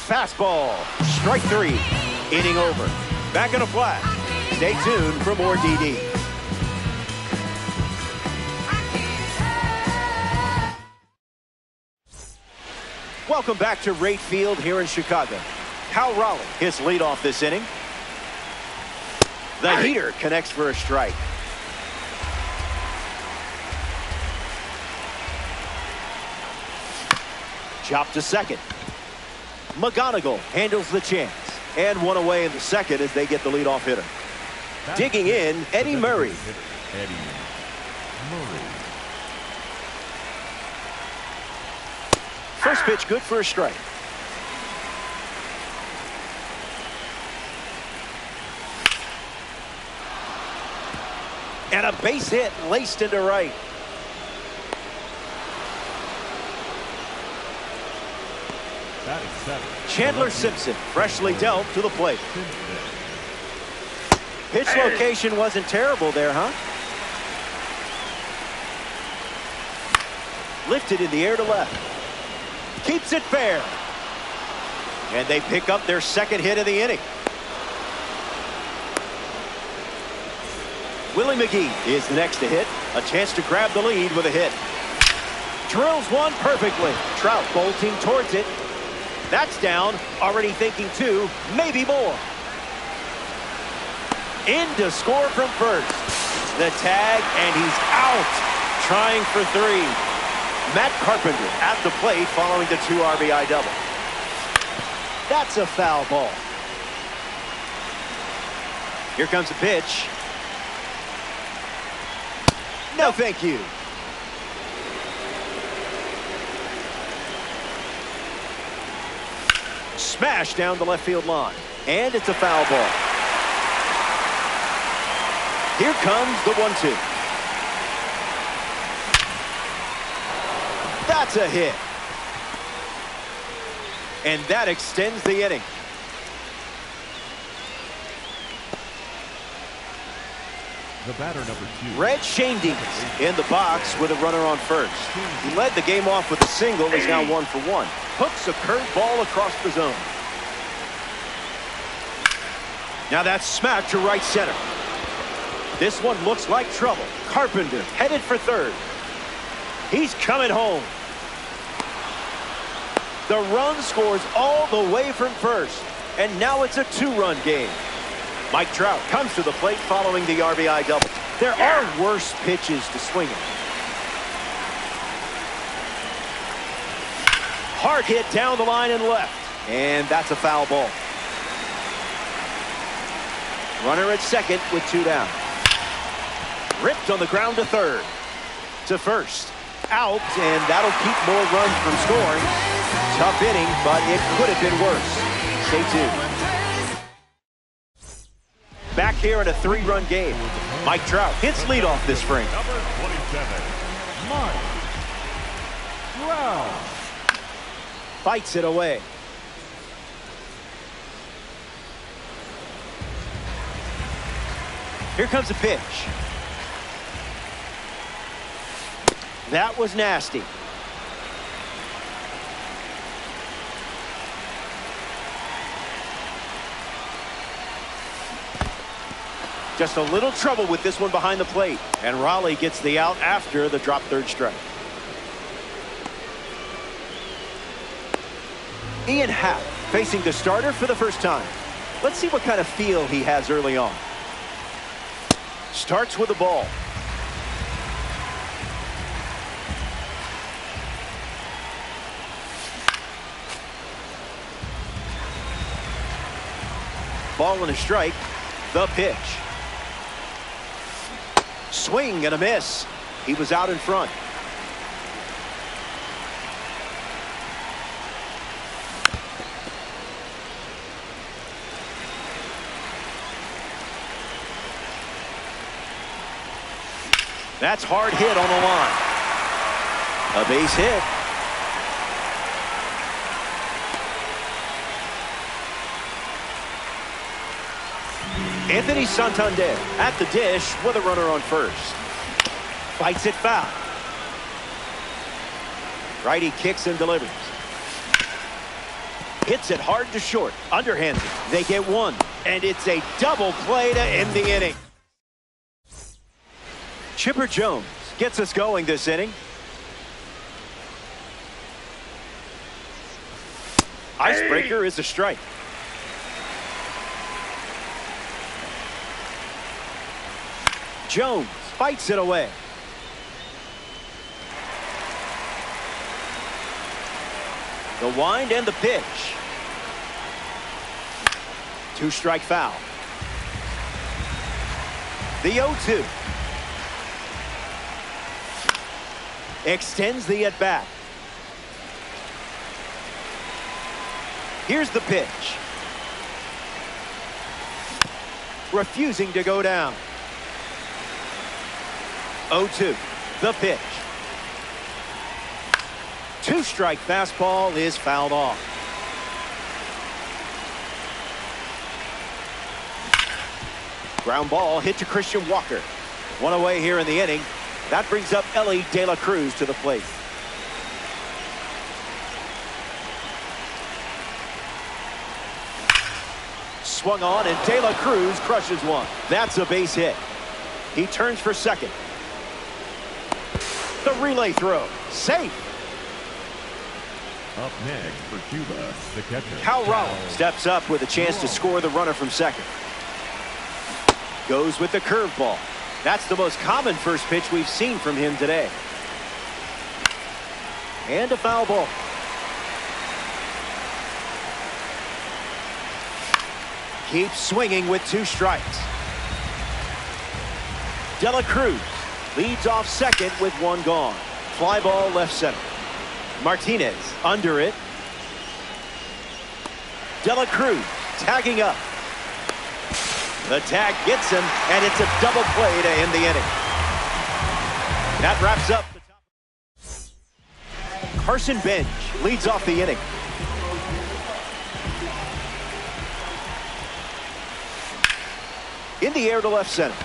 J: Fastball. Strike 3. Inning over. Back in a flat. Stay tuned for more DD. Welcome back to Wright Field here in Chicago. Cal Raleigh hits leadoff this inning. The heater connects for a strike. Chop to second. McGonigal handles the chance. And one away in the second as they get the leadoff hitter. Digging in, Eddie Murray. First pitch good for a strike. And a base hit laced into right. Chandler Simpson freshly dealt to the plate. Pitch location wasn't terrible there, huh? Lifted in the air to left. Keeps it fair. And they pick up their second hit of the inning. Willie McGee is the next to hit. A chance to grab the lead with a hit. Drills one perfectly. Trout bolting towards it. That's down. Already thinking two, maybe more. In to score from first. The tag, and he's out. Trying for three. Matt Carpenter at the plate following the 2 RBI double. That's a foul ball. Here comes the pitch. No, thank you. Smash down the left field line. And it's a foul ball. Here comes the 1-2. That's a hit. And that extends the inning.
E: The batter, number 2.
J: Red Schoendienst in the box with a runner on first. He led the game off with a single. He's now 1 for 1. Hooks a curved ball across the zone. Now that's smacked to right center. This one looks like trouble. Carpenter headed for third. He's coming home. The run scores all the way from first. And now it's a 2-run game. Mike Trout comes to the plate following the RBI double. There are worse pitches to swing at. Hard hit down the line and left. And that's a foul ball. Runner at second with 2 down. Ripped on the ground to third. To first. Out, and that'll keep more runs from scoring. Tough inning, but it could have been worse. Stay tuned. Back here in a 3-run game. Mike Trout hits leadoff this frame.
E: Number 27, Mike Trout.
J: Fights it away. Here comes the pitch. That was nasty. Just a little trouble with this one behind the plate. And Raleigh gets the out after the drop third strike. Ian Happ facing the starter for the first time. Let's see what kind of feel he has early on. Starts with a ball. Ball and a strike. The pitch. Swing and a miss. He was out in front. That's hard hit on the line. A base hit. Anthony Santander at the dish with a runner on first. Fights it foul. Righty kicks and delivers. Hits it hard to short. Underhands it. They get one. And it's a double play to end the inning. Chipper Jones gets us going this inning. Icebreaker is a strike. Jones fights it away. The wind and the pitch. 2-strike foul. The 0-2. Extends the at-bat. Here's the pitch. Refusing to go down. 0-2. The pitch. 2-strike fastball is fouled off. Ground ball hit to Christian Walker. One away here in the inning. That brings up Elly De La Cruz to the plate. Swung on, and De La Cruz crushes one. That's a base hit. He turns for second. The relay throw. Safe.
E: Up next for Cuba, the catcher.
J: Cal Rollins steps up with a chance to score the runner from second. Goes with the curveball. That's the most common first pitch we've seen from him today. And a foul ball. Keeps swinging with 2 strikes. De La Cruz leads off second with 1 gone. Fly ball left center. Martinez under it. De La Cruz tagging up. The tag gets him, and it's a double play to end the inning. That wraps up the top. Carson Bench leads off the inning. In the air to left center.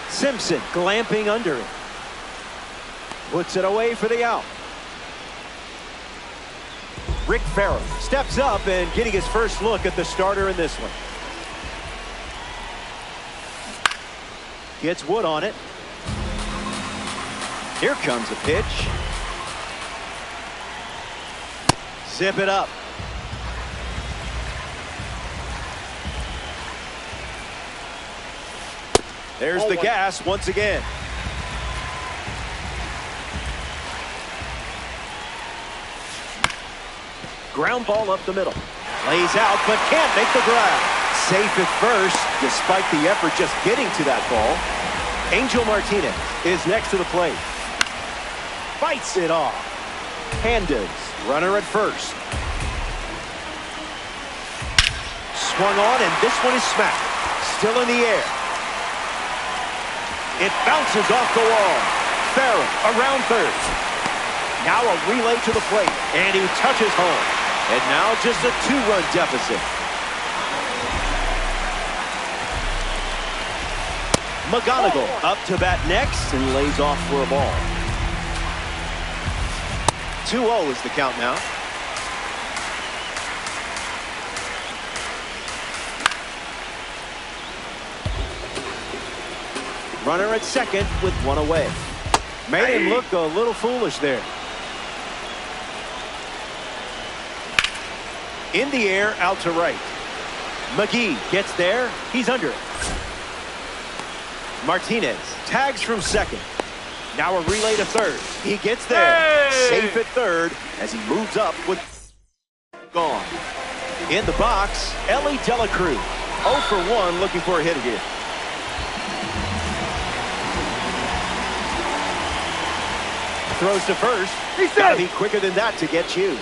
J: Simpson glamping under it. Puts it away for the out. Rick Farrell steps up and getting his first look at the starter in this one. Gets Wood on it. Here comes a pitch. Zip it up. There's the gas once again. Ground ball up the middle. Lays out, but can't make the grab. Safe at first, despite the effort just getting to that ball. Angel Martinez is next to the plate. Fights it off. Hernandez, runner at first. Swung on, and this one is smacked. Still in the air. It bounces off the wall. Farrell around third. Now a relay to the plate, and he touches home. And now just a 2-run deficit. McGonigal up to bat next and lays off for a ball. 2-0 is the count now. Runner at second with 1 away. Made him look a little foolish there. In the air, out to right. McGee gets there. He's under it. Martinez tags from second. Now a relay to third. He gets there. Safe at third as he moves up with gone. In the box, Elly De La Cruz. 0 for 1 looking for a hit here. Throws to first. He's gotta be quicker than that to get you.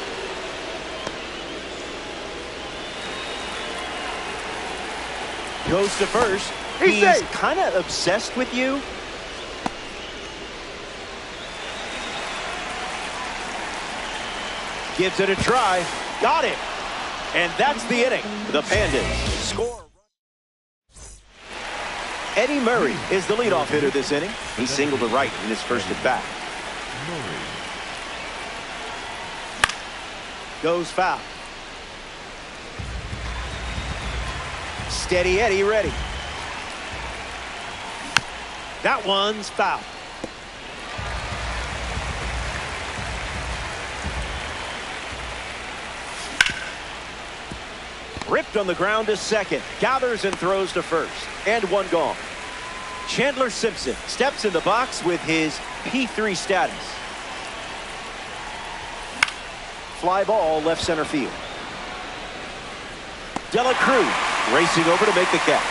J: Goes to first. He's kind of obsessed with you. Gives it a try. Got it. And that's the inning. The Pandas score. Eddie Murray is the leadoff hitter this inning. He singled to right in his first at bat. Goes foul. Steady Eddie ready. That one's foul. Ripped on the ground to second. Gathers and throws to first. And 1 gone. Chandler Simpson steps in the box with his P3 status. Fly ball left center field. De La Cruz racing over to make the catch.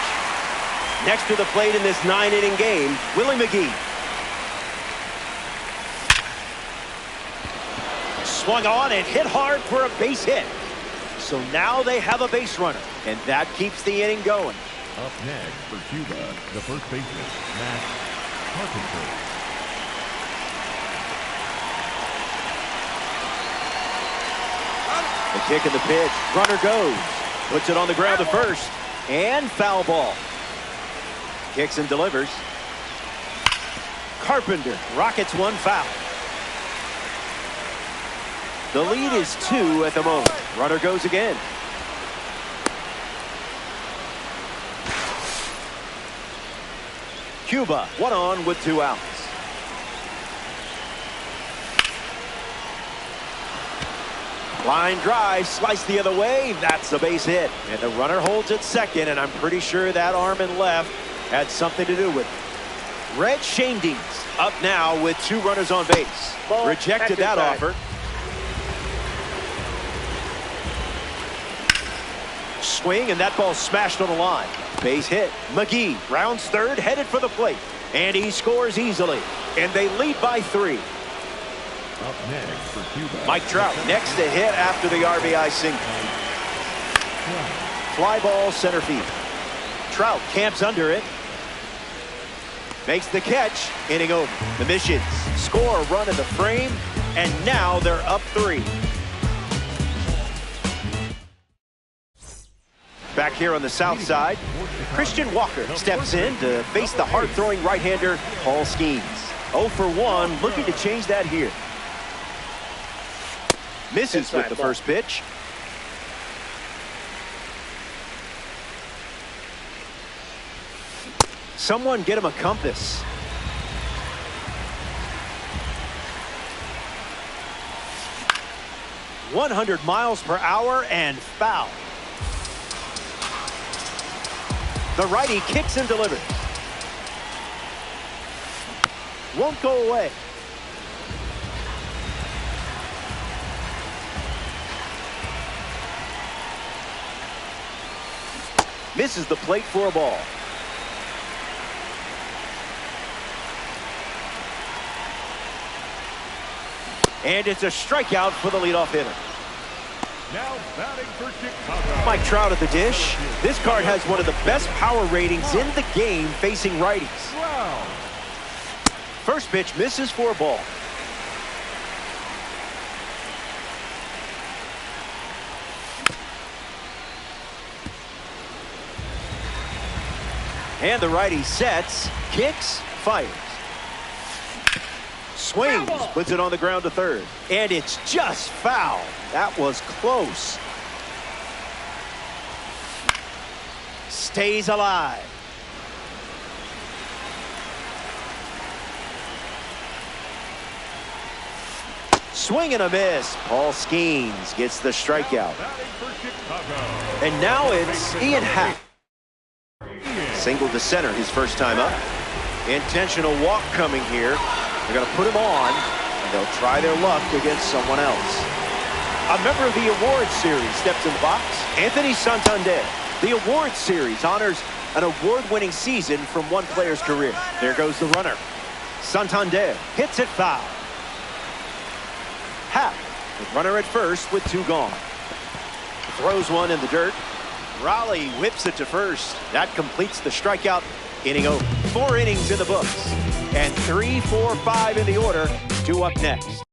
J: Next to the plate in this 9-inning game, Willie McGee. Swung on and hit hard for a base hit. So now they have a base runner, and that keeps the inning going.
E: Up next for Cuba, the first baseman, Matt Carpenter.
J: The kick and the pitch. Runner goes. Puts it on the ground to first. And foul ball. Kicks and delivers. Carpenter rockets 1 foul. The lead is 2 at the moment. Runner goes again. Cuba 1 on with 2 outs. Line drive, slice the other way. That's a base hit. And the runner holds at second, and I'm pretty sure that arm and left had something to do with it. Red Schoendienst up now with 2 runners on base.
D: Ball,
J: rejected that offer. Swing, and that ball smashed on the line. Base hit. McGee rounds third, headed for the plate. And he scores easily. And they lead by 3.
E: Up next for Cuba,
J: Mike Trout next to hit after the RBI single. Fly ball center field. Trout camps under it. Makes the catch. Inning over. The Missions score a run in the frame. And now they're up 3. Back here on the south side, Christian Walker steps in to face the hard-throwing right-hander Paul Skeens. 0 for 1, looking to change that here. Misses with the first pitch. Someone get him a compass. .100 miles per hour and foul. The righty kicks and delivers. Won't go away. Misses the plate for a ball. And it's a strikeout for the leadoff hitter.
E: Now batting for Chicago,
J: Mike Trout at the dish. This card has one of the best power ratings in the game facing righties.
E: Wow.
J: First pitch misses for a ball. And the righty sets, kicks, fires. Swings, puts it on the ground to third. And it's just foul. That was close. Stays alive. Swing and a miss. Paul Skeens gets the strikeout. And now it's Ian Happ. Single to center his first time up. Intentional walk coming here. They're going to put him on, and they'll try their luck against someone else. A member of the Awards Series steps in the box, Anthony Santander. The Awards Series honors an award-winning season from one player's career. There goes the runner. Santander hits it foul. Happ, the runner at first with 2 gone. Throws one in the dirt. Raleigh whips it to first. That completes the strikeout. Inning over. 4 innings in the books. And 3, 4, 5 in the order. 2 up next.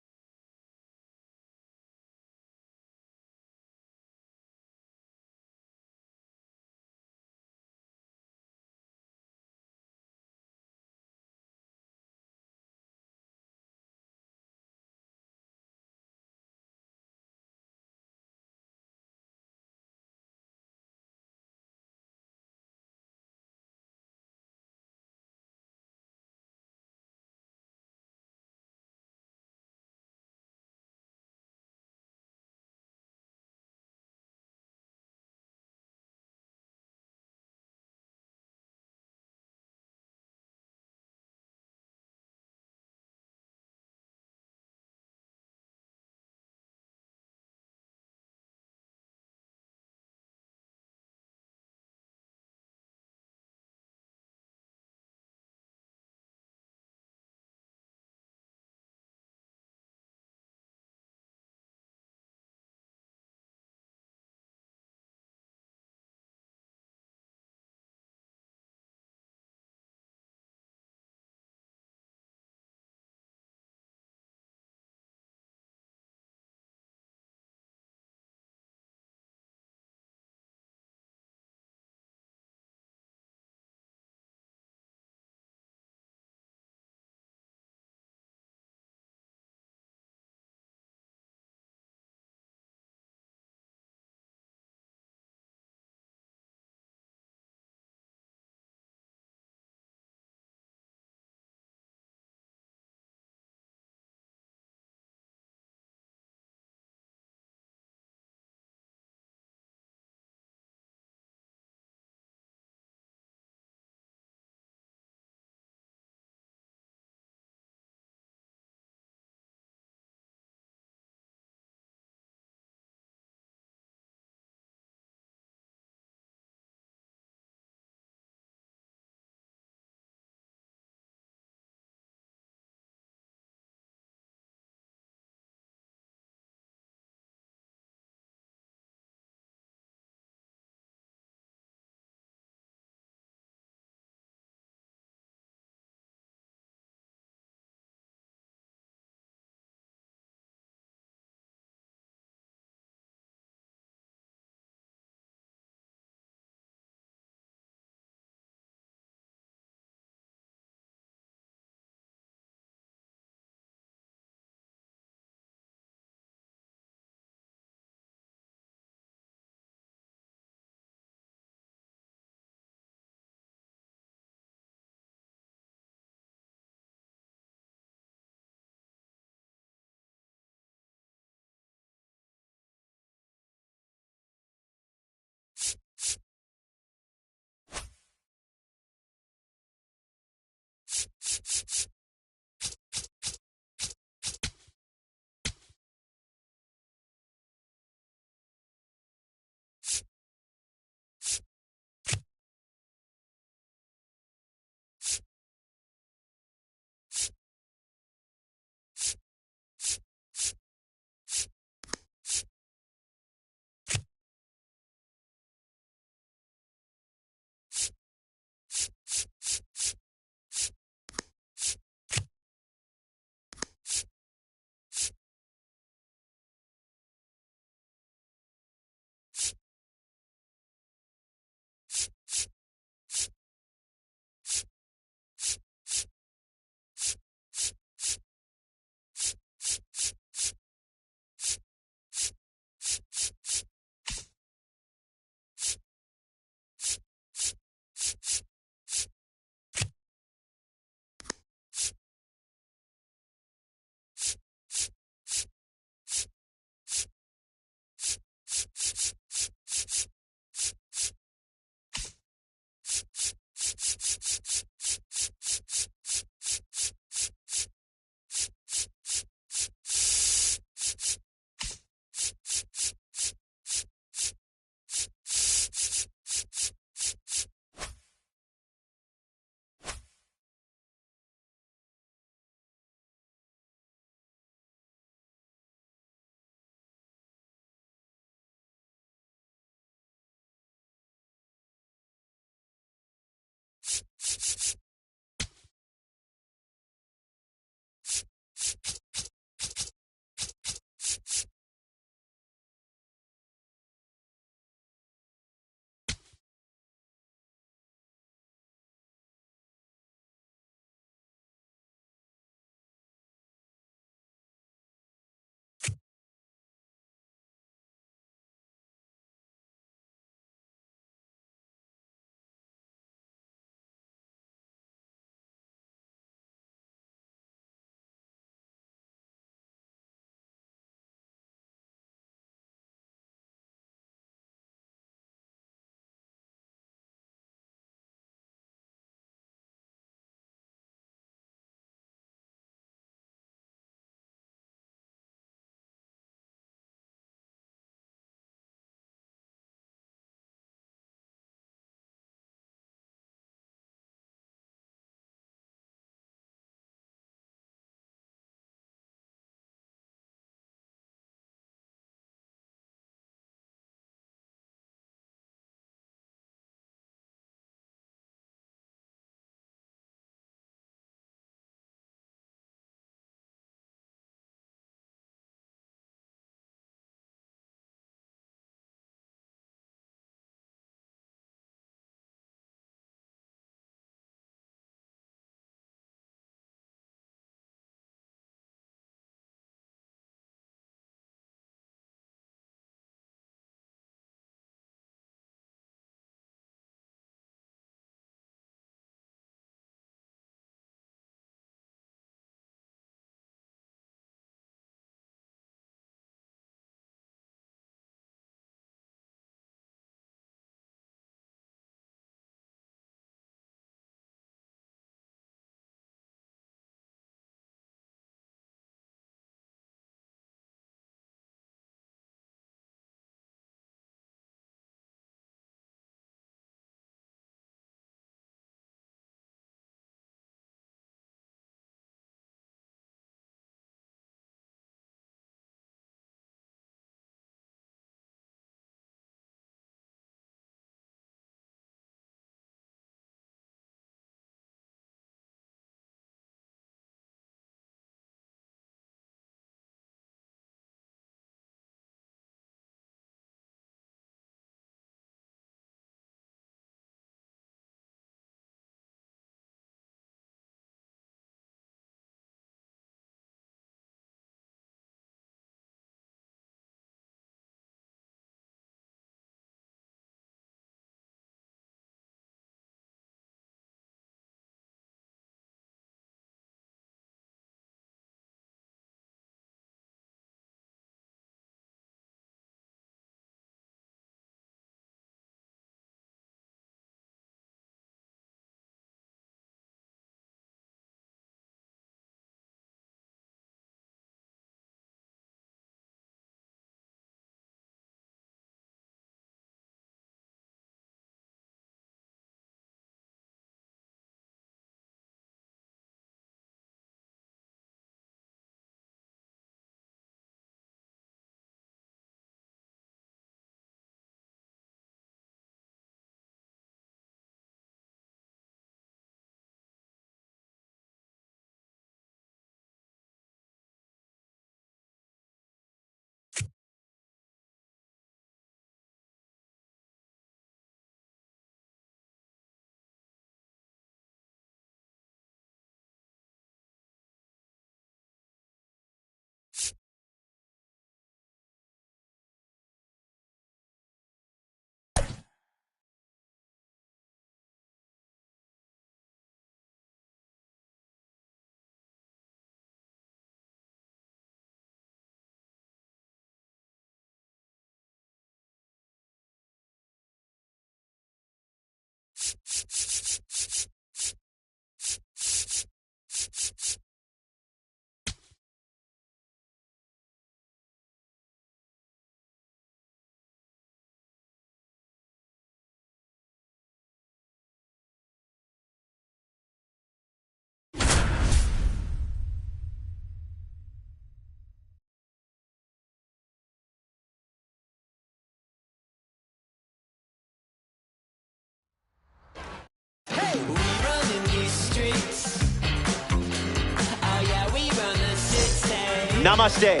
J: Namaste.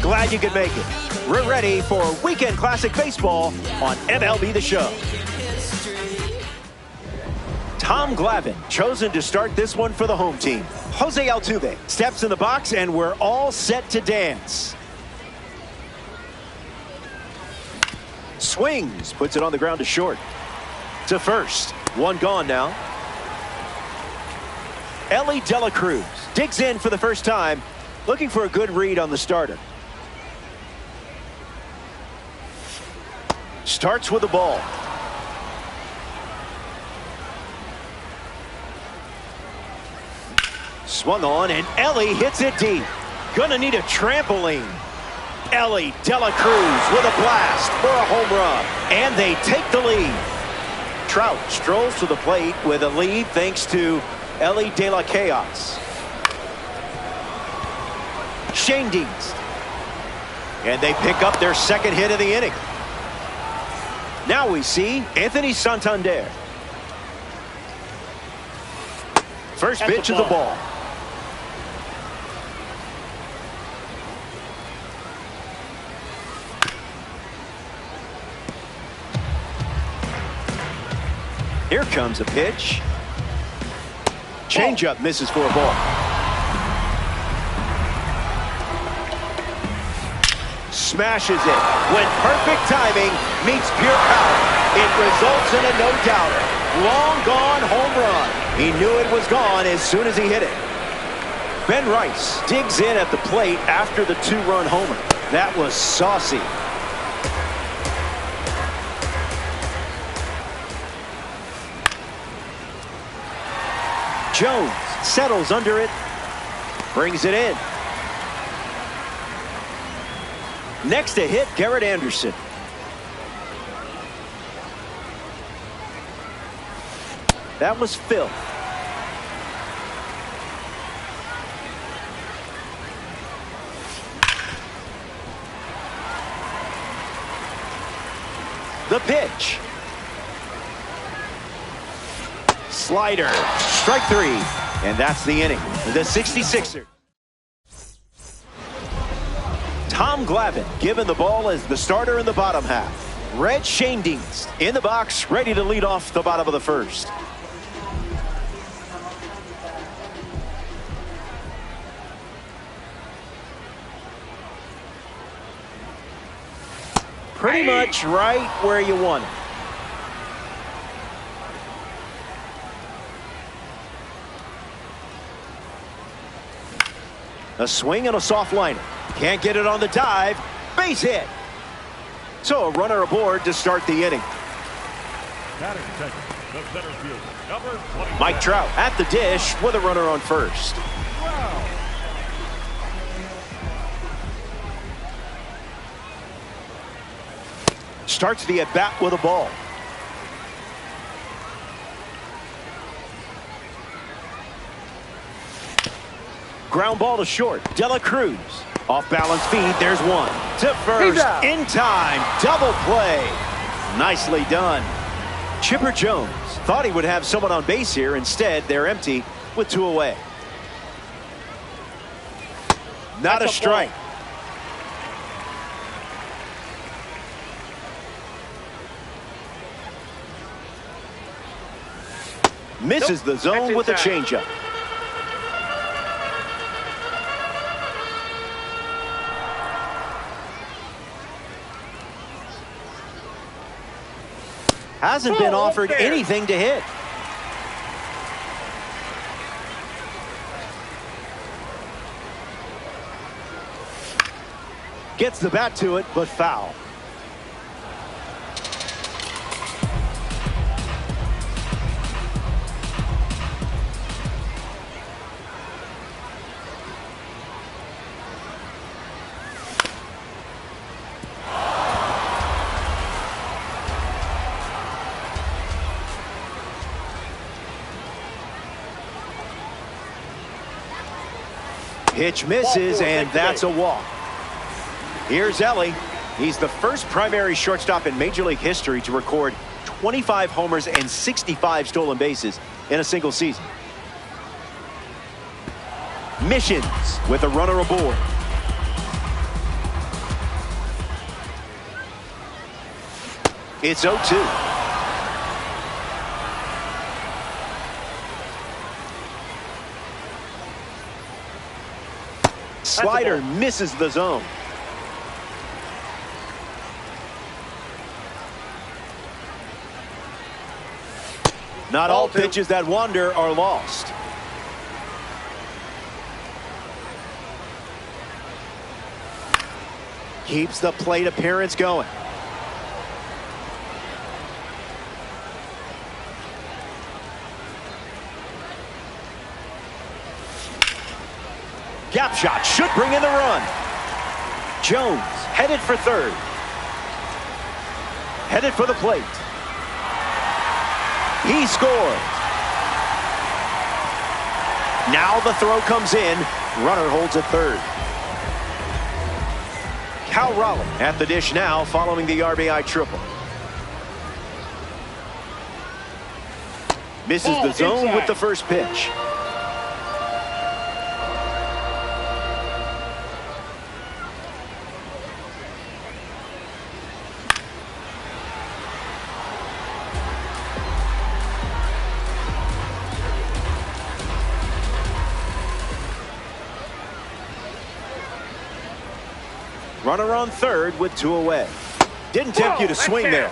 J: Glad you could make it. We're ready for Weekend Classic Baseball on MLB The Show. Tom Glavine chosen to start this one for the home team. Jose Altuve steps in the box, and we're all set to dance. Swings, puts it on the ground to short. To first. One gone now. Elly De La Cruz digs in for the first time, looking for a good read on the starter. Starts with the ball. Swung on, and Elly hits it deep. Gonna need a trampoline. Elly De La Cruz with a blast for a home run, and they take the lead. Trout strolls to the plate with a lead thanks to Elly De La Chaos. Shane Dienst. And they pick up their second hit of the inning. Now we see Anthony Santander. First pitch of the ball. Here comes a pitch. Changeup misses for a ball. Smashes it when perfect timing meets pure power. It results in a no-doubter. Long gone home run. He knew it was gone as soon as he hit it. Ben Rice digs in at the plate after the two-run homer. That was saucy. Jones settles under it, brings it in. Next to hit, Garrett Anderson. That was Phil. The pitch. Slider. Strike three. And that's the inning. The 66er. Tom Glavine given the ball as the starter in the bottom half. Red Shane Dienst in the box, ready to lead off the bottom of the first. Pretty much right where you want it. A swing and a soft liner. Can't get it on the dive. Base hit. So a runner aboard to start the inning. Mike Trout at the dish with a runner on first. Starts the at-bat with a ball. Ground ball to short. De La Cruz. Off balance feed. There's one. To first. In time. Double play. Nicely done. Chipper Jones thought he would have someone on base here. Instead, they're empty with two away. Not a strike. Misses the zone with a changeup. Hasn't been offered anything to hit. Gets the bat to it, but foul. Pitch misses, and that's a walk. Here's Elly. He's the first primary shortstop in Major League history to record 25 homers and 65 stolen bases in a single season. Missions with a runner aboard. It's 0-2. Slider misses the zone. Not all pitches that wander are lost. Keeps the plate appearance going. Gap shot should bring in the run. Jones headed for third. Headed for the plate. He scored. Now the throw comes in. Runner holds at third. Cal Raleigh at the dish now following the RBI triple. Misses the zone with the first pitch. Runner on third with 2 away. Didn't tempt you to swing there.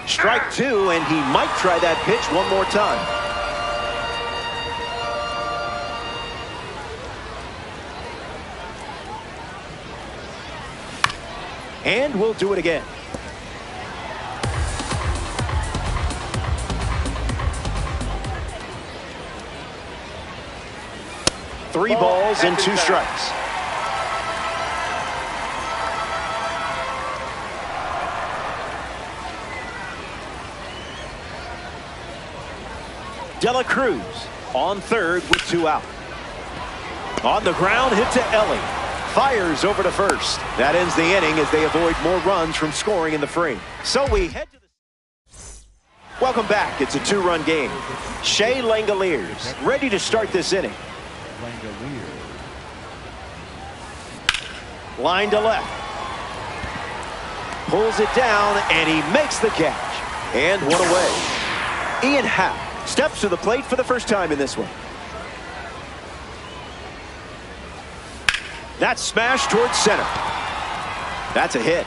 J: Strike 2, and he might try that pitch one more time. And we'll do it again. Three balls and 2 strikes. Dela Cruz on third with 2 out. On the ground, hit to Ellie. Fires over to first. That ends the inning as they avoid more runs from scoring in the frame. So we head to the... Welcome back. It's a 2-run game. Shea Langoliers ready to start this inning. Line to left. Pulls it down, and he makes the catch. And 1 away. Ian Happ steps to the plate for the first time in this one. That's smashed towards center. That's a hit.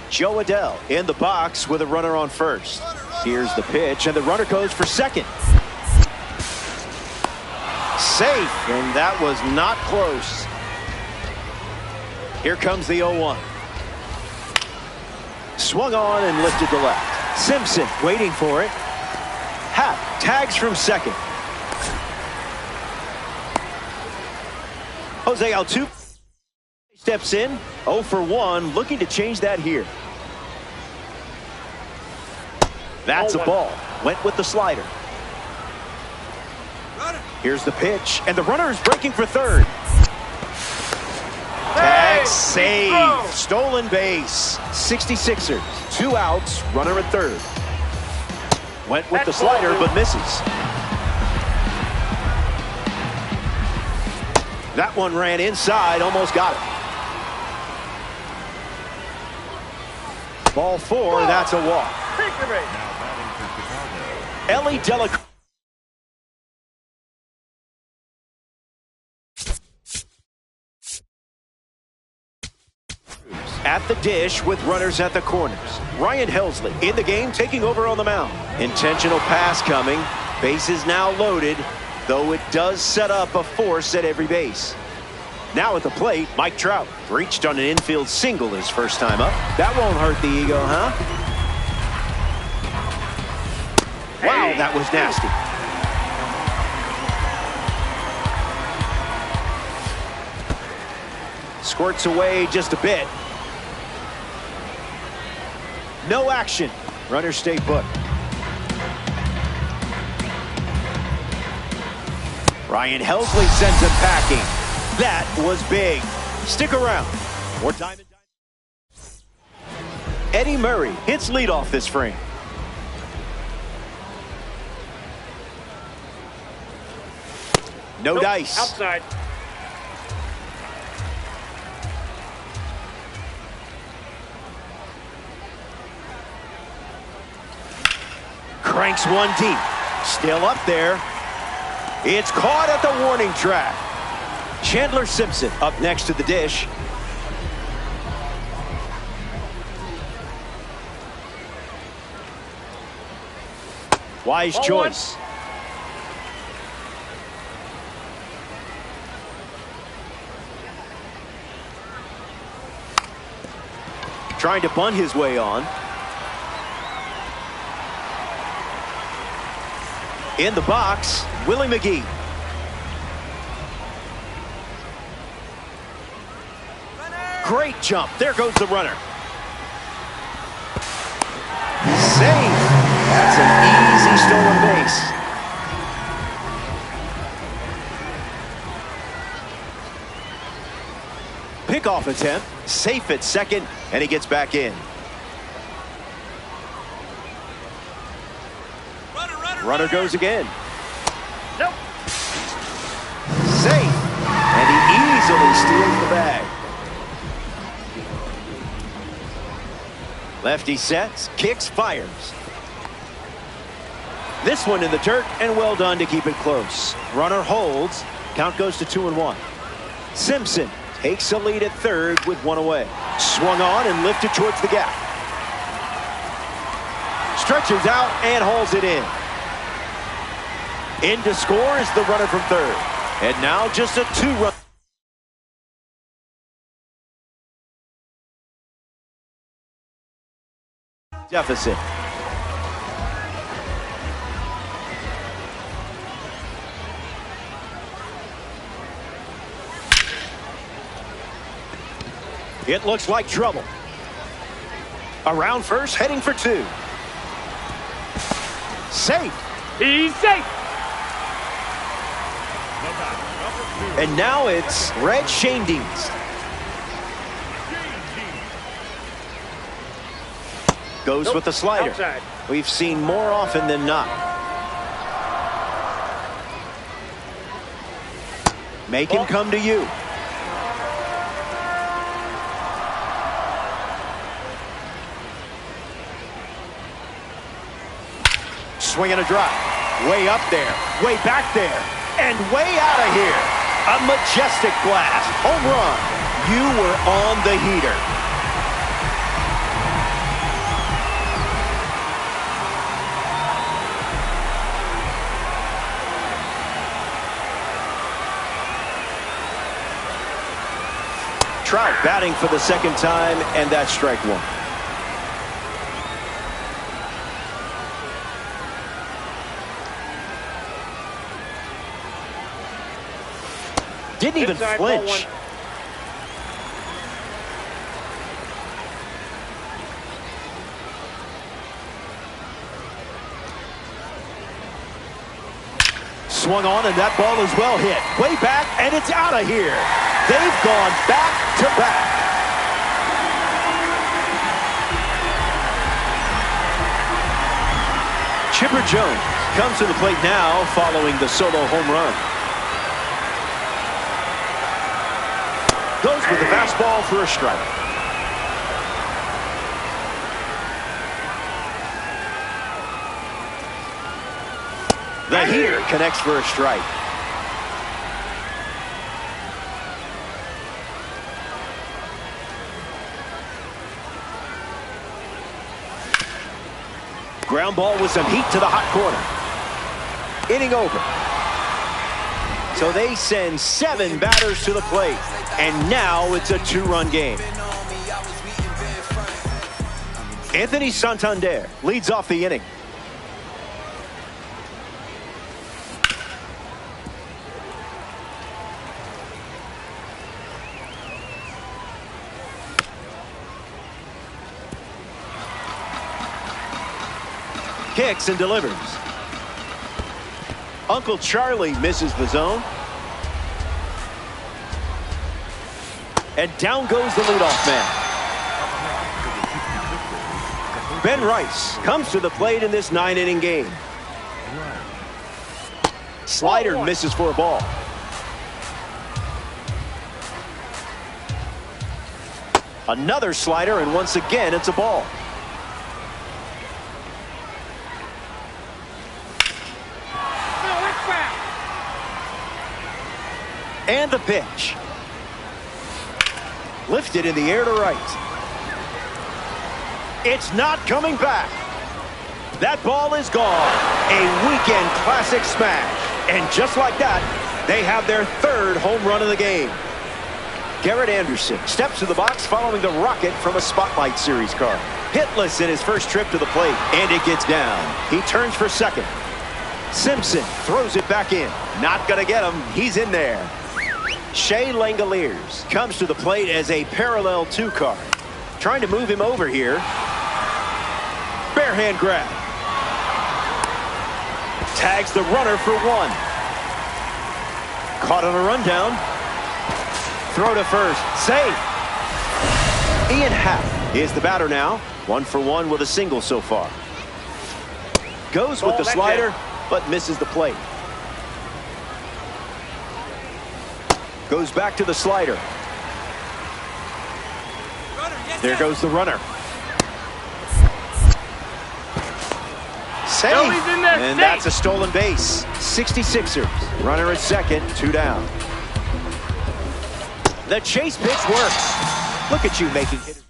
J: Joe Adell in the box with a runner on first. Here's the pitch, and the runner goes for second. Safe, and that was not close. Here comes the 0-1. Swung on and lifted to left. Simpson waiting for it. Happ tags from second. Jose Altuve steps in. 0 for 1, looking to change that here. That's a ball. Went with the slider. Here's the pitch, and the runner is breaking for third. Tag save. Stolen base. 66ers. 2 outs. Runner at third. Went with the slider, but misses. That one ran inside, almost got it. Ball 4, that's a walk. Ellie Dela Cruz. At the dish with runners at the corners. Ryan Helsley in the game, taking over on the mound. Intentional pass coming. Bases now loaded, though it does set up a force at every base. Now at the plate, Mike Trout reached on an infield single his first time up. That won't hurt the ego, huh? Wow, that was nasty. Squirts away just a bit. No action. Runners stay put. Ryan Helsley sends him packing. That was big. Stick around. More time. Eddie Murray hits leadoff this frame. No dice.
D: Outside.
J: Cranks one deep. Still up there. It's caught at the warning track. Chandler Simpson up next to the dish. Wise choice. Trying to bunt his way on. In the box, Willie McGee. Great jump. There goes the runner. Save. That's an easy stolen base. Pickoff attempt. Safe at second, and he gets back in. Runner goes again.
D: Nope.
J: Safe. And he easily steals the bag. Lefty sets, kicks, fires. This one in the dirt, and well done to keep it close. Runner holds. Count goes to 2-1. Simpson takes a lead at third with one away. Swung on and lifted towards the gap. Stretches out and hauls it in. In to score is the runner from third. And now just a 2-run deficit. It looks like trouble. Around first, heading for two. Safe.
D: He's safe.
J: And now it's Red Schoendienst. Goes with the slider.
D: Outside.
J: We've seen more often than not. Make him come to you. Swinging a drive. Way up there. Way back there. And way out of here. A majestic blast. Home run. You were on the heater. Trout batting for the second time, and that's strike one. Didn't even
D: Inside,
J: flinch. Swung on, and that ball is well hit. Way back, and it's out of here. They've gone back to back. Chipper Jones comes to the plate now following the solo home run. Goes with the fastball for a strike. The heater connects for a strike. Ground ball with some heat to the hot corner. Inning over. So they send 7 batters to the plate. And now it's a 2-run game. Anthony Santander leads off the inning. Kicks and delivers. Uncle Charlie misses the zone. And down goes the leadoff man. Ben Rice comes to the plate in this 9-inning game. Slider misses for a ball. Another slider, and once again, it's a ball. And the pitch. Lifted in the air to right. It's not coming back. That ball is gone. A weekend classic smash. And just like that, they have their third home run of the game. Garrett Anderson steps to the box following the rocket from a Spotlight Series car. Hitless in his first trip to the plate, and it gets down. He turns for second. Simpson throws it back in. Not going to get him. He's in there. Shea Langoliers comes to the plate as a parallel 2 card. Trying to move him over here. Barehand grab. Tags the runner for 1. Caught on a rundown. Throw to first. Safe. Ian Happ is the batter now. 1 for 1 with a single so far. Goes with the slider, but misses the plate. Goes back to the slider. There goes the runner. Safe. And that's a stolen base. 66ers. Runner at second, 2 down. The chase pitch works. Look at you making hitters.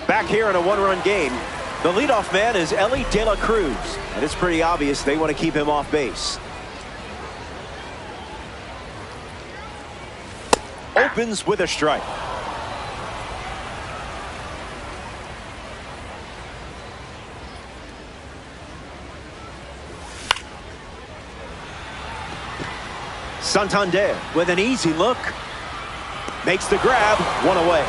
J: Back here in a 1-run game, the leadoff man is Elly De La Cruz. And it's pretty obvious they want to keep him off base. Opens with a strike. Santander with an easy look. Makes the grab, 1 away.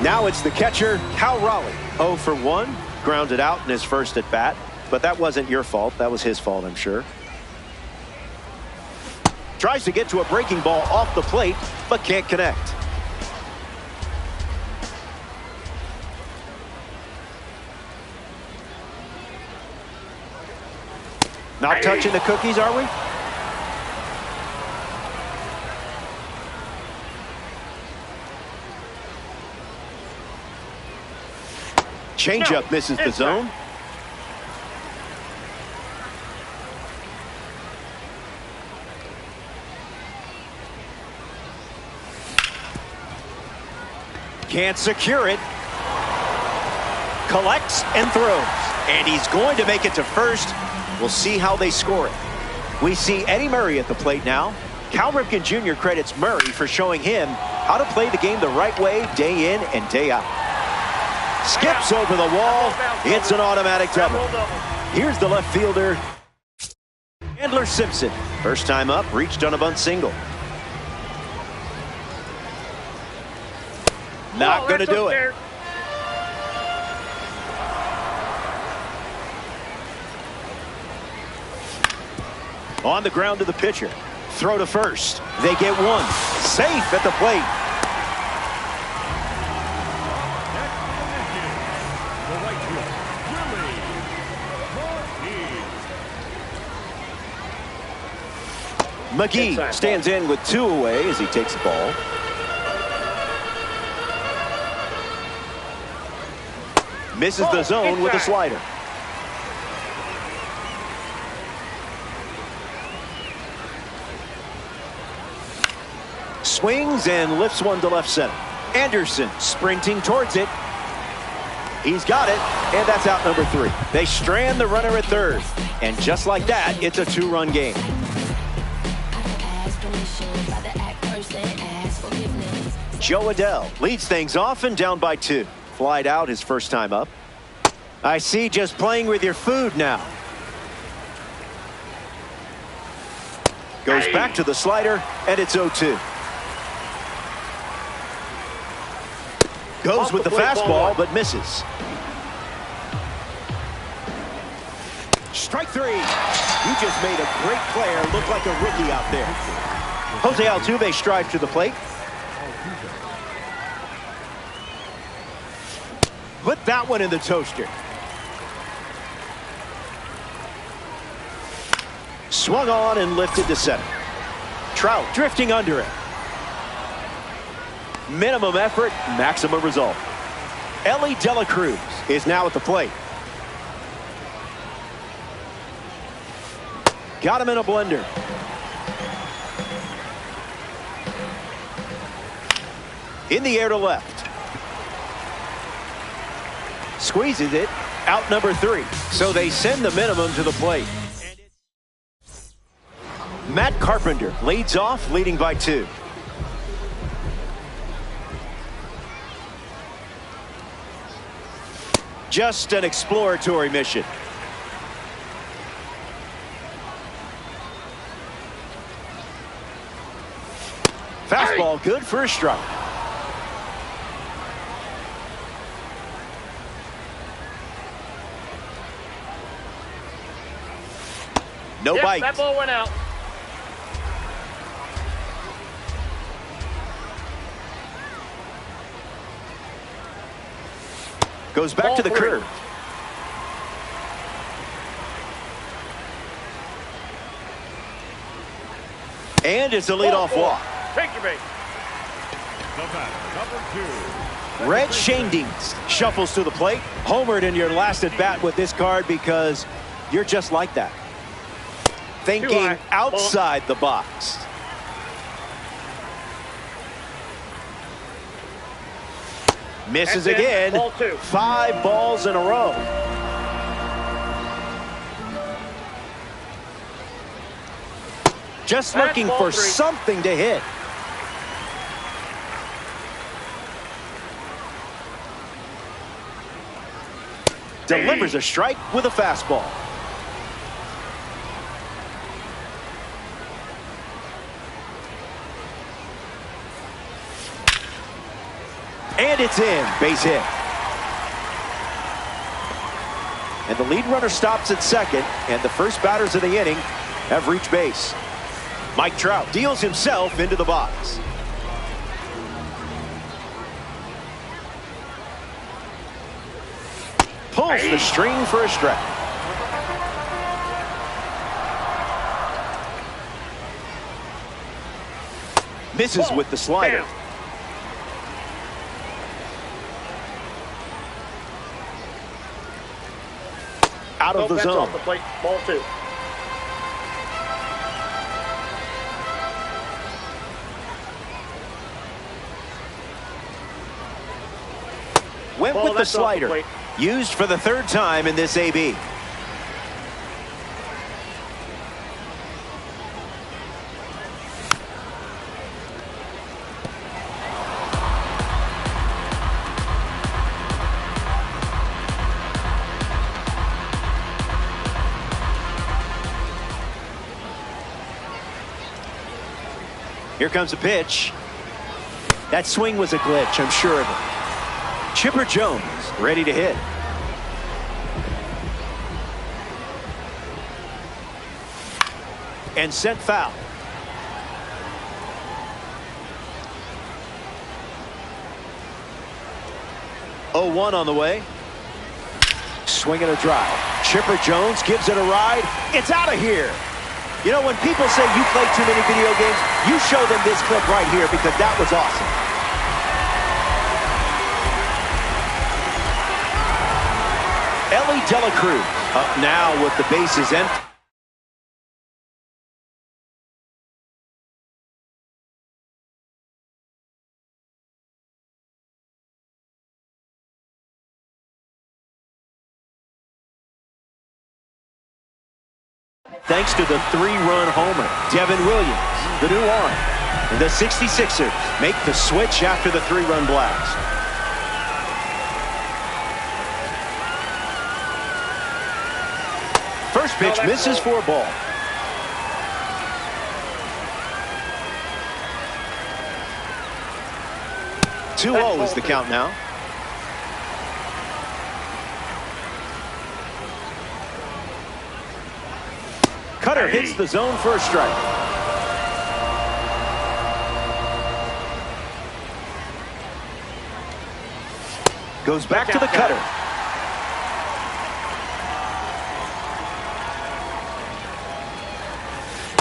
J: Now it's the catcher, Cal Raleigh. 0 for 1. Grounded out in his first at bat. But that wasn't your fault. That was his fault, I'm sure. Tries to get to a breaking ball off the plate, but can't connect. Not touching the cookies, are we? Changeup misses the zone. Can't secure it. Collects and throws. And he's going to make it to first. We'll see how they score it. We see Eddie Murray at the plate now. Cal Ripken Jr. credits Murray for showing him how to play the game the right way day in and day out. Skips over the wall. It's an automatic double. Here's the left fielder, Chandler Simpson. First time up, reached on a bunt single. Not going to do it. On the ground to the pitcher. Throw to first. They get 1. Safe at the plate. McGee stands in with 2 away as he takes the ball. Misses the zone with a slider. Swings and lifts one to left center. Anderson sprinting towards it. He's got it, and that's out number 3. They strand the runner at third. And just like that, it's a 2-run game. Joe Adell leads things off and down by 2. Flied out his first time up. I see just playing with your food now. Goes back to the slider, and it's 0-2. Goes with the fastball, but misses. Strike 3. You just made a great player look like a rookie out there. Jose Altuve strides to the plate. Put that one in the toaster. Swung on and lifted to center. Trout drifting under it. Minimum effort, maximum result. Elly De La Cruz is now at the plate. Got him in a blender. In the air to left. Squeezes it. Out number 3. So they send the minimum to the plate. Matt Carpenter leads off, leading by 2. Just an exploratory mission. Fastball good for a strike. No bite.
D: That ball went out.
J: Goes back
D: Ball
J: to the
D: 3.
J: curve. And it's a leadoff walk.
D: Take your base.
J: Red Schoendienst shuffles to the plate. Homered in your last at bat with this card because you're just like that. Thinking outside the box. Misses again.
D: Ball 2.
J: 5 balls in a row. Just looking for something to hit. Delivers a strike with a fastball. And it's in. Base hit. And the lead runner stops at second, and the first batters of the inning have reached base. Mike Trout deals himself into the box. Pulls the string for a strike. Misses with the slider. Out of the zone.
D: Off the plate. Ball 2.
J: Went with the slider. Used for the 3rd time in this AB. Here comes a pitch. That swing was a glitch, I'm sure of it. Chipper Jones ready to hit. And sent foul. Oh, 1 on the way. Swing and a drive. Chipper Jones gives it a ride. It's out of here. You know, when people say you play too many video games, you show them this clip right here because that was awesome. Elly De La Cruz up now with the bases empty. Thanks to the 3-run homer, Devin Williams, the new arm. And the 66ers make the switch after the 3-run blast. First pitch misses for a ball. "2-0 is the count now. Cutter hits the zone for a strike. Goes back to the cutter.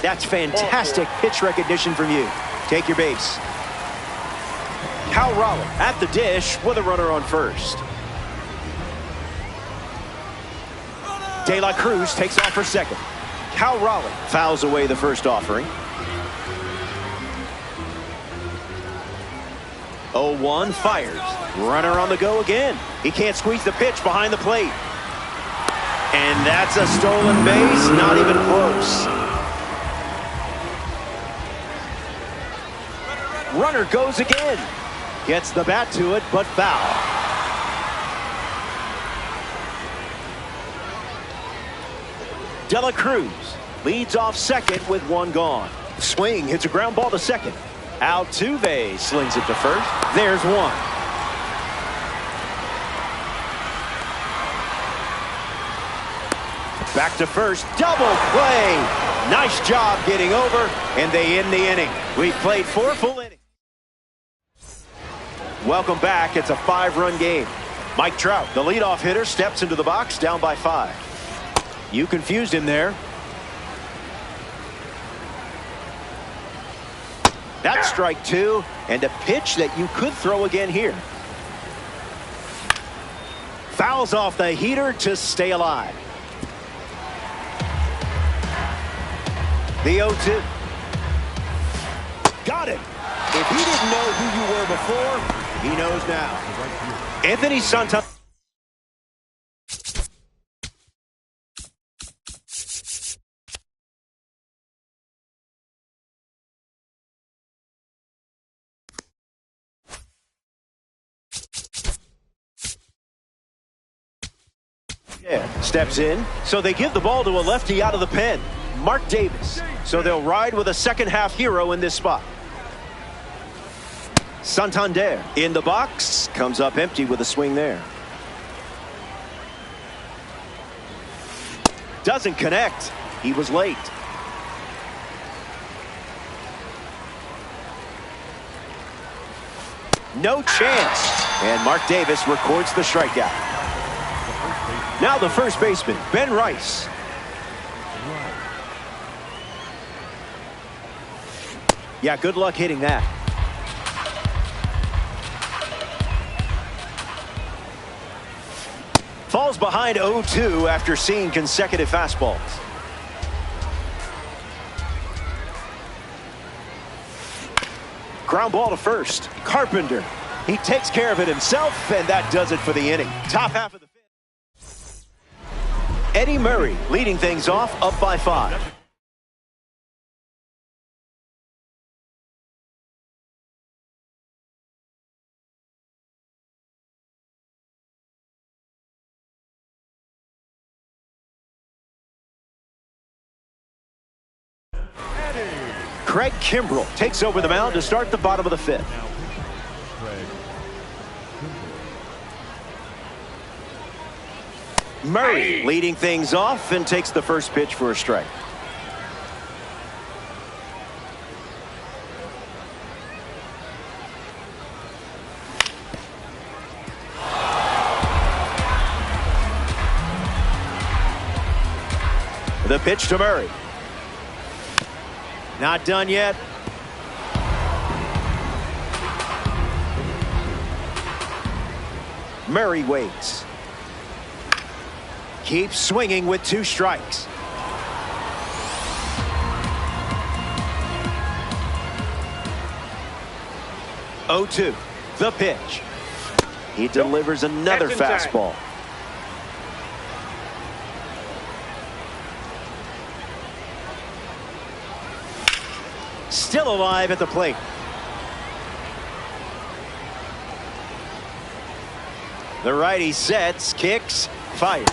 J: That's fantastic pitch recognition from you. Take your base. Cal Raleigh at the dish with a runner on first. De La Cruz takes off for second. Cal Raleigh fouls away the first offering. 0-1 fires. Runner on the go again. He can't squeeze the pitch behind the plate. And that's a stolen base, not even close. Runner goes again. Gets the bat to it, but foul. De La Cruz leads off second with one gone. Swing hits a ground ball to second. Altuve slings it to first. There's one. Back to first. Double play. Nice job getting over, and they end the inning. We've played 4 full innings. Welcome back. It's a 5-run game. Mike Trout, the leadoff hitter, steps into the box down by 5. You confused him there. That's strike 2, and a pitch that you could throw again here. Fouls off the heater to stay alive. The 0-2. Got it. If he didn't know who you were before, he knows now. Anthony Santana. Steps in, so they give the ball to a lefty out of the pen, Mark Davis. So they'll ride with a second-half hero in this spot. Santander in the box, comes up empty with a swing there. Doesn't connect. He was late. No chance. And Mark Davis records the strikeout. Now the first baseman, Ben Rice. Yeah, good luck hitting that. Falls behind 0-2 after seeing consecutive fastballs. Ground ball to first. Carpenter. He takes care of it himself, and that does it for the inning. Top half of the fifth. Eddie Murray leading things off, up by 5. Craig Kimbrell takes over the mound to start the bottom of the 5th. Murray leading things off and takes the first pitch for a strike. The pitch to Murray. Not done yet. Murray waits. Keeps swinging with 2 strikes. Oh, 2. The pitch. He delivers another fastball. Still alive at the plate. The righty sets, kicks, fires.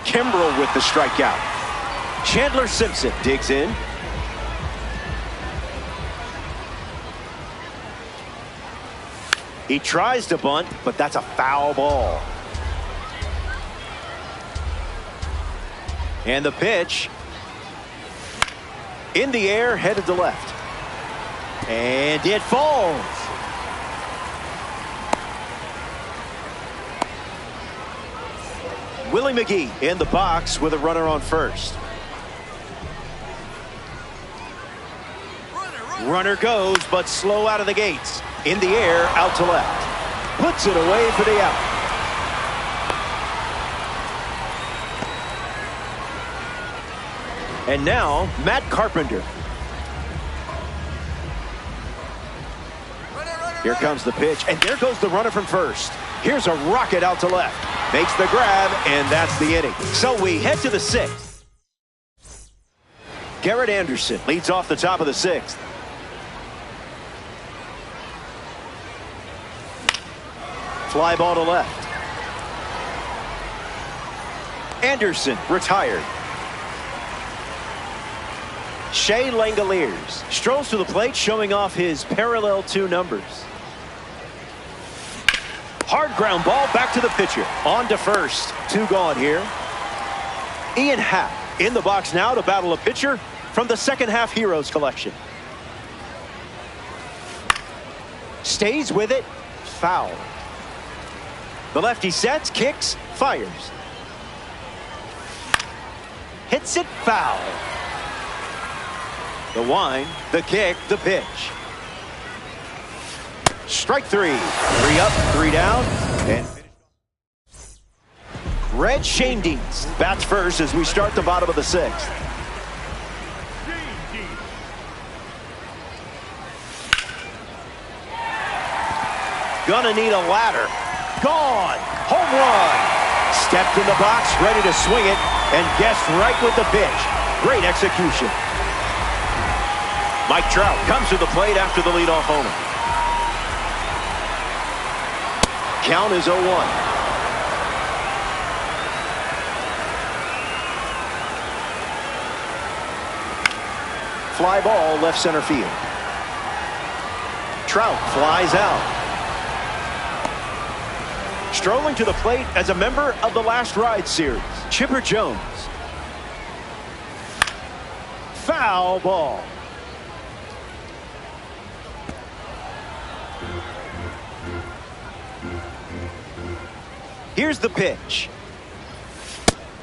J: Kimbrell with the strikeout. Chandler Simpson digs in. He tries to bunt, but that's a foul ball. And the pitch in the air, headed to left. And it falls. Willie McGee in the box with a runner on first.
I: Runner
J: Runner goes, but slow out of the gates. In the air, out to left. Puts it away for the out. And now, Matt Carpenter. Here comes the pitch, and there goes the runner from first. Here's a rocket out to left. Makes the grab, and that's the inning. So we head to the sixth. Garrett Anderson leads off the top of the sixth. Fly ball to left. Anderson retired. Shea Langoliers strolls to the plate, showing off his parallel 2 numbers. Hard ground ball back to the pitcher. On to first. 2 gone here. Ian Happ in the box now to battle a pitcher from the second half Heroes collection. Stays with it. Foul. The lefty sets, kicks, fires. Hits it foul. The wind, the kick, the pitch. Strike 3. 3 up, 3 down. And Red Schoendienst bats first as we start the bottom of the sixth. Gonna need a ladder. Gone. Home run. Stepped in the box, ready to swing it, and guessed right with the pitch. Great execution. Mike Trout comes to the plate after the leadoff homer. Count is 0-1. Fly ball left center field. Trout flies out. Strolling to the plate as a member of the Last Ride series, Chipper Jones. Foul ball. Here's the pitch.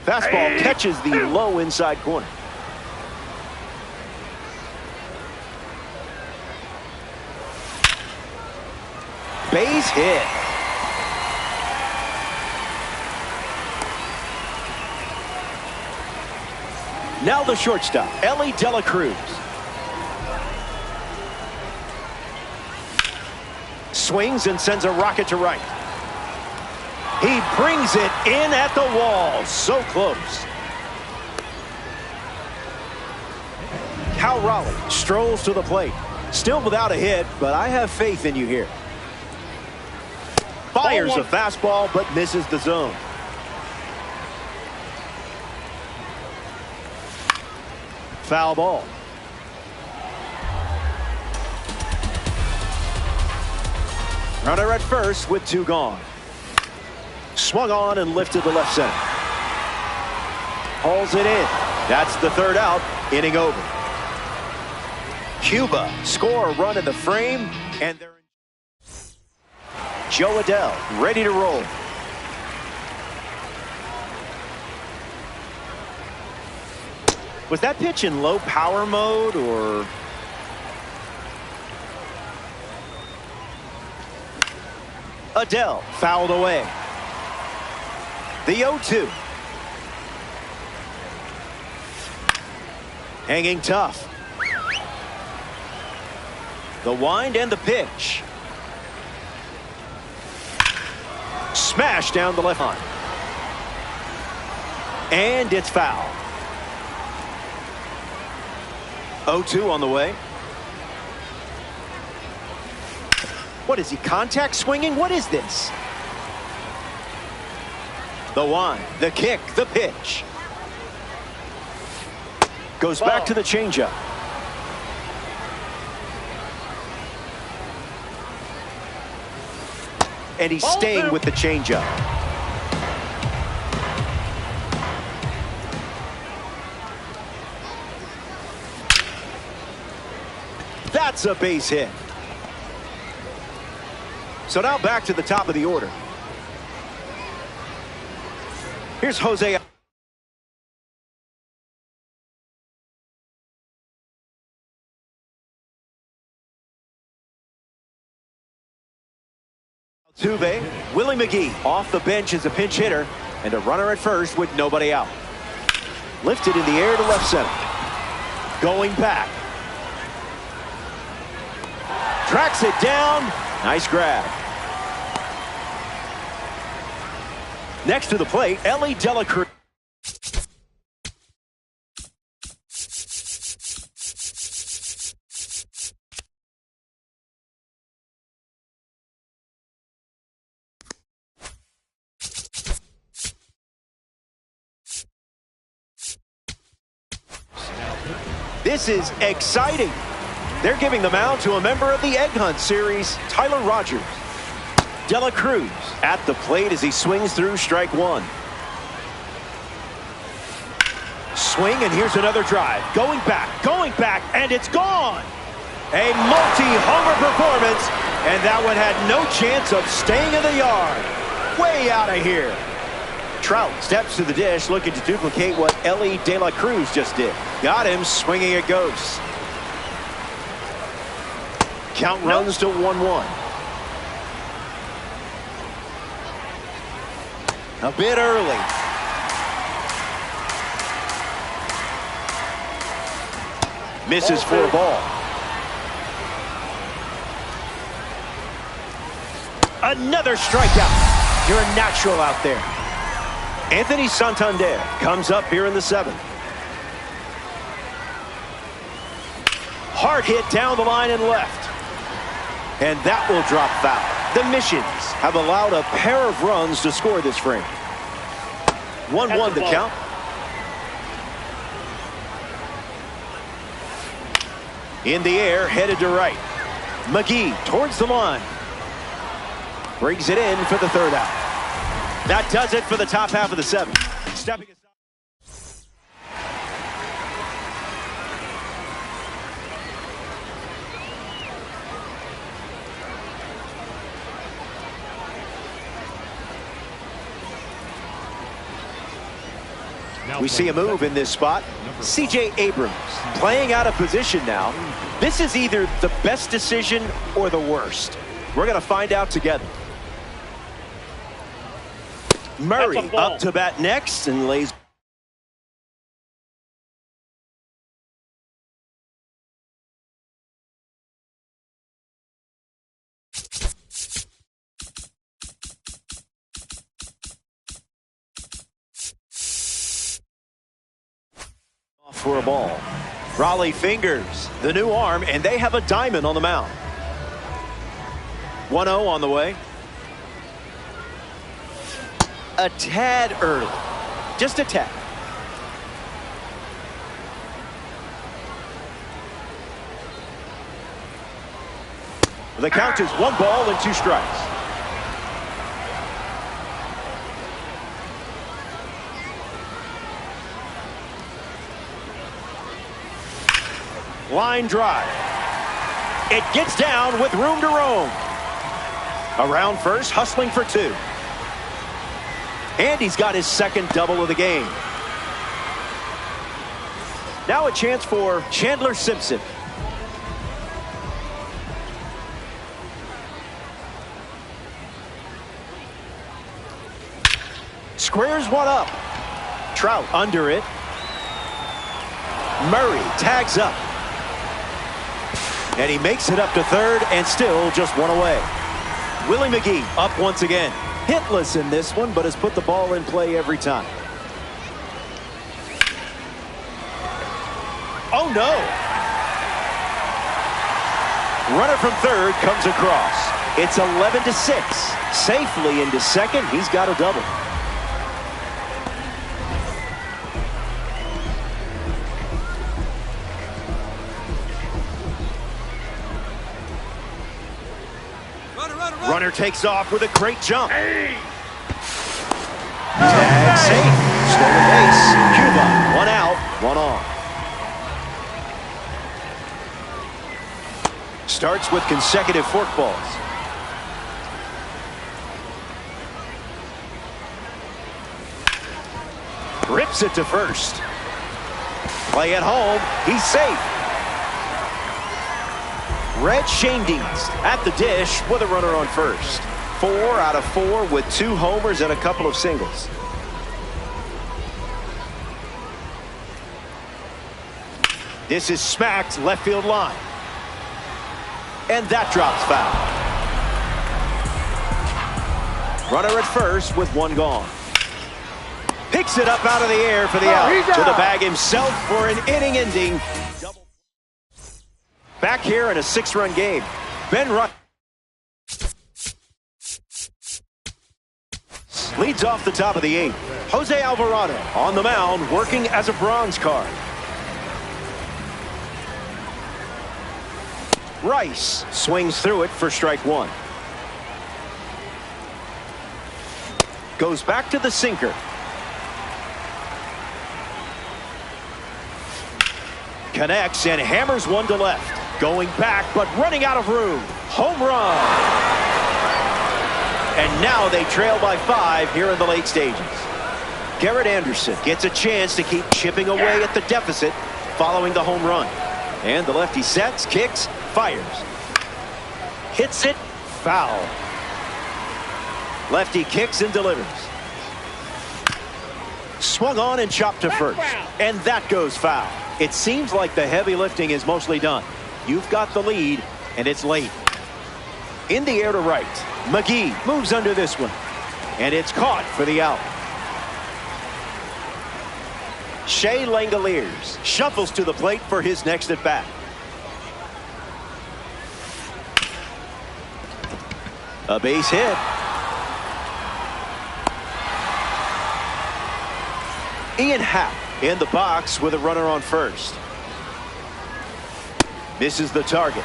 J: Fastball catches the low inside corner. Base hit. Now the shortstop, Elly De La Cruz. Swings and sends a rocket to right. He brings it in at the wall. So close. Cal Raleigh strolls to the plate. Still without a hit, but I have faith in you here. Fires a fastball, but misses the zone. Foul ball. Runner at first with 2 gone. Swung on and lifted to left center. Hauls it in. That's the 3rd out. Inning over. Cuba score a run in the frame, and they're Joe Adell ready to roll. Was that pitch in low power mode or? Adell fouled away. The 0-2. Hanging tough. The wind and the pitch. Smash down the left line. And it's foul. 0-2 on the way. What is he, contact swinging? What is this? The wind, the kick, the pitch. Goes back to the changeup. And he's staying with the changeup. That's a base hit. So now back to the top of the order. Here's Jose Tuve, Willie McGee off the bench as a pinch hitter, and a runner at first with nobody out. Lifted in the air to left center. Going back. Tracks it down. Nice grab. Next to the plate, Elly De La Cruz. This is exciting. They're giving the mound to a member of the Egg Hunt series, Tyler Rogers. De La Cruz at the plate as he swings through strike one. Swing, and here's another drive. Going back, and it's gone. A multi-homer performance, and that one had no chance of staying in the yard. Way out of here. Trout steps to the dish, looking to duplicate what Elly De La Cruz just did. Got him, swinging it goes. Count runs to 1-1. A bit early. Misses for a ball. Another strikeout. You're a natural out there. Anthony Santander comes up here in the seventh. Hard hit down the line and left. And that will drop foul. The Missions have allowed a pair of runs to score this frame. 1-1 the count. In the air, headed to right. McGee towards the line. Brings it in for the third out. That does it for the top half of the seventh. Stepping aside. We see a move in this spot. C.J. Abrams playing out of position now. This is either the best decision or the worst. We're going to find out together. Murray up to bat next and lays. For a ball. Raleigh fingers the new arm, and they have a diamond on the mound. 1-0 on the way. A tad early. Just a tad. The count is 1 ball and 2 strikes. Line drive. It gets down with room to roam. Around first, hustling for 2. And he's got his second double of the game. Now a chance for Chandler Simpson. Squares one up. Trout under it. Murray tags up. And he makes it up to third, and still just 1 away. Willie McGee up once again. Hitless in this one, but has put the ball in play every time. Oh, no. Runner from third comes across. It's 11-6. Safely into second. He's got a double. Runner takes off with a great jump. Tag safe. Stolen base. Cuba, 1 out, 1 on. Starts with consecutive forkballs. Rips it to first. Play at home. He's safe. Red Schoendienst at the dish with a runner on first. 4 out of 4 with 2 homers and a couple of singles. This is smacked left field line. And that drops foul. Runner at first with 1 gone. Picks it up out of the air for the out. To the bag himself for an inning-ending. Back here in a 6-run game. Ben Rush leads off the top of the 8th. Jose Alvarado on the mound working as a bronze card. Rice swings through it for strike 1. Goes back to the sinker. Connects and hammers one to left. Going back, but running out of room. Home run. And now they trail by 5 here in the late stages. Garrett Anderson gets a chance to keep chipping away at the deficit following the home run. And the lefty sets, kicks, fires. Hits it, foul. Lefty kicks and delivers. Swung on and chopped to first. And that goes foul. It seems like the heavy lifting is mostly done. You've got the lead, and it's late. In the air to right. McGee moves under this one. And it's caught for the out. Shea Langoliers shuffles to the plate for his next at bat. A base hit. Ian Happ in the box with a runner on first. Misses the target.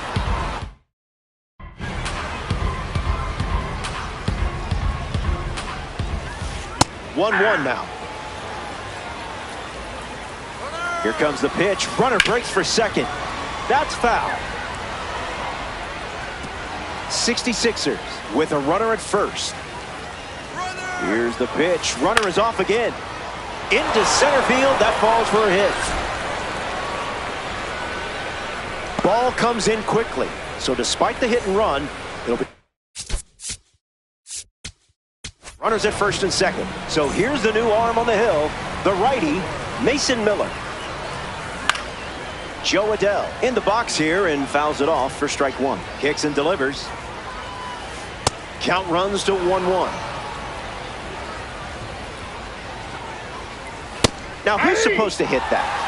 J: One now. Here comes the pitch. Runner breaks for second. That's foul. 66ers with a runner at first. Here's the pitch. Runner is off again. Into center field. That falls for a hit. Ball comes in quickly. So despite the hit and run, it'll be runners at first and second. So here's the new arm on the hill. The righty, Mason Miller. Joe Adell in the box here and fouls it off for strike 1. Kicks and delivers. Count runs to 1-1. Now who's supposed to hit that?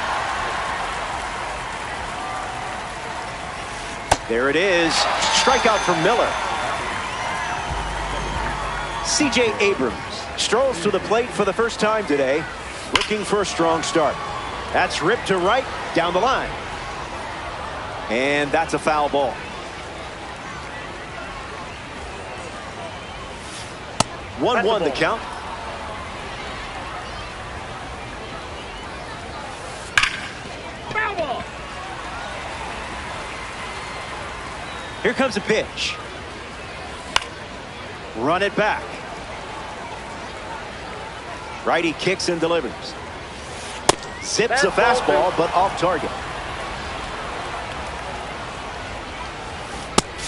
J: There it is. Strikeout for Miller. C.J. Abrams strolls to the plate for the first time today, looking for a strong start. That's ripped to right down the line. And that's a foul ball. One the count.
D: Foul ball.
J: Here comes a pitch. Run it back. Righty kicks and delivers. Zips a fastball, but off target.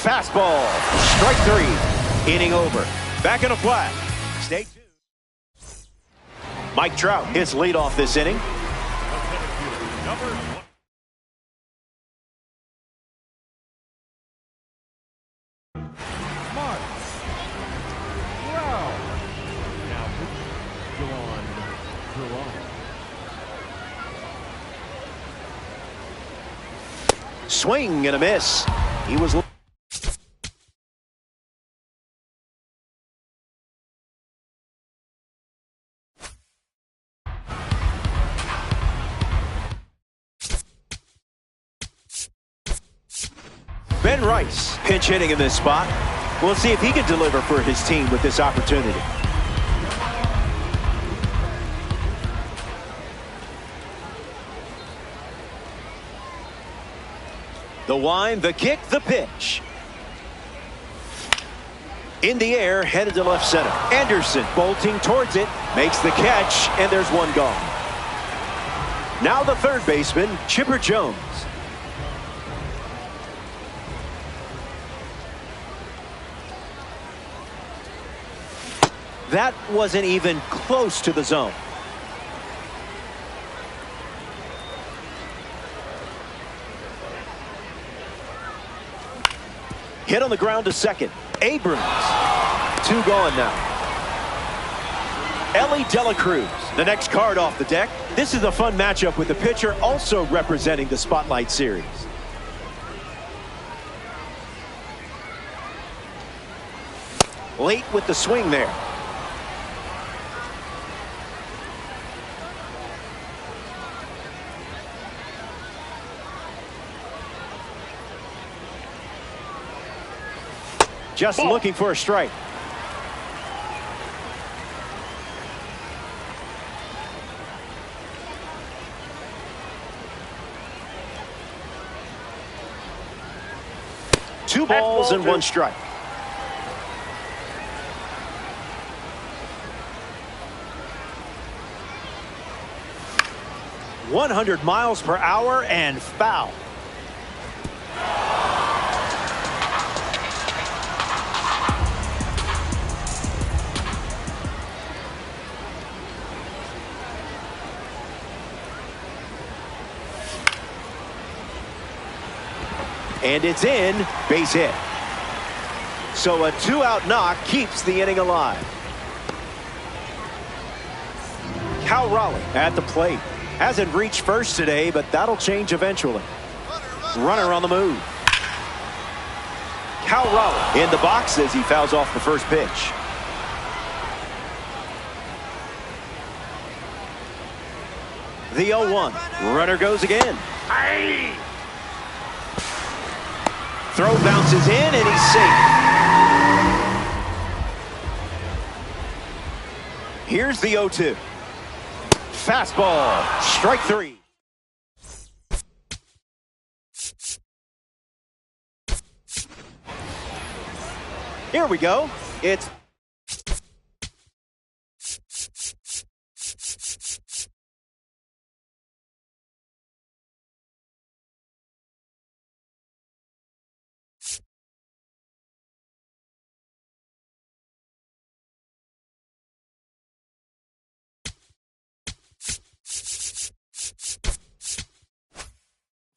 J: Fastball. Strike 3. Inning over. Back in a flat. Stay tuned. Mike Trout hits leadoff this inning. Swing and a miss. He was Ben Rice pinch hitting in this spot. We'll see if he can deliver for his team with this opportunity. The wind, the kick, the pitch. In the air, headed to left center. Anderson bolting towards it, makes the catch, and there's one gone. Now the third baseman, Chipper Jones. That wasn't even close to the zone. Hit on the ground to second. Abrams. 2 gone now. Elly De La Cruz, the next card off the deck. This is a fun matchup with the pitcher also representing the Spotlight Series. Late with the swing there. Just looking for a strike. Two balls and 1 strike. .100 miles per hour and foul. And it's in, base hit. So a 2-out knock keeps the inning alive. Cal Raleigh at the plate. Hasn't reached first today, but that'll change eventually. Runner on the move. Cal Raleigh in the box as he fouls off the first pitch. The 0-1. Runner goes again.
D: Aye.
J: Throw bounces in, and he's safe. Here's the 0-2. Fastball. Strike 3. Here we go. It's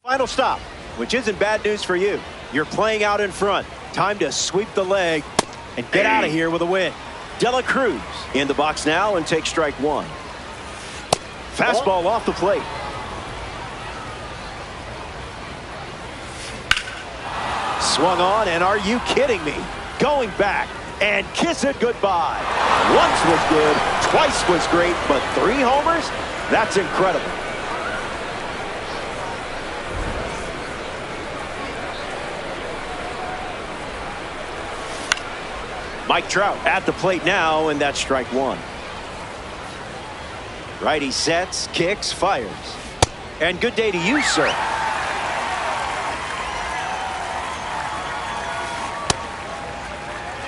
J: final stop, which isn't bad news for you. You're playing out in front. Time to sweep the leg and get out of here with a win. De La Cruz in the box now and take strike 1. Fastball off the plate. Swung on, and are you kidding me? Going back and kiss it goodbye. Once was good, twice was great, but 3 homers? That's incredible. Mike Trout at the plate now, and that's strike 1. Righty sets, kicks, fires. And good day to you, sir.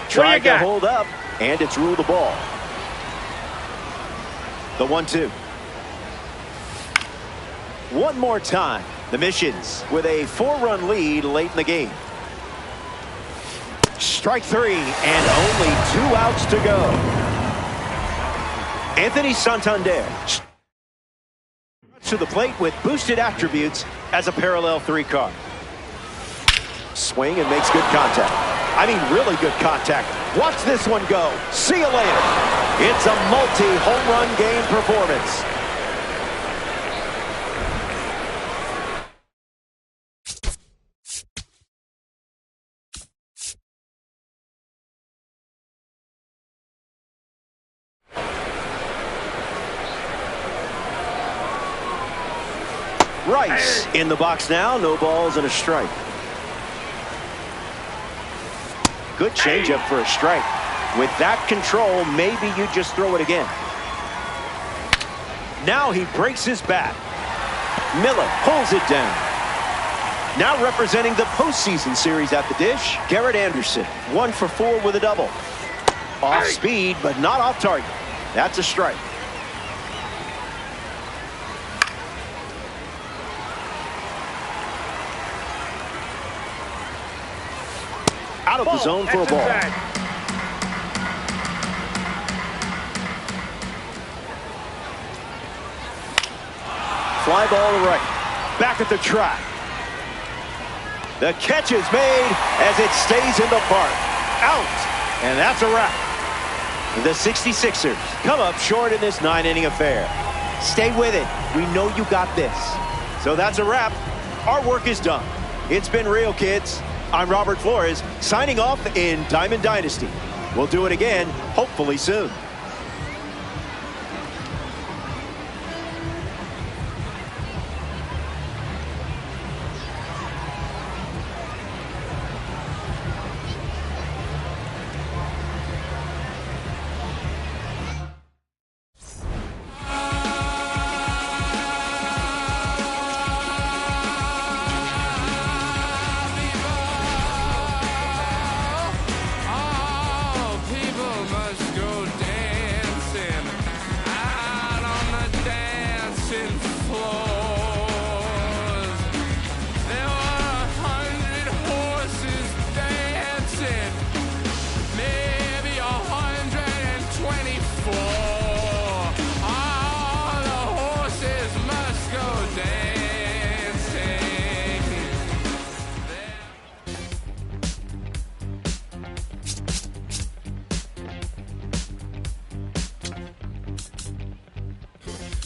J: Tried to hold up, and it's ruled a ball. The 1-2. One more time. The Missions with a 4-run lead late in the game. Strike 3, and only 2 outs to go. Anthony Santander to the plate with boosted attributes as a parallel 3 card. Swing and makes good contact. I mean, really good contact. Watch this one go. See you later. It's a multi-home run game performance. Rice in the box now. No balls and a strike. Good changeup for a strike. With that control, maybe you just throw it again. Now he breaks his bat. Miller pulls it down. Now representing the postseason series at the dish, Garrett Anderson. 1 for 4 with a double. Off speed, but not off target. That's a strike. Out of the zone for a ball. Fly ball to right. Back at the track. The catch is made as it stays in the park. Out. And that's a wrap. The 66ers come up short in this 9-inning affair. Stay with it. We know you got this. So that's a wrap. Our work is done. It's been real, kids. I'm Robert Flores, signing off in Diamond Dynasty. We'll do it again, hopefully soon.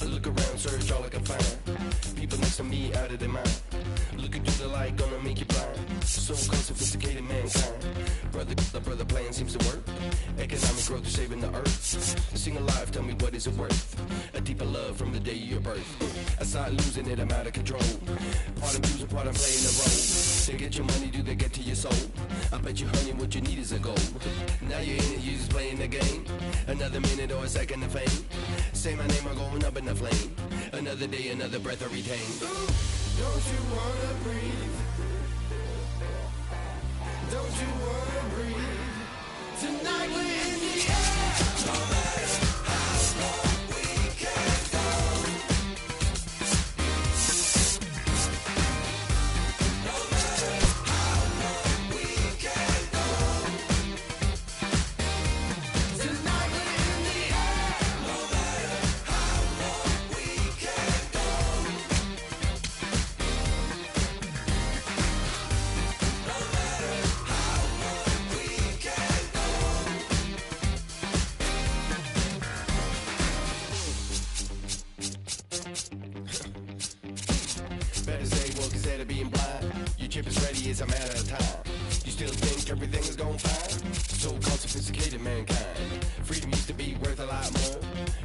N: Look around, search all I can find. People next to me out of their mind. Looking through the light, gonna make you blind. So-called sophisticated mankind. Brother plan seems to work. Economic growth is saving the earth. Sing alive, tell me what is it worth? A deeper love from the day of your birth. I start losing it, I'm out of control. Part I'm losing, part I'm playing a role. They get your money, do they get to your soul? I bet you, honey, what you need is a goal. Now you're in it, you just playing the game. Another minute or a second of fame. Say my name, I'm going up in the flame. Another day, another breath I retain.
I: Don't you wanna breathe? Don't you wanna breathe? Tonight we're in the air. No matter how long we can go. No matter how long we can go. Tonight we're in the air. No matter how long we can go. No matter how long we can go.
N: Better say woke instead of being blind. Your chip is ready, it's a matter of time. You still think everything is going fine? So-called sophisticated mankind. Freedom used to be worth a lot more.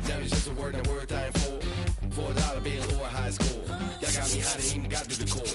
N: Now it's just a word and a word time for $4 bill or a high score. Y'all got me hot and even got to the core.